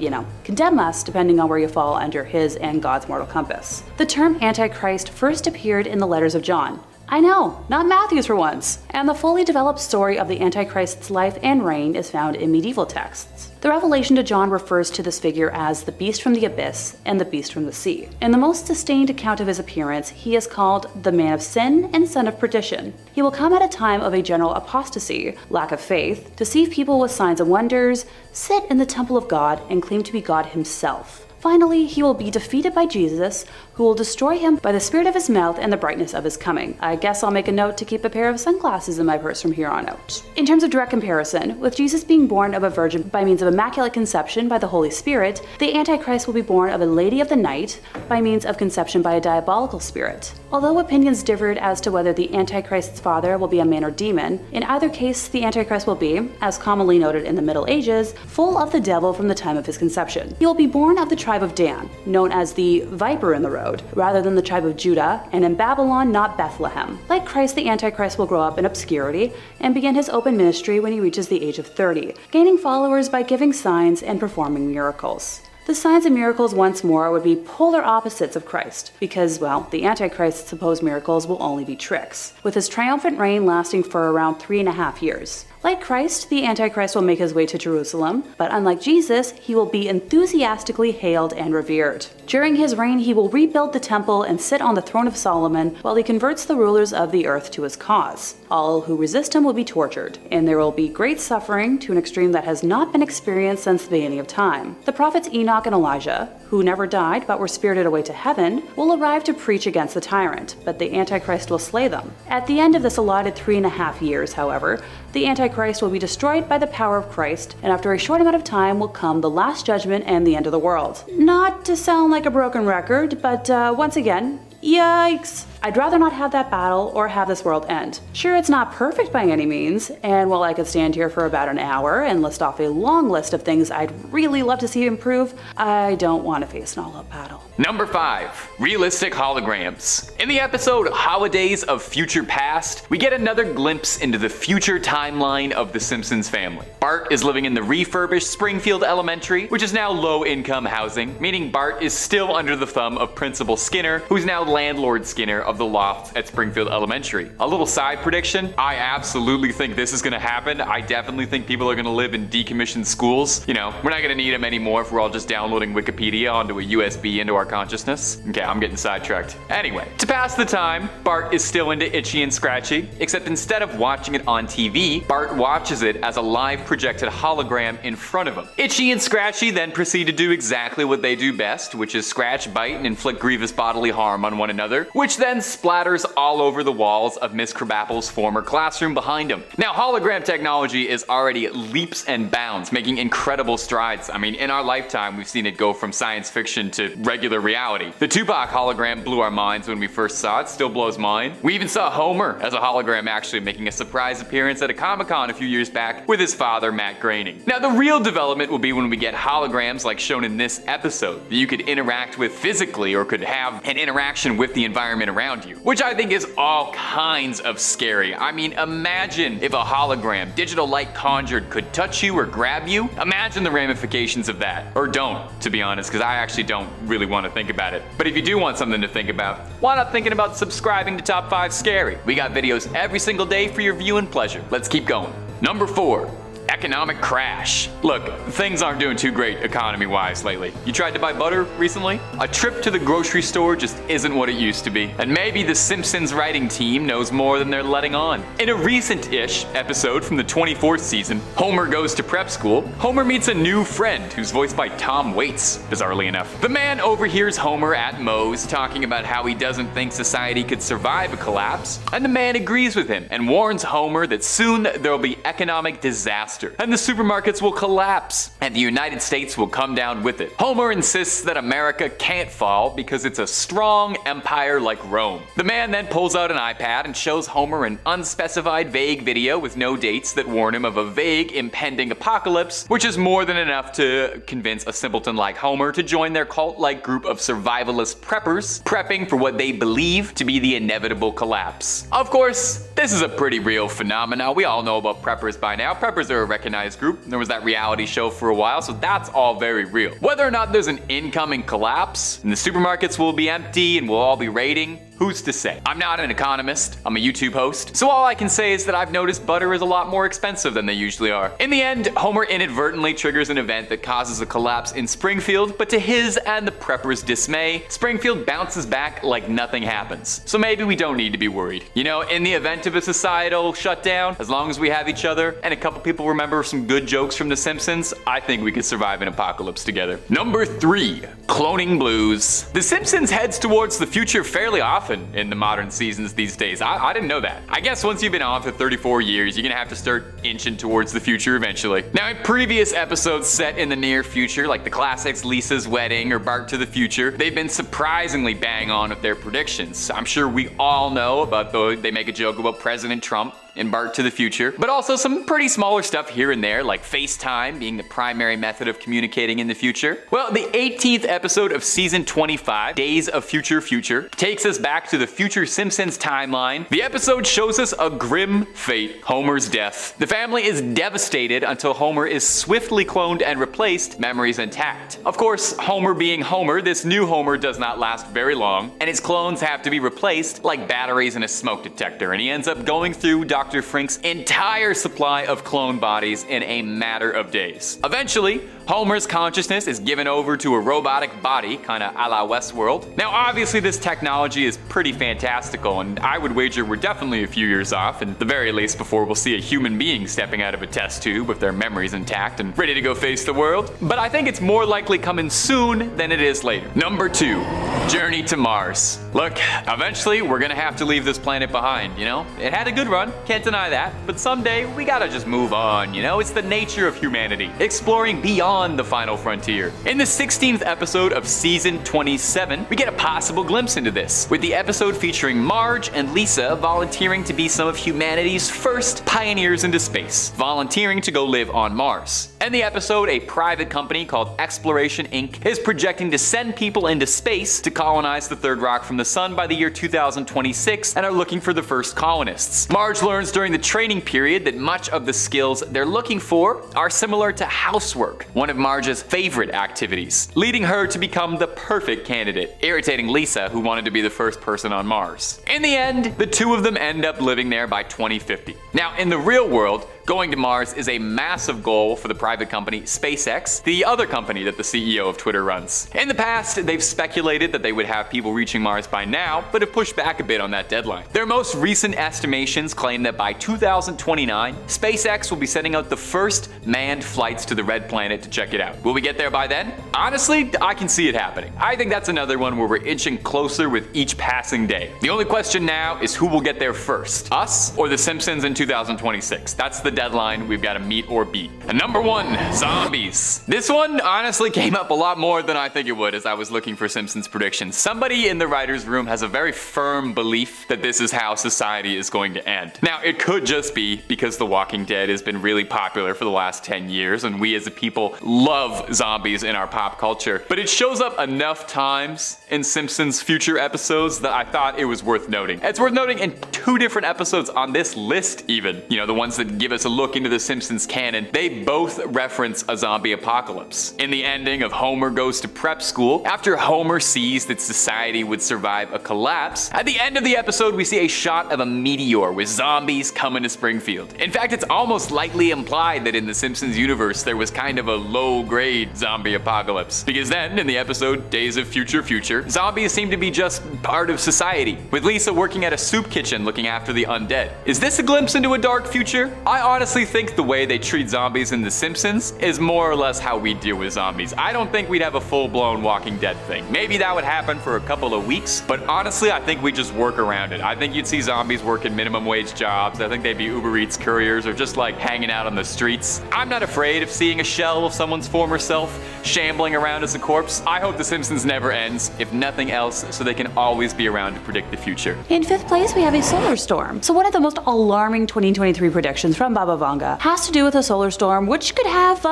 condemn us, depending on where you fall under his and God's mortal compass. The term Antichrist first appeared in the letters of John. I know, not Matthew's for once. And the fully developed story of the Antichrist's life and reign is found in medieval texts. The revelation to John refers to this figure as the beast from the abyss and the beast from the sea. In the most sustained account of his appearance, he is called the man of sin and son of perdition. He will come at a time of a general apostasy, lack of faith, deceive people with signs and wonders, sit in the temple of God, and claim to be God himself. Finally, he will be defeated by Jesus, who will destroy him by the spirit of his mouth and the brightness of his coming. I guess I'll make a note to keep a pair of sunglasses in my purse from here on out. In terms of direct comparison, with Jesus being born of a virgin by means of immaculate conception by the Holy Spirit, the Antichrist will be born of a lady of the night by means of conception by a diabolical spirit. Although opinions differed as to whether the Antichrist's father will be a man or demon, in either case the Antichrist will be, as commonly noted in the Middle Ages, full of the devil from the time of his conception. He will be born of the tribe of Dan, known as the viper in the road, rather than the tribe of Judah, and in Babylon, not Bethlehem. Like Christ, the Antichrist will grow up in obscurity and begin his open ministry when he reaches the age of 30, gaining followers by giving signs and performing miracles. The signs and miracles once more would be polar opposites of Christ, because, well, the Antichrist's supposed miracles will only be tricks, with his triumphant reign lasting for around 3.5 years. Like Christ, the Antichrist will make his way to Jerusalem, but unlike Jesus, he will be enthusiastically hailed and revered. During his reign, he will rebuild the temple and sit on the throne of Solomon while he converts the rulers of the earth to his cause. All who resist him will be tortured, and there will be great suffering to an extreme that has not been experienced since the beginning of time. The prophets Enoch and Elijah, who never died but were spirited away to heaven, will arrive to preach against the tyrant, but the Antichrist will slay them. At the end of this allotted 3.5 years, however, the Antichrist will be destroyed by the power of Christ, and after a short amount of time will come the last judgment and the end of the world. Not to sound like a broken record, but once again, yikes! I'd rather not have that battle or have this world end. Sure, it's not perfect by any means, and while I could stand here for about an hour and list off a long list of things I'd really love to see improve, I don't want to face an all-out battle. Number 5. Realistic holograms. In the episode Holidays of Future Past, we get another glimpse into the future timeline of the Simpsons family. Bart is living in the refurbished Springfield Elementary, which is now low-income housing, meaning Bart is still under the thumb of Principal Skinner, who's now Landlord Skinner of the lofts at Springfield Elementary. A little side prediction, I absolutely think this is gonna happen. I definitely think people are gonna live in decommissioned schools. You know, we're not gonna need them anymore if we're all just downloading Wikipedia onto a USB into our consciousness. Okay, I'm getting sidetracked. Anyway, to pass the time, Bart is still into Itchy and Scratchy, except instead of watching it on TV, Bart watches it as a live projected hologram in front of him. Itchy and Scratchy then proceed to do exactly what they do best, which is scratch, bite, and inflict grievous bodily harm on one another, which then splatters all over the walls of Miss Krabappel's former classroom behind him. Now, hologram technology is already leaps and bounds, making incredible strides. I mean, in our lifetime, we've seen it go from science fiction to regular reality. The Tupac hologram blew our minds when we first saw it, still blows mine. We even saw Homer as a hologram actually making a surprise appearance at a Comic-Con a few years back with his father, Matt Groening. Now, the real development will be when we get holograms like shown in this episode, that you could interact with physically or could have an interaction with the environment around you, which I think is all kinds of scary. I mean, imagine if a hologram, digital light conjured, could touch you or grab you. Imagine the ramifications of that. Or don't, to be honest, because I actually don't really want to think about it. But if you do want something to think about, why not thinking about subscribing to Top 5 Scary? We got videos every single day for your viewing pleasure. Let's keep going. Number 4. Economic crash. Look, things aren't doing too great economy-wise lately. You tried to buy butter recently? A trip to the grocery store just isn't what it used to be. And maybe the Simpsons writing team knows more than they're letting on. In a recent-ish episode from the 24th season, Homer goes to prep school. Homer meets a new friend who's voiced by Tom Waits, bizarrely enough. The man overhears Homer at Moe's talking about how he doesn't think society could survive a collapse, and the man agrees with him and warns Homer that soon there'll be economic disaster, and the supermarkets will collapse, and the United States will come down with it. Homer insists that America can't fall because it's a strong empire like Rome. The man then pulls out an iPad and shows Homer an unspecified vague video with no dates that warn him of a vague impending apocalypse, which is more than enough to convince a simpleton like Homer to join their cult-like group of survivalist preppers, prepping for what they believe to be the inevitable collapse. Of course, this is a pretty real phenomenon. We all know about preppers by now. Preppers are a recognized group. There was that reality show for a while, so that's all very real. Whether or not there's an incoming collapse and the supermarkets will be empty and we'll all be raiding, who's to say? I'm not an economist, I'm a YouTube host, so all I can say is that I've noticed butter is a lot more expensive than they usually are. In the end, Homer inadvertently triggers an event that causes a collapse in Springfield, but to his and the preppers' dismay, Springfield bounces back like nothing happens. So maybe we don't need to be worried. You know, in the event of a societal shutdown, as long as we have each other and a couple people remember some good jokes from The Simpsons, I think we could survive an apocalypse together. Number 3. Cloning blues. The Simpsons heads towards the future fairly often in the modern seasons these days. I didn't know that. I guess once you've been on for 34 years, you're gonna have to start inching towards the future eventually. Now, in previous episodes set in the near future, like the classics Lisa's Wedding or Bart to the Future, they've been surprisingly bang on with their predictions. I'm sure we all know about they make a joke about President Trump embark to the future, but also some pretty smaller stuff here and there, like FaceTime being the primary method of communicating in the future. Well, the 18th episode of season 25, Days of Future Future, takes us back to the future Simpsons timeline. The episode shows us a grim fate, Homer's death. The family is devastated until Homer is swiftly cloned and replaced, memories intact. Of course, Homer being Homer, this new Homer does not last very long, and his clones have to be replaced like batteries in a smoke detector, and he ends up going through Dr. Frink's entire supply of clone bodies in a matter of days. Eventually, Homer's consciousness is given over to a robotic body, kinda a la Westworld. Now obviously this technology is pretty fantastical, and I would wager we're definitely a few years off, and at the very least before we'll see a human being stepping out of a test tube with their memories intact and ready to go face the world. But I think it's more likely coming soon than it is later. Number 2, Journey to Mars. Look, eventually we're gonna have to leave this planet behind, you know? It had a good run, can't deny that, but someday we gotta just move on, you know? It's the nature of humanity, exploring beyond the final frontier. In the 16th episode of season 27, we get a possible glimpse into this, with the episode featuring Marge and Lisa volunteering to be some of humanity's first pioneers into space, volunteering to go live on Mars. In the episode, a private company called Exploration Inc. is projecting to send people into space to colonize the third rock from the sun by the year 2026 and are looking for the first colonists. Marge learns during the training period that much of the skills they're looking for are similar to housework, one of Marge's favorite activities, leading her to become the perfect candidate, irritating Lisa, who wanted to be the first person on Mars. In the end, the two of them end up living there by 2050. Now, in the real world, going to Mars is a massive goal for the private company SpaceX, the other company that the CEO of Twitter runs. In the past, they've speculated that they would have people reaching Mars by now, but have pushed back a bit on that deadline. Their most recent estimations claim that by 2029, SpaceX will be sending out the first manned flights to the Red Planet to check it out. Will we get there by then? Honestly, I can see it happening. I think that's another one where we're inching closer with each passing day. The only question now is who will get there first, us or the Simpsons in 2026? That's the deadline we've got to meet or beat. And number 1, zombies. This one honestly came up a lot more than I think it would as I was looking for Simpsons predictions. Somebody in the writer's room has a very firm belief that this is how society is going to end. Now, it could just be because The Walking Dead has been really popular for the last 10 years and we as a people love zombies in our pop culture, but it shows up enough times in Simpsons future episodes that I thought it was worth noting. It's worth noting in 2 different episodes on this list even, you know, the ones that give us a look into the Simpsons canon, they both reference a zombie apocalypse. In the ending of Homer Goes to Prep School, after Homer sees that society would survive a collapse, at the end of the episode we see a shot of a meteor with zombies coming to Springfield. In fact, it's almost lightly implied that in the Simpsons universe there was kind of a low-grade zombie apocalypse, because then in the episode Days of Future Future, zombies seem to be just part of society, with Lisa working at a soup kitchen looking after the undead. Is this a glimpse into a dark future? I honestly think the way they treat zombies in The Simpsons is more or less how we deal with zombies. I don't think we'd have a full-blown Walking Dead thing. Maybe that would happen for a couple of weeks, but honestly I think we just work around it. I think you'd see zombies working minimum wage jobs. I think they'd be Uber Eats couriers or just like hanging out on the streets. I'm not afraid of seeing a shell of someone's former self shambling around as a corpse. I hope The Simpsons never ends, if nothing else, so they can always be around to predict the future. In 5th place, we have a solar storm. So one of the most alarming 2023 predictions from Baba Vanga has to do with a solar storm, which could have,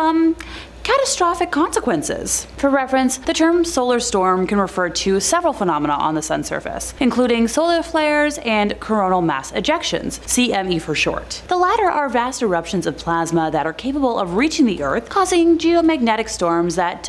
catastrophic consequences. For reference, the term solar storm can refer to several phenomena on the sun's surface, including solar flares and coronal mass ejections, CME for short. The latter are vast eruptions of plasma that are capable of reaching the Earth, causing geomagnetic storms that,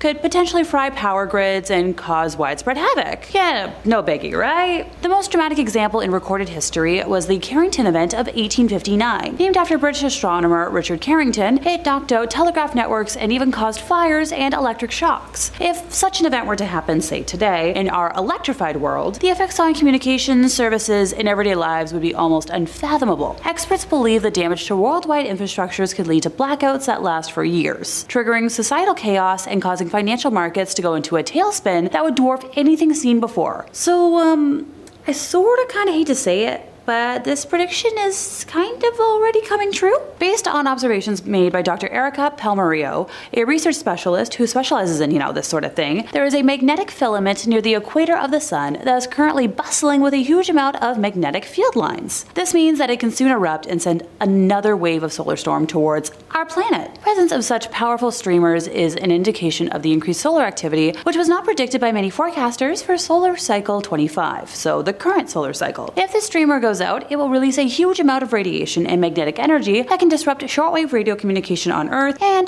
could potentially fry power grids and cause widespread havoc. Yeah, no biggie, right? The most dramatic example in recorded history was the Carrington event of 1859. Named after British astronomer Richard Carrington, it knocked out telegraph networks and even caused fires and electric shocks. If such an event were to happen, say today, in our electrified world, the effects on communications, services, and everyday lives would be almost unfathomable. Experts believe the damage to worldwide infrastructures could lead to blackouts that last for years, triggering societal chaos and causing financial markets to go into a tailspin that would dwarf anything seen before. So, I sorta kinda hate to say it, but this prediction is kind of already coming true. Based on observations made by Dr. Erica Palmario, a research specialist who specializes in, this sort of thing, there is a magnetic filament near the equator of the sun that is currently bustling with a huge amount of magnetic field lines. This means that it can soon erupt and send another wave of solar storm towards our planet. Presence of such powerful streamers is an indication of the increased solar activity, which was not predicted by many forecasters for solar cycle 25, so the current solar cycle. If this streamer goes out, it will release a huge amount of radiation and magnetic energy that can disrupt shortwave radio communication on Earth and,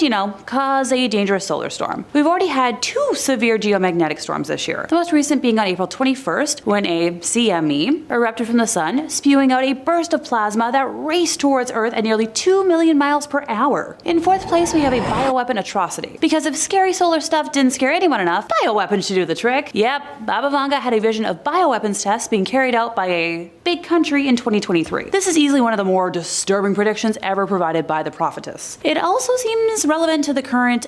cause a dangerous solar storm. We've already had 2 severe geomagnetic storms this year, the most recent being on April 21st when a CME erupted from the sun, spewing out a burst of plasma that raced towards Earth at nearly 2 million miles per hour. In 4th place, we have a bioweapon atrocity. Because if scary solar stuff didn't scare anyone enough, bioweapons should do the trick. Yep, Baba Vanga had a vision of bioweapons tests being carried out by a big country in 2023. This is easily one of the more disturbing predictions ever provided by the prophetess. It also seems relevant to the current,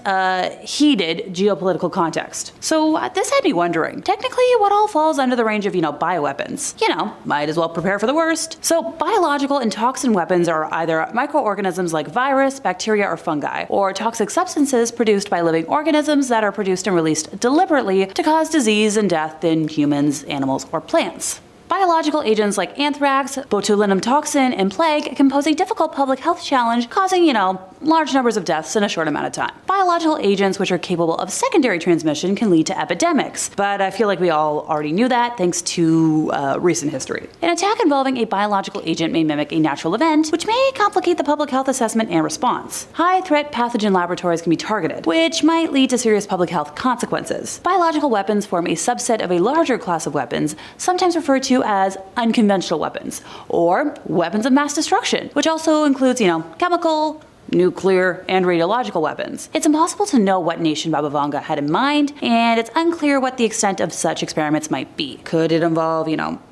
heated geopolitical context. So this had me wondering, technically what all falls under the range of, bioweapons? Might as well prepare for the worst. So biological and toxin weapons are either microorganisms like virus, bacteria, or fungi, or toxic substances produced by living organisms that are produced and released deliberately to cause disease and death in humans, animals, or plants. Biological agents like anthrax, botulinum toxin, and plague can pose a difficult public health challenge, causing, large numbers of deaths in a short amount of time. Biological agents which are capable of secondary transmission can lead to epidemics, but I feel like we all already knew that thanks to recent history. An attack involving a biological agent may mimic a natural event, which may complicate the public health assessment and response. High-threat pathogen laboratories can be targeted, which might lead to serious public health consequences. Biological weapons form a subset of a larger class of weapons, sometimes referred to as unconventional weapons, or weapons of mass destruction, which also includes, chemical, nuclear, and radiological weapons. It's impossible to know what nation Baba Vanga had in mind, and it's unclear what the extent of such experiments might be. Could it involve,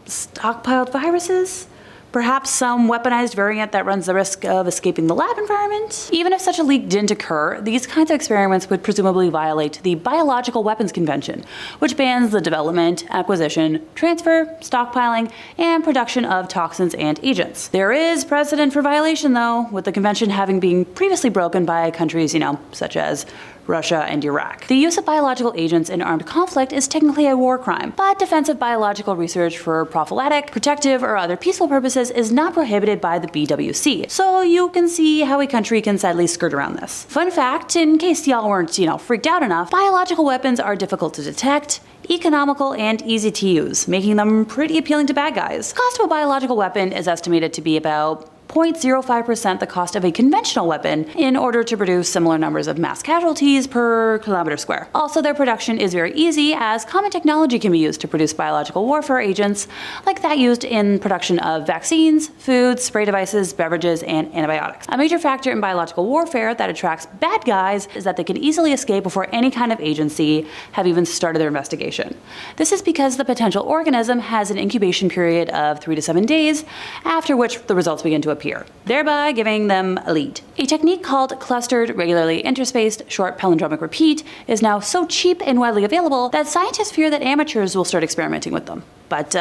stockpiled viruses? Perhaps some weaponized variant that runs the risk of escaping the lab environment? Even if such a leak didn't occur, these kinds of experiments would presumably violate the Biological Weapons Convention, which bans the development, acquisition, transfer, stockpiling, and production of toxins and agents. There is precedent for violation though, with the convention having been previously broken by countries, such as Russia, and Iraq. The use of biological agents in armed conflict is technically a war crime, but defensive biological research for prophylactic, protective, or other peaceful purposes is not prohibited by the BWC, so you can see how a country can sadly skirt around this. Fun fact, in case y'all weren't, freaked out enough, biological weapons are difficult to detect, economical, and easy to use, making them pretty appealing to bad guys. The cost of a biological weapon is estimated to be about 0.05% the cost of a conventional weapon in order to produce similar numbers of mass casualties per kilometer square. Also, their production is very easy as common technology can be used to produce biological warfare agents like that used in production of vaccines, foods, spray devices, beverages, and antibiotics. A major factor in biological warfare that attracts bad guys is that they can easily escape before any kind of agency have even started their investigation. This is because the potential organism has an incubation period of 3 to 7 days, after which the results begin to appear, thereby giving them a lead. A technique called clustered, regularly interspaced, short palindromic repeat is now so cheap and widely available that scientists fear that amateurs will start experimenting with them. But,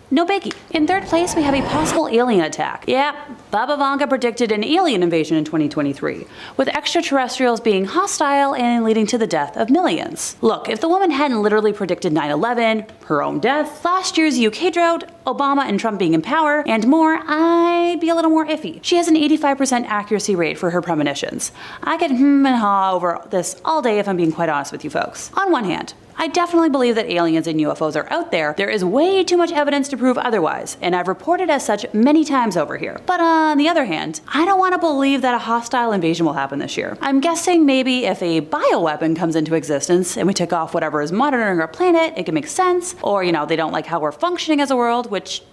no biggie. In third place, we have a possible alien attack. Yeah, Baba Vanga predicted an alien invasion in 2023, with extraterrestrials being hostile and leading to the death of millions. Look, if the woman hadn't literally predicted 9/11, her own death, last year's UK drought, Obama and Trump being in power, and more, I'd be a little more iffy. She has an 85% accuracy rate for her premonitions. I could and haw over this all day if I'm being quite honest with you folks. On one hand, I definitely believe that aliens and UFOs are out there. There is way too much evidence to prove otherwise, and I've reported as such many times over here. But on the other hand, I don't want to believe that a hostile invasion will happen this year. I'm guessing maybe if a bioweapon comes into existence and we take off whatever is monitoring our planet, it can make sense. Or, they don't like how we're functioning as a world, which,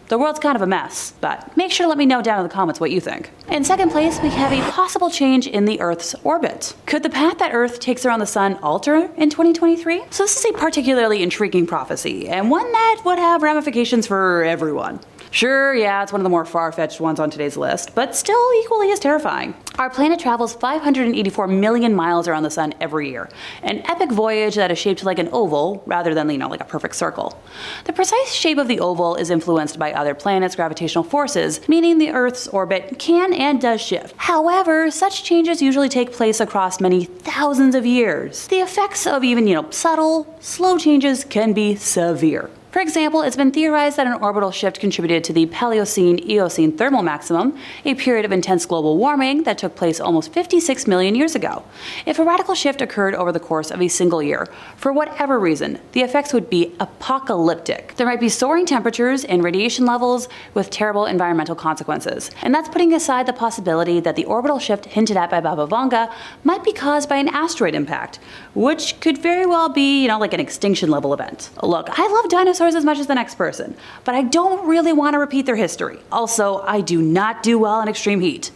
the world's kind of a mess, but make sure to let me know down in the comments what you think. In second place, we have a possible change in the Earth's orbit. Could the path that Earth takes around the sun alter in 2023? So this is a particularly intriguing prophecy, and one that would have ramifications for everyone. Sure, yeah, it's one of the more far-fetched ones on today's list, but still equally as terrifying. Our planet travels 584 million miles around the sun every year, an epic voyage that is shaped like an oval rather than, like a perfect circle. The precise shape of the oval is influenced by other planets' gravitational forces, meaning the Earth's orbit can and does shift. However, such changes usually take place across many thousands of years. The effects of even, subtle, slow changes can be severe. For example, it's been theorized that an orbital shift contributed to the Paleocene-Eocene thermal maximum, a period of intense global warming that took place almost 56 million years ago. If a radical shift occurred over the course of a single year, for whatever reason, the effects would be apocalyptic. There might be soaring temperatures and radiation levels with terrible environmental consequences. And that's putting aside the possibility that the orbital shift hinted at by Baba Vanga might be caused by an asteroid impact, which could very well be, like an extinction level event. Look, I love dinosaurs as much as the next person, but I don't really want to repeat their history. Also, I do not do well in extreme heat.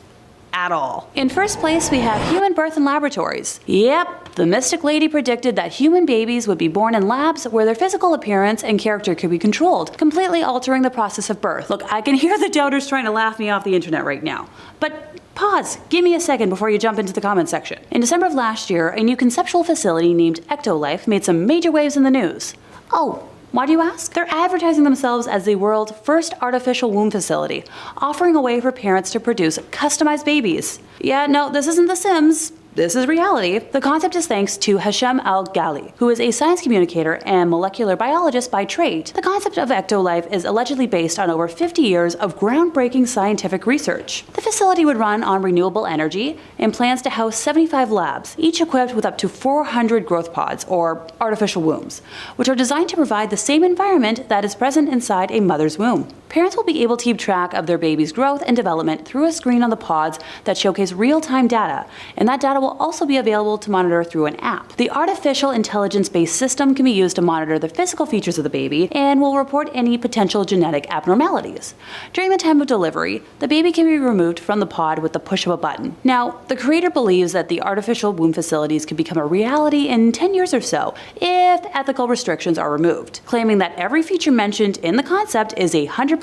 At all. In first place, we have human birth in laboratories. Yep, the mystic lady predicted that human babies would be born in labs where their physical appearance and character could be controlled, completely altering the process of birth. Look, I can hear the doubters trying to laugh me off the internet right now. But pause, give me a second before you jump into the comment section. In December of last year, a new conceptual facility named Ectolife made some major waves in the news. Oh, why do you ask? They're advertising themselves as the world's first artificial womb facility, offering a way for parents to produce customized babies. Yeah, no, this isn't The Sims. This is reality. The concept is thanks to Hasham Al-Ghali, who is a science communicator and molecular biologist by trade. The concept of Ectolife is allegedly based on over 50 years of groundbreaking scientific research. The facility would run on renewable energy and plans to house 75 labs, each equipped with up to 400 growth pods, or artificial wombs, which are designed to provide the same environment that is present inside a mother's womb. Parents will be able to keep track of their baby's growth and development through a screen on the pods that showcase real-time data, and that data will also be available to monitor through an app. The artificial intelligence-based system can be used to monitor the physical features of the baby and will report any potential genetic abnormalities. During the time of delivery, the baby can be removed from the pod with the push of a button. Now, the creator believes that the artificial womb facilities could become a reality in 10 years or so if ethical restrictions are removed, claiming that every feature mentioned in the concept is 100%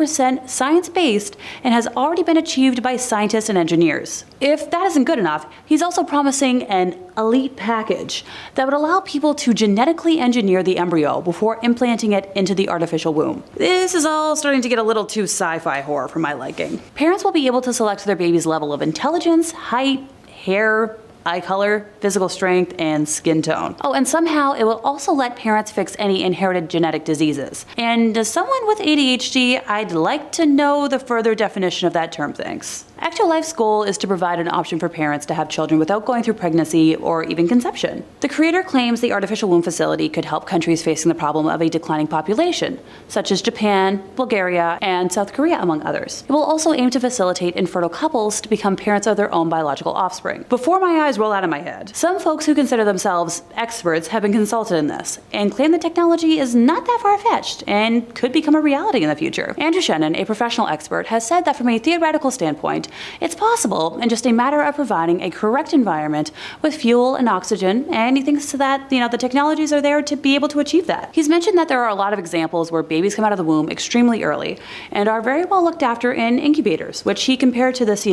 science-based and has already been achieved by scientists and engineers. If that isn't good enough, he's also promising an elite package that would allow people to genetically engineer the embryo before implanting it into the artificial womb. This is all starting to get a little too sci-fi horror for my liking. Parents will be able to select their baby's level of intelligence, height, hair, eye color, physical strength, and skin tone. Oh, and somehow it will also let parents fix any inherited genetic diseases. And as someone with ADHD, I'd like to know the further definition of that term, thanks. Ectolife's goal is to provide an option for parents to have children without going through pregnancy or even conception. The creator claims the artificial womb facility could help countries facing the problem of a declining population, such as Japan, Bulgaria, and South Korea, among others. It will also aim to facilitate infertile couples to become parents of their own biological offspring. Before my eyes roll out of my head, some folks who consider themselves experts have been consulted in this and claim the technology is not that far-fetched and could become a reality in the future. Andrew Shannon, a professional expert, has said that from a theoretical standpoint, it's possible and just a matter of providing a correct environment with fuel and oxygen, and he thinks that the technologies are there to be able to achieve that. He's mentioned that there are a lot of examples where babies come out of the womb extremely early and are very well looked after in incubators, which he compared to this,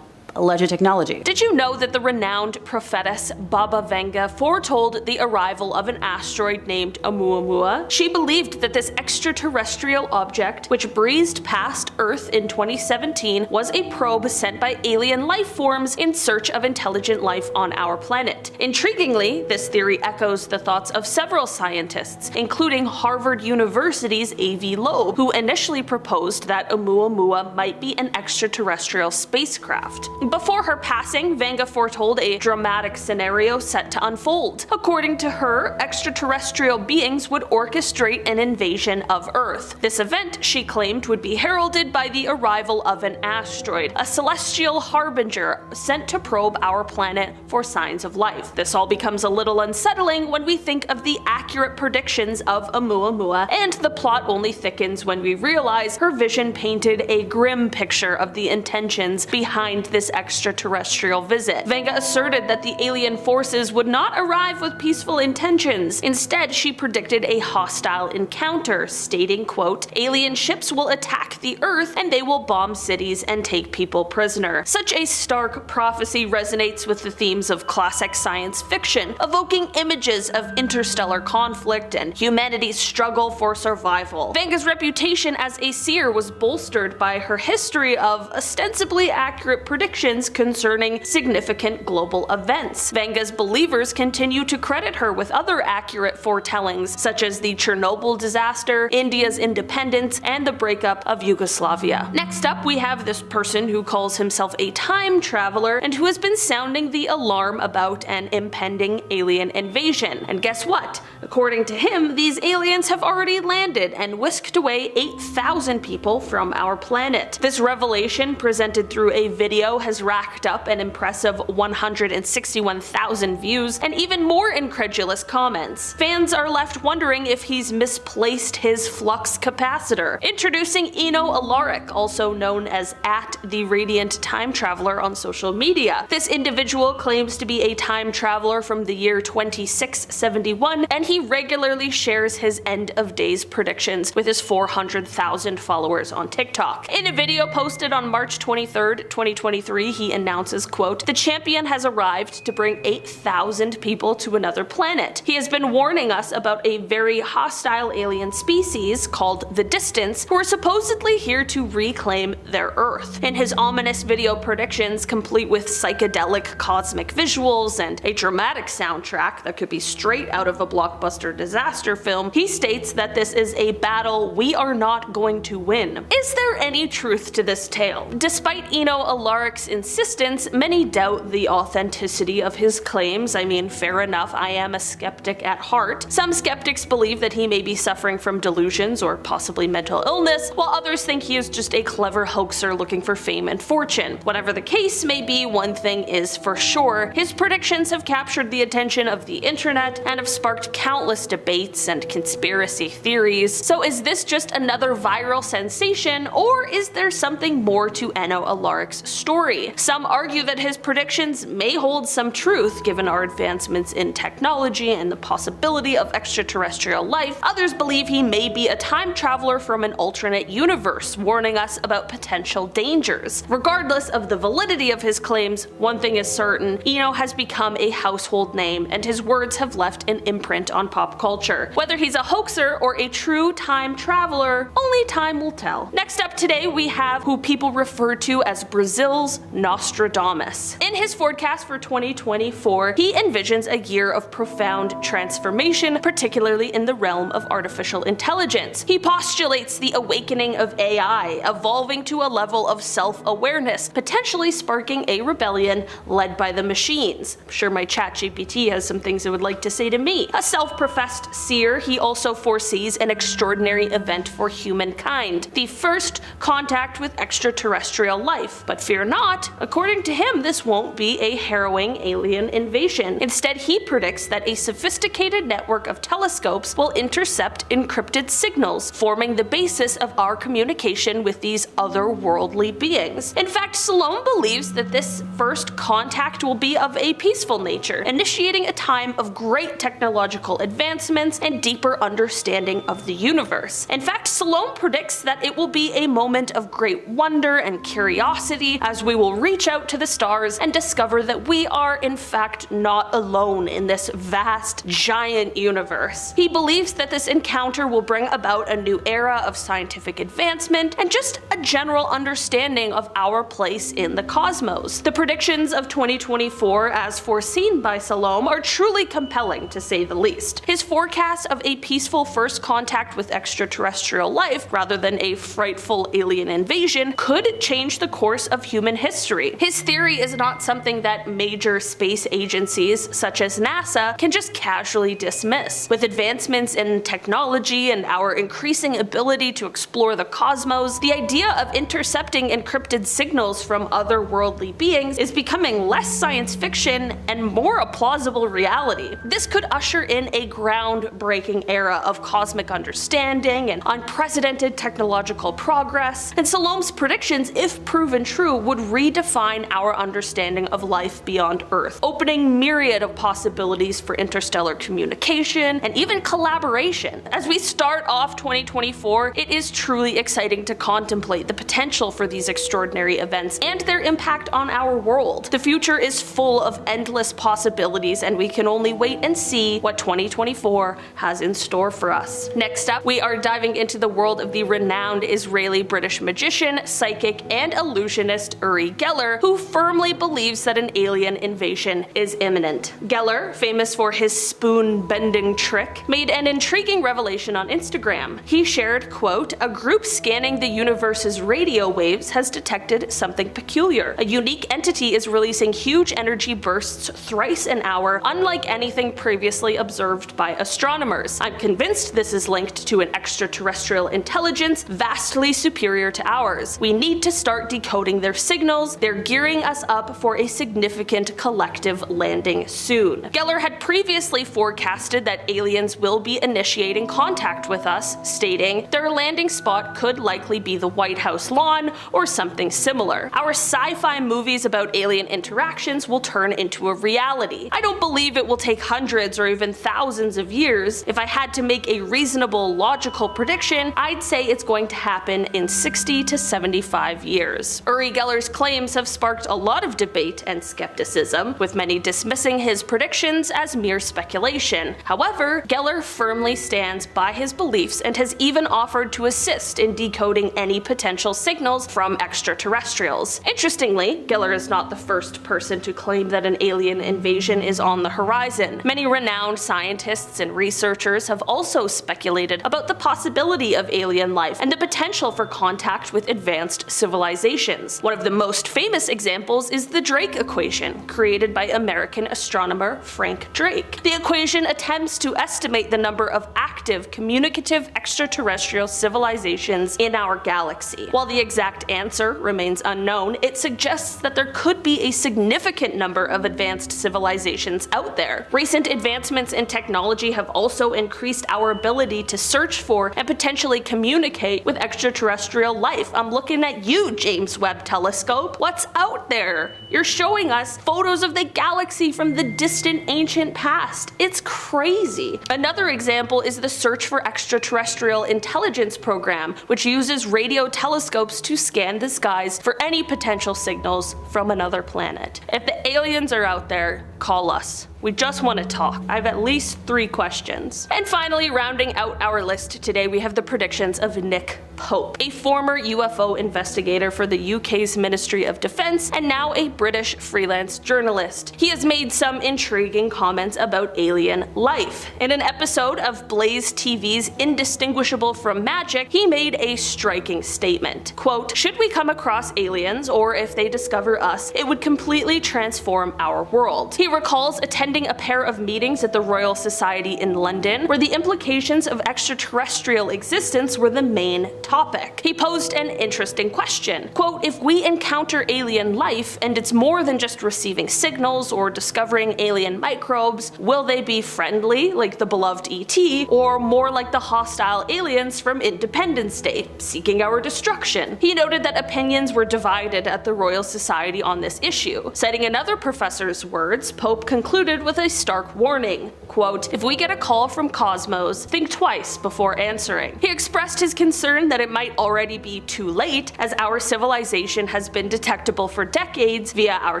alleged technology. Did you know that the renowned prophetess Baba Vanga foretold the arrival of an asteroid named Amua Mua? She believed that this extraterrestrial object, which breezed past Earth in 2017, was a probe sent by alien life forms in search of intelligent life on our planet. Intriguingly, this theory echoes the thoughts of several scientists, including Harvard University's A.V. Loeb, who initially proposed that Amua Mua might be an extraterrestrial spacecraft. Before her passing, Vanga foretold a dramatic scenario set to unfold. According to her, extraterrestrial beings would orchestrate an invasion of Earth. This event, she claimed, would be heralded by the arrival of an asteroid, a celestial harbinger sent to probe our planet for signs of life. This all becomes a little unsettling when we think of the accurate predictions of Amua Mua, and the plot only thickens when we realize her vision painted a grim picture of the intentions behind this this extraterrestrial visit. Venga asserted that the alien forces would not arrive with peaceful intentions. Instead, she predicted a hostile encounter, stating, quote, "Alien ships will attack the Earth and they will bomb cities and take people prisoner." Such a stark prophecy resonates with the themes of classic science fiction, evoking images of interstellar conflict and humanity's struggle for survival. Venga's reputation as a seer was bolstered by her history of ostensibly accurate predictions concerning significant global events. Venga's believers continue to credit her with other accurate foretellings, such as the Chernobyl disaster, India's independence, and the breakup of Yugoslavia. Next up, we have this person who calls himself a time traveler and who has been sounding the alarm about an impending alien invasion. And guess what? According to him, these aliens have already landed and whisked away 8,000 people from our planet. This revelation, presented through a video, has racked up an impressive 161,000 views and even more incredulous comments. Fans are left wondering if he's misplaced his flux capacitor. Introducing Eno Alaric, also known as @TheRadiantTimeTraveler on social media. This individual claims to be a time traveler from the year 2671, and he regularly shares his end of days predictions with his 400,000 followers on TikTok. In a video posted on March 23rd, 2023, he announces, quote, "The champion has arrived to bring 8,000 people to another planet. He has been warning us about a very hostile alien species called the Distance, who are supposedly here to reclaim their Earth." In his ominous video predictions, complete with psychedelic cosmic visuals and a dramatic soundtrack that could be straight out of a blockbuster disaster film, he states that this is a battle we are not going to win. Is there any truth to this tale? Despite Eno Alaric's insistence, many doubt the authenticity of his claims. I mean, fair enough, I am a skeptic at heart. Some skeptics believe that he may be suffering from delusions or possibly mental illness, while others think he is just a clever hoaxer looking for fame and fortune. Whatever the case may be, one thing is for sure: his predictions have captured the attention of the internet and have sparked countless debates and conspiracy theories. So is this just another viral sensation, or is there something more to Eno Alaric's story? Some argue that his predictions may hold some truth given our advancements in technology and the possibility of extraterrestrial life. Others believe he may be a time traveler from an alternate universe, warning us about potential dangers. Regardless of the validity of his claims, one thing is certain: Eno has become a household name, and his words have left an imprint on pop culture. Whether he's a hoaxer or a true time traveler, only time will tell. Next up today, we have who people refer to as Brazil's Nostradamus. In his forecast for 2024, he envisions a year of profound transformation, particularly in the realm of artificial intelligence. He postulates the awakening of AI, evolving to a level of self-awareness, potentially sparking a rebellion led by the machines. I'm sure my ChatGPT has some things it would like to say to me. A self-professed seer, he also foresees an extraordinary event for humankind: the first contact with extraterrestrial life. But fear not, according to him, this won't be a harrowing alien invasion. Instead, he predicts that a sophisticated network of telescopes will intercept encrypted signals, forming the basis of our communication with these otherworldly beings. In fact, Salome believes that this first contact will be of a peaceful nature, initiating a time of great technological advancements and deeper understanding of the universe. In fact, Salome predicts that it will be a moment of great wonder and curiosity as we will reach out to the stars and discover that we are in fact not alone in this vast, giant universe. He believes that this encounter will bring about a new era of scientific advancement and just a general understanding of our place in the cosmos. The predictions of 2024, as foreseen by Salome, are truly compelling to say the least. His forecast of a peaceful first contact with extraterrestrial life, rather than a frightful alien invasion, could change the course of human history. His theory is not something that major space agencies such as NASA can just casually dismiss. With advancements in technology and our increasing ability to explore the cosmos, the idea of intercepting encrypted signals from otherworldly beings is becoming less science fiction and more a plausible reality. This could usher in a groundbreaking era of cosmic understanding and unprecedented technological progress, and Salome's predictions, if proven true, would redefine our understanding of life beyond Earth, opening myriad of possibilities for interstellar communication and even collaboration. As we start off 2024, it is truly exciting to contemplate the potential for these extraordinary events and their impact on our world. The future is full of endless possibilities, and we can only wait and see what 2024 has in store for us. Next up, we are diving into the world of the renowned Israeli-British magician, psychic, and illusionist Uri Geller, who firmly believes that an alien invasion is imminent. Geller, famous for his spoon-bending trick, made an intriguing revelation on Instagram. He shared, quote, "A group scanning the universe's radio waves has detected something peculiar. A unique entity is releasing huge energy bursts thrice an hour, unlike anything previously observed by astronomers. I'm convinced this is linked to an extraterrestrial intelligence vastly superior to ours. We need to start decoding their signals. They're gearing us up for a significant collective landing soon." Geller had previously forecasted that aliens will be initiating contact with us, stating, "Their landing spot could likely be the White House lawn or something similar. Our sci-fi movies about alien interactions will turn into a reality. I don't believe it will take hundreds or even thousands of years. If I had to make a reasonable, logical prediction, I'd say it's going to happen in 60 to 75 years. Uri Geller's claims have sparked a lot of debate and skepticism, with many dismissing his predictions as mere speculation. However, Geller firmly stands by his beliefs and has even offered to assist in decoding any potential signals from extraterrestrials. Interestingly, Geller is not the first person to claim that an alien invasion is on the horizon. Many renowned scientists and researchers have also speculated about the possibility of alien life and the potential for contact with advanced civilizations. One of the most famous examples is the Drake equation, created by American astronomer Frank Drake. The equation attempts to estimate the number of active communicative extraterrestrial civilizations in our galaxy. While the exact answer remains unknown, it suggests that there could be a significant number of advanced civilizations out there. Recent advancements in technology have also increased our ability to search for and potentially communicate with extraterrestrial life. I'm looking at you, James Webb Telescope. What's out there? You're showing us photos of the galaxy from the distant ancient past. It's crazy. Another example is the Search for Extraterrestrial Intelligence program, which uses radio telescopes to scan the skies for any potential signals from another planet. If the aliens are out there, call us. We just want to talk. I have at least 3 questions. And finally, rounding out our list today, we have the predictions of Nick Pope, a former UFO investigator for the UK's Ministry of Defence and now a British freelance journalist. He has made some intriguing comments about alien life. In an episode of Blaze TV's Indistinguishable from Magic, he made a striking statement. Quote, "Should we come across aliens, or if they discover us, it would completely transform our world." He recalls attending a pair of meetings at the Royal Society in London, where the implications of extraterrestrial existence were the main topic. He posed an interesting question. Quote, "If we encounter alien life, and it's more than just receiving signals or discovering alien microbes, will they be friendly, like the beloved ET, or more like the hostile aliens from Independence Day, seeking our destruction?" He noted that opinions were divided at the Royal Society on this issue. Citing another professor's words, Pope concluded with a stark warning. Quote, "If we get a call from Cosmos, think twice before answering." He expressed his concern that it might already be too late, as our civilization has been detectable for decades via our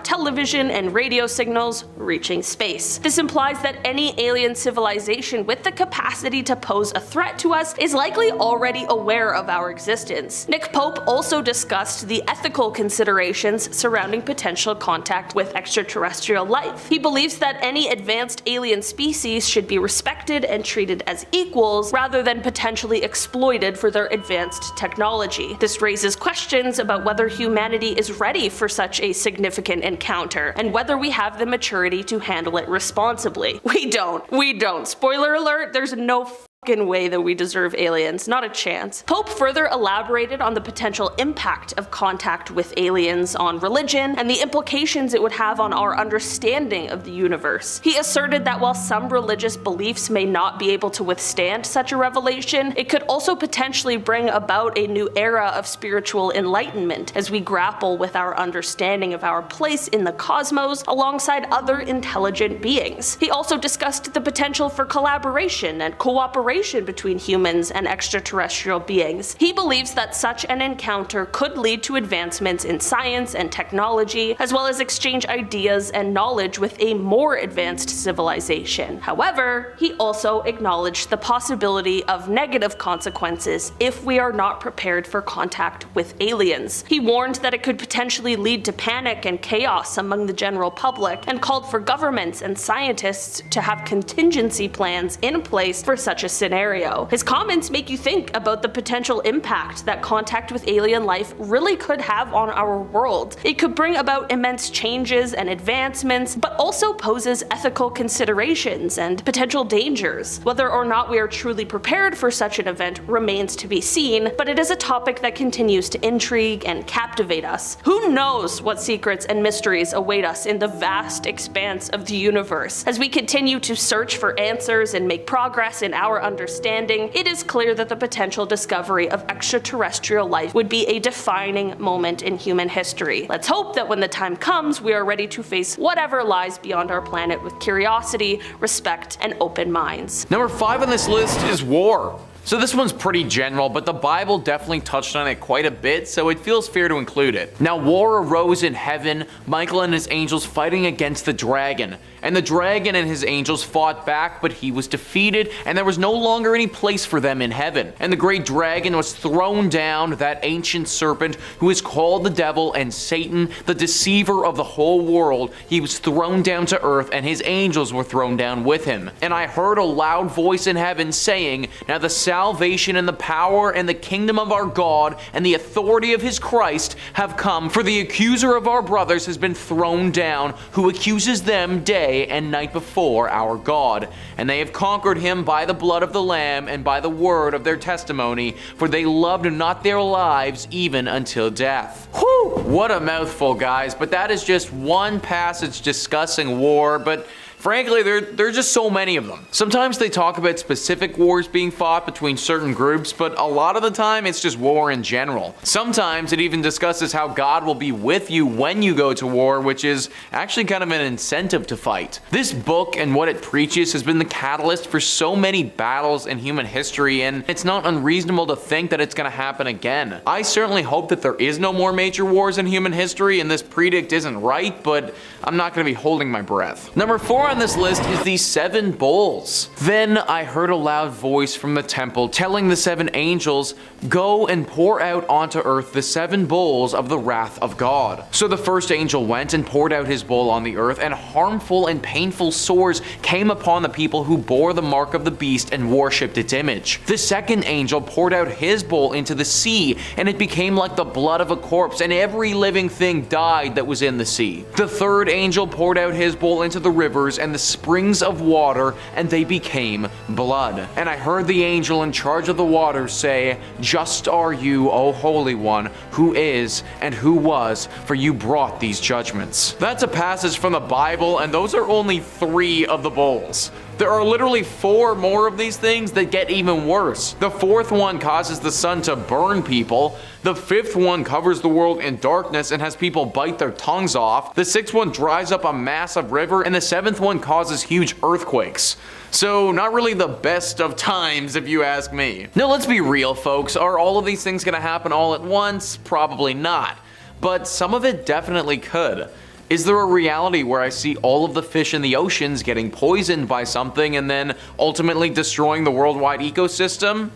television and radio signals reaching space. This implies that any alien civilization with the capacity to pose a threat to us is likely already aware of our existence. Nick Pope also discussed the ethical considerations surrounding potential contact with extraterrestrial life. He believes that any advanced alien species should be respected and treated as equals rather than potentially exploited for their advanced technology. This raises questions about whether humanity is ready for such a significant encounter and whether we have the maturity to handle it responsibly. We don't. Spoiler alert, there's no fucking way that we deserve aliens, not a chance. Pope further elaborated on the potential impact of contact with aliens on religion and the implications it would have on our understanding of the universe. He asserted that while some religious beliefs may not be able to withstand such a revelation, it could also potentially bring about a new era of spiritual enlightenment as we grapple with our understanding of our place in the cosmos alongside other intelligent beings. He also discussed the potential for collaboration and cooperation between humans and extraterrestrial beings. He believes that such an encounter could lead to advancements in science and technology, as well as exchange ideas and knowledge with a more advanced civilization. However, he also acknowledged the possibility of negative consequences if we are not prepared for contact with aliens. He warned that it could potentially lead to panic and chaos among the general public, and called for governments and scientists to have contingency plans in place for such a scenario. His comments make you think about the potential impact that contact with alien life really could have on our world. It could bring about immense changes and advancements, but also poses ethical considerations and potential dangers. Whether or not we are truly prepared for such an event remains to be seen, but it is a topic that continues to intrigue and captivate us. Who knows what secrets and mysteries await us in the vast expanse of the universe? As we continue to search for answers and make progress in our understanding, it is clear that the potential discovery of extraterrestrial life would be a defining moment in human history. Let's hope that when the time comes, we are ready to face whatever lies beyond our planet with curiosity, respect, and open minds. Number 5 on this list is war. So this one's pretty general, but the Bible definitely touched on it quite a bit, so it feels fair to include it. Now, war arose in heaven, Michael and his angels fighting against the dragon. And the dragon and his angels fought back, but he was defeated, and there was no longer any place for them in heaven. And the great dragon was thrown down, that ancient serpent who is called the devil and Satan, the deceiver of the whole world. He was thrown down to earth, and his angels were thrown down with him. And I heard a loud voice in heaven saying, "Now the salvation and the power and the kingdom of our God and the authority of his Christ have come, for the accuser of our brothers has been thrown down, who accuses them day and night before our God. And they have conquered him by the blood of the Lamb and by the word of their testimony, for they loved not their lives even until death." Whew! What a mouthful, guys, but that is just one passage discussing war, but frankly, there are just so many of them. Sometimes they talk about specific wars being fought between certain groups, but a lot of the time it's just war in general. Sometimes it even discusses how God will be with you when you go to war, which is actually kind of an incentive to fight. This book and what it preaches has been the catalyst for so many battles in human history, and it's not unreasonable to think that it's going to happen again. I certainly hope that there is no more major wars in human history and this predict isn't right, but I'm not going to be holding my breath. Number 4 on this list is the 7 bowls. Then I heard a loud voice from the temple telling the 7 angels, "Go and pour out onto earth the 7 bowls of the wrath of God." So the first angel went and poured out his bowl on the earth, and harmful and painful sores came upon the people who bore the mark of the beast and worshipped its image. The second angel poured out his bowl into the sea, and it became like the blood of a corpse, and every living thing died that was in the sea. The third angel poured out his bowl into the rivers and the springs of water, and they became blood. And I heard the angel in charge of the waters say, "Just are you, O Holy One, who is and who was, for you brought these judgments." That's a passage from the Bible, and those are only 3 of the bowls. There are literally 4 more of these things that get even worse. The 4th one causes the sun to burn people. The 5th one covers the world in darkness and has people bite their tongues off. The 6th one dries up a massive river, and the 7th one causes huge earthquakes. So not really the best of times if you ask me. Now let's be real, folks. Are all of these things gonna happen all at once? Probably not. But some of it definitely could. Is there a reality where I see all of the fish in the oceans getting poisoned by something and then ultimately destroying the worldwide ecosystem?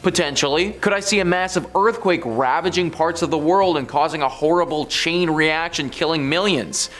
Potentially. Could I see a massive earthquake ravaging parts of the world and causing a horrible chain reaction killing millions?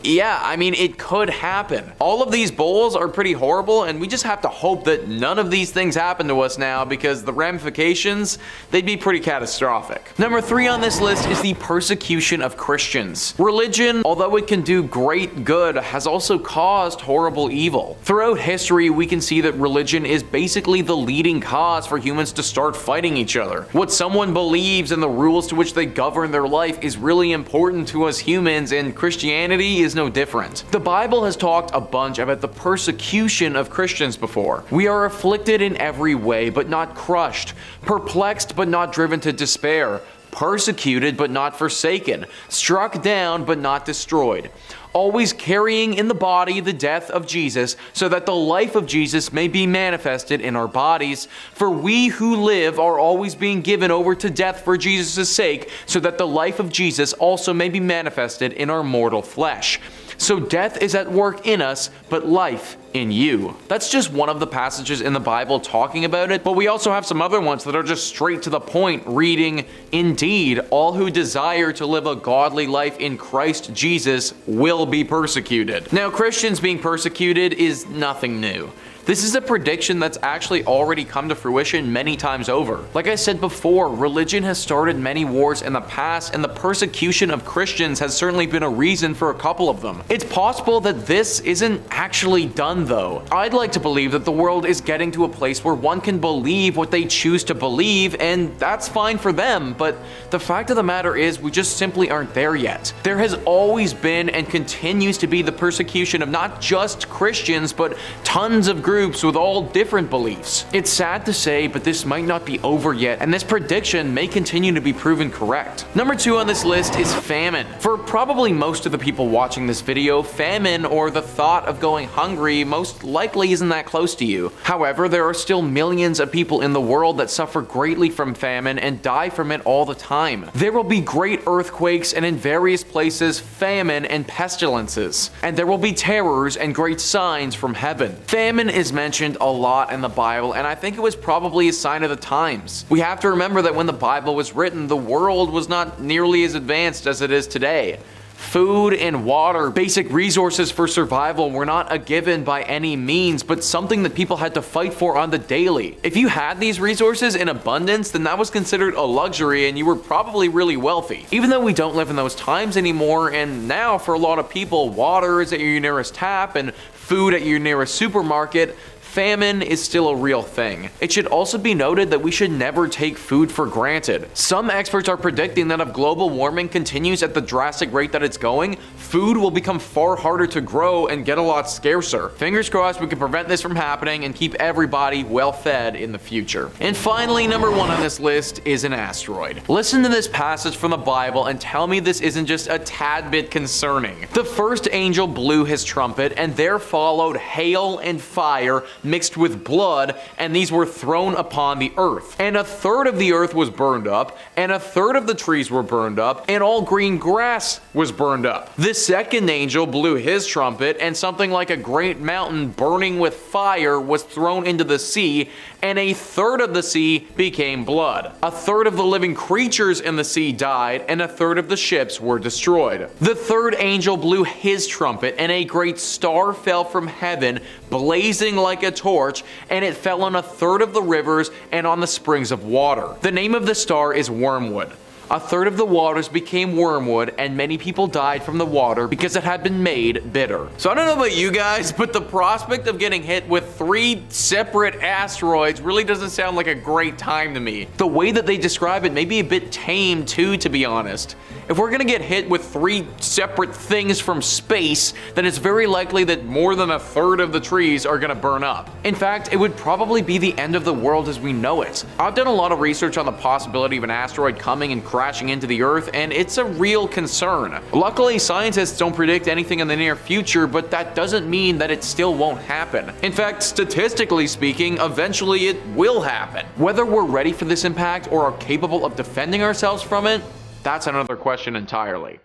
Yeah, I mean, it could happen. All of these bowls are pretty horrible, and we just have to hope that none of these things happen to us now, because the ramifications, they'd be pretty catastrophic. Number 3 on this list is the persecution of Christians. Religion, although it can do great good, has also caused horrible evil. Throughout history, we can see that religion is basically the leading cause for humans to start fighting each other. What someone believes and the rules to which they govern their life is really important to us humans, and Christianity is no different. The Bible has talked a bunch about the persecution of Christians before. We are afflicted in every way, but not crushed, perplexed, but not driven to despair, persecuted, but not forsaken, struck down, but not destroyed, always carrying in the body the death of Jesus, so that the life of Jesus may be manifested in our bodies. For we who live are always being given over to death for Jesus' sake, so that the life of Jesus also may be manifested in our mortal flesh. So death is at work in us, but life in you. That's just one of the passages in the Bible talking about it, but we also have some other ones that are just straight to the point, reading, "Indeed, all who desire to live a godly life in Christ Jesus will be persecuted." Now, Christians being persecuted is nothing new. This is a prediction that's actually already come to fruition many times over. Like I said before, religion has started many wars in the past, and the persecution of Christians has certainly been a reason for a couple of them. It's possible that this isn't actually done though. I'd like to believe that the world is getting to a place where one can believe what they choose to believe, and that's fine for them, but the fact of the matter is we just simply aren't there yet. There has always been and continues to be the persecution of not just Christians, but tons of groups with all different beliefs. It's sad to say, but this might not be over yet, and this prediction may continue to be proven correct. Number 2 on this list is famine. For probably most of the people watching this video, famine, or the thought of going hungry, most likely isn't that close to you. However, there are still millions of people in the world that suffer greatly from famine and die from it all the time. There will be great earthquakes, and in various places, famine and pestilences. And there will be terrors and great signs from heaven. Famine is mentioned a lot in the Bible, and I think it was probably a sign of the times. We have to remember that when the Bible was written, the world was not nearly as advanced as it is today. Food and water, basic resources for survival, were not a given by any means, but something that people had to fight for on the daily. If you had these resources in abundance, then that was considered a luxury and you were probably really wealthy. Even though we don't live in those times anymore, and now for a lot of people, water is at your nearest tap and food at your nearest supermarket, famine is still a real thing. It should also be noted that we should never take food for granted. Some experts are predicting that if global warming continues at the drastic rate that it's going, food will become far harder to grow and get a lot scarcer. Fingers crossed we can prevent this from happening and keep everybody well fed in the future. And finally, number 1 on this list is an asteroid. Listen to this passage from the Bible and tell me this isn't just a tad bit concerning. The first angel blew his trumpet, and there followed hail and fire mixed with blood, and these were thrown upon the earth. And a third of the earth was burned up, and a third of the trees were burned up, and all green grass was burned up. The second angel blew his trumpet, and something like a great mountain burning with fire was thrown into the sea, and a third of the sea became blood. A third of the living creatures in the sea died, and a third of the ships were destroyed. The third angel blew his trumpet, and a great star fell from heaven, blazing like a torch, and it fell on a third of the rivers and on the springs of water. The name of the star is Wormwood. A third of the waters became wormwood, and many people died from the water because it had been made bitter. So I don't know about you guys, but the prospect of getting hit with 3 separate asteroids really doesn't sound like a great time to me. The way that they describe it may be a bit tame too, to be honest. If we're gonna get hit with 3 separate things from space, then it's very likely that more than a third of the trees are gonna burn up. In fact, it would probably be the end of the world as we know it. I've done a lot of research on the possibility of an asteroid coming and crashing into the Earth, and it's a real concern. Luckily, scientists don't predict anything in the near future, but that doesn't mean that it still won't happen. In fact, statistically speaking, eventually it will happen. Whether we're ready for this impact or are capable of defending ourselves from it, that's another question entirely.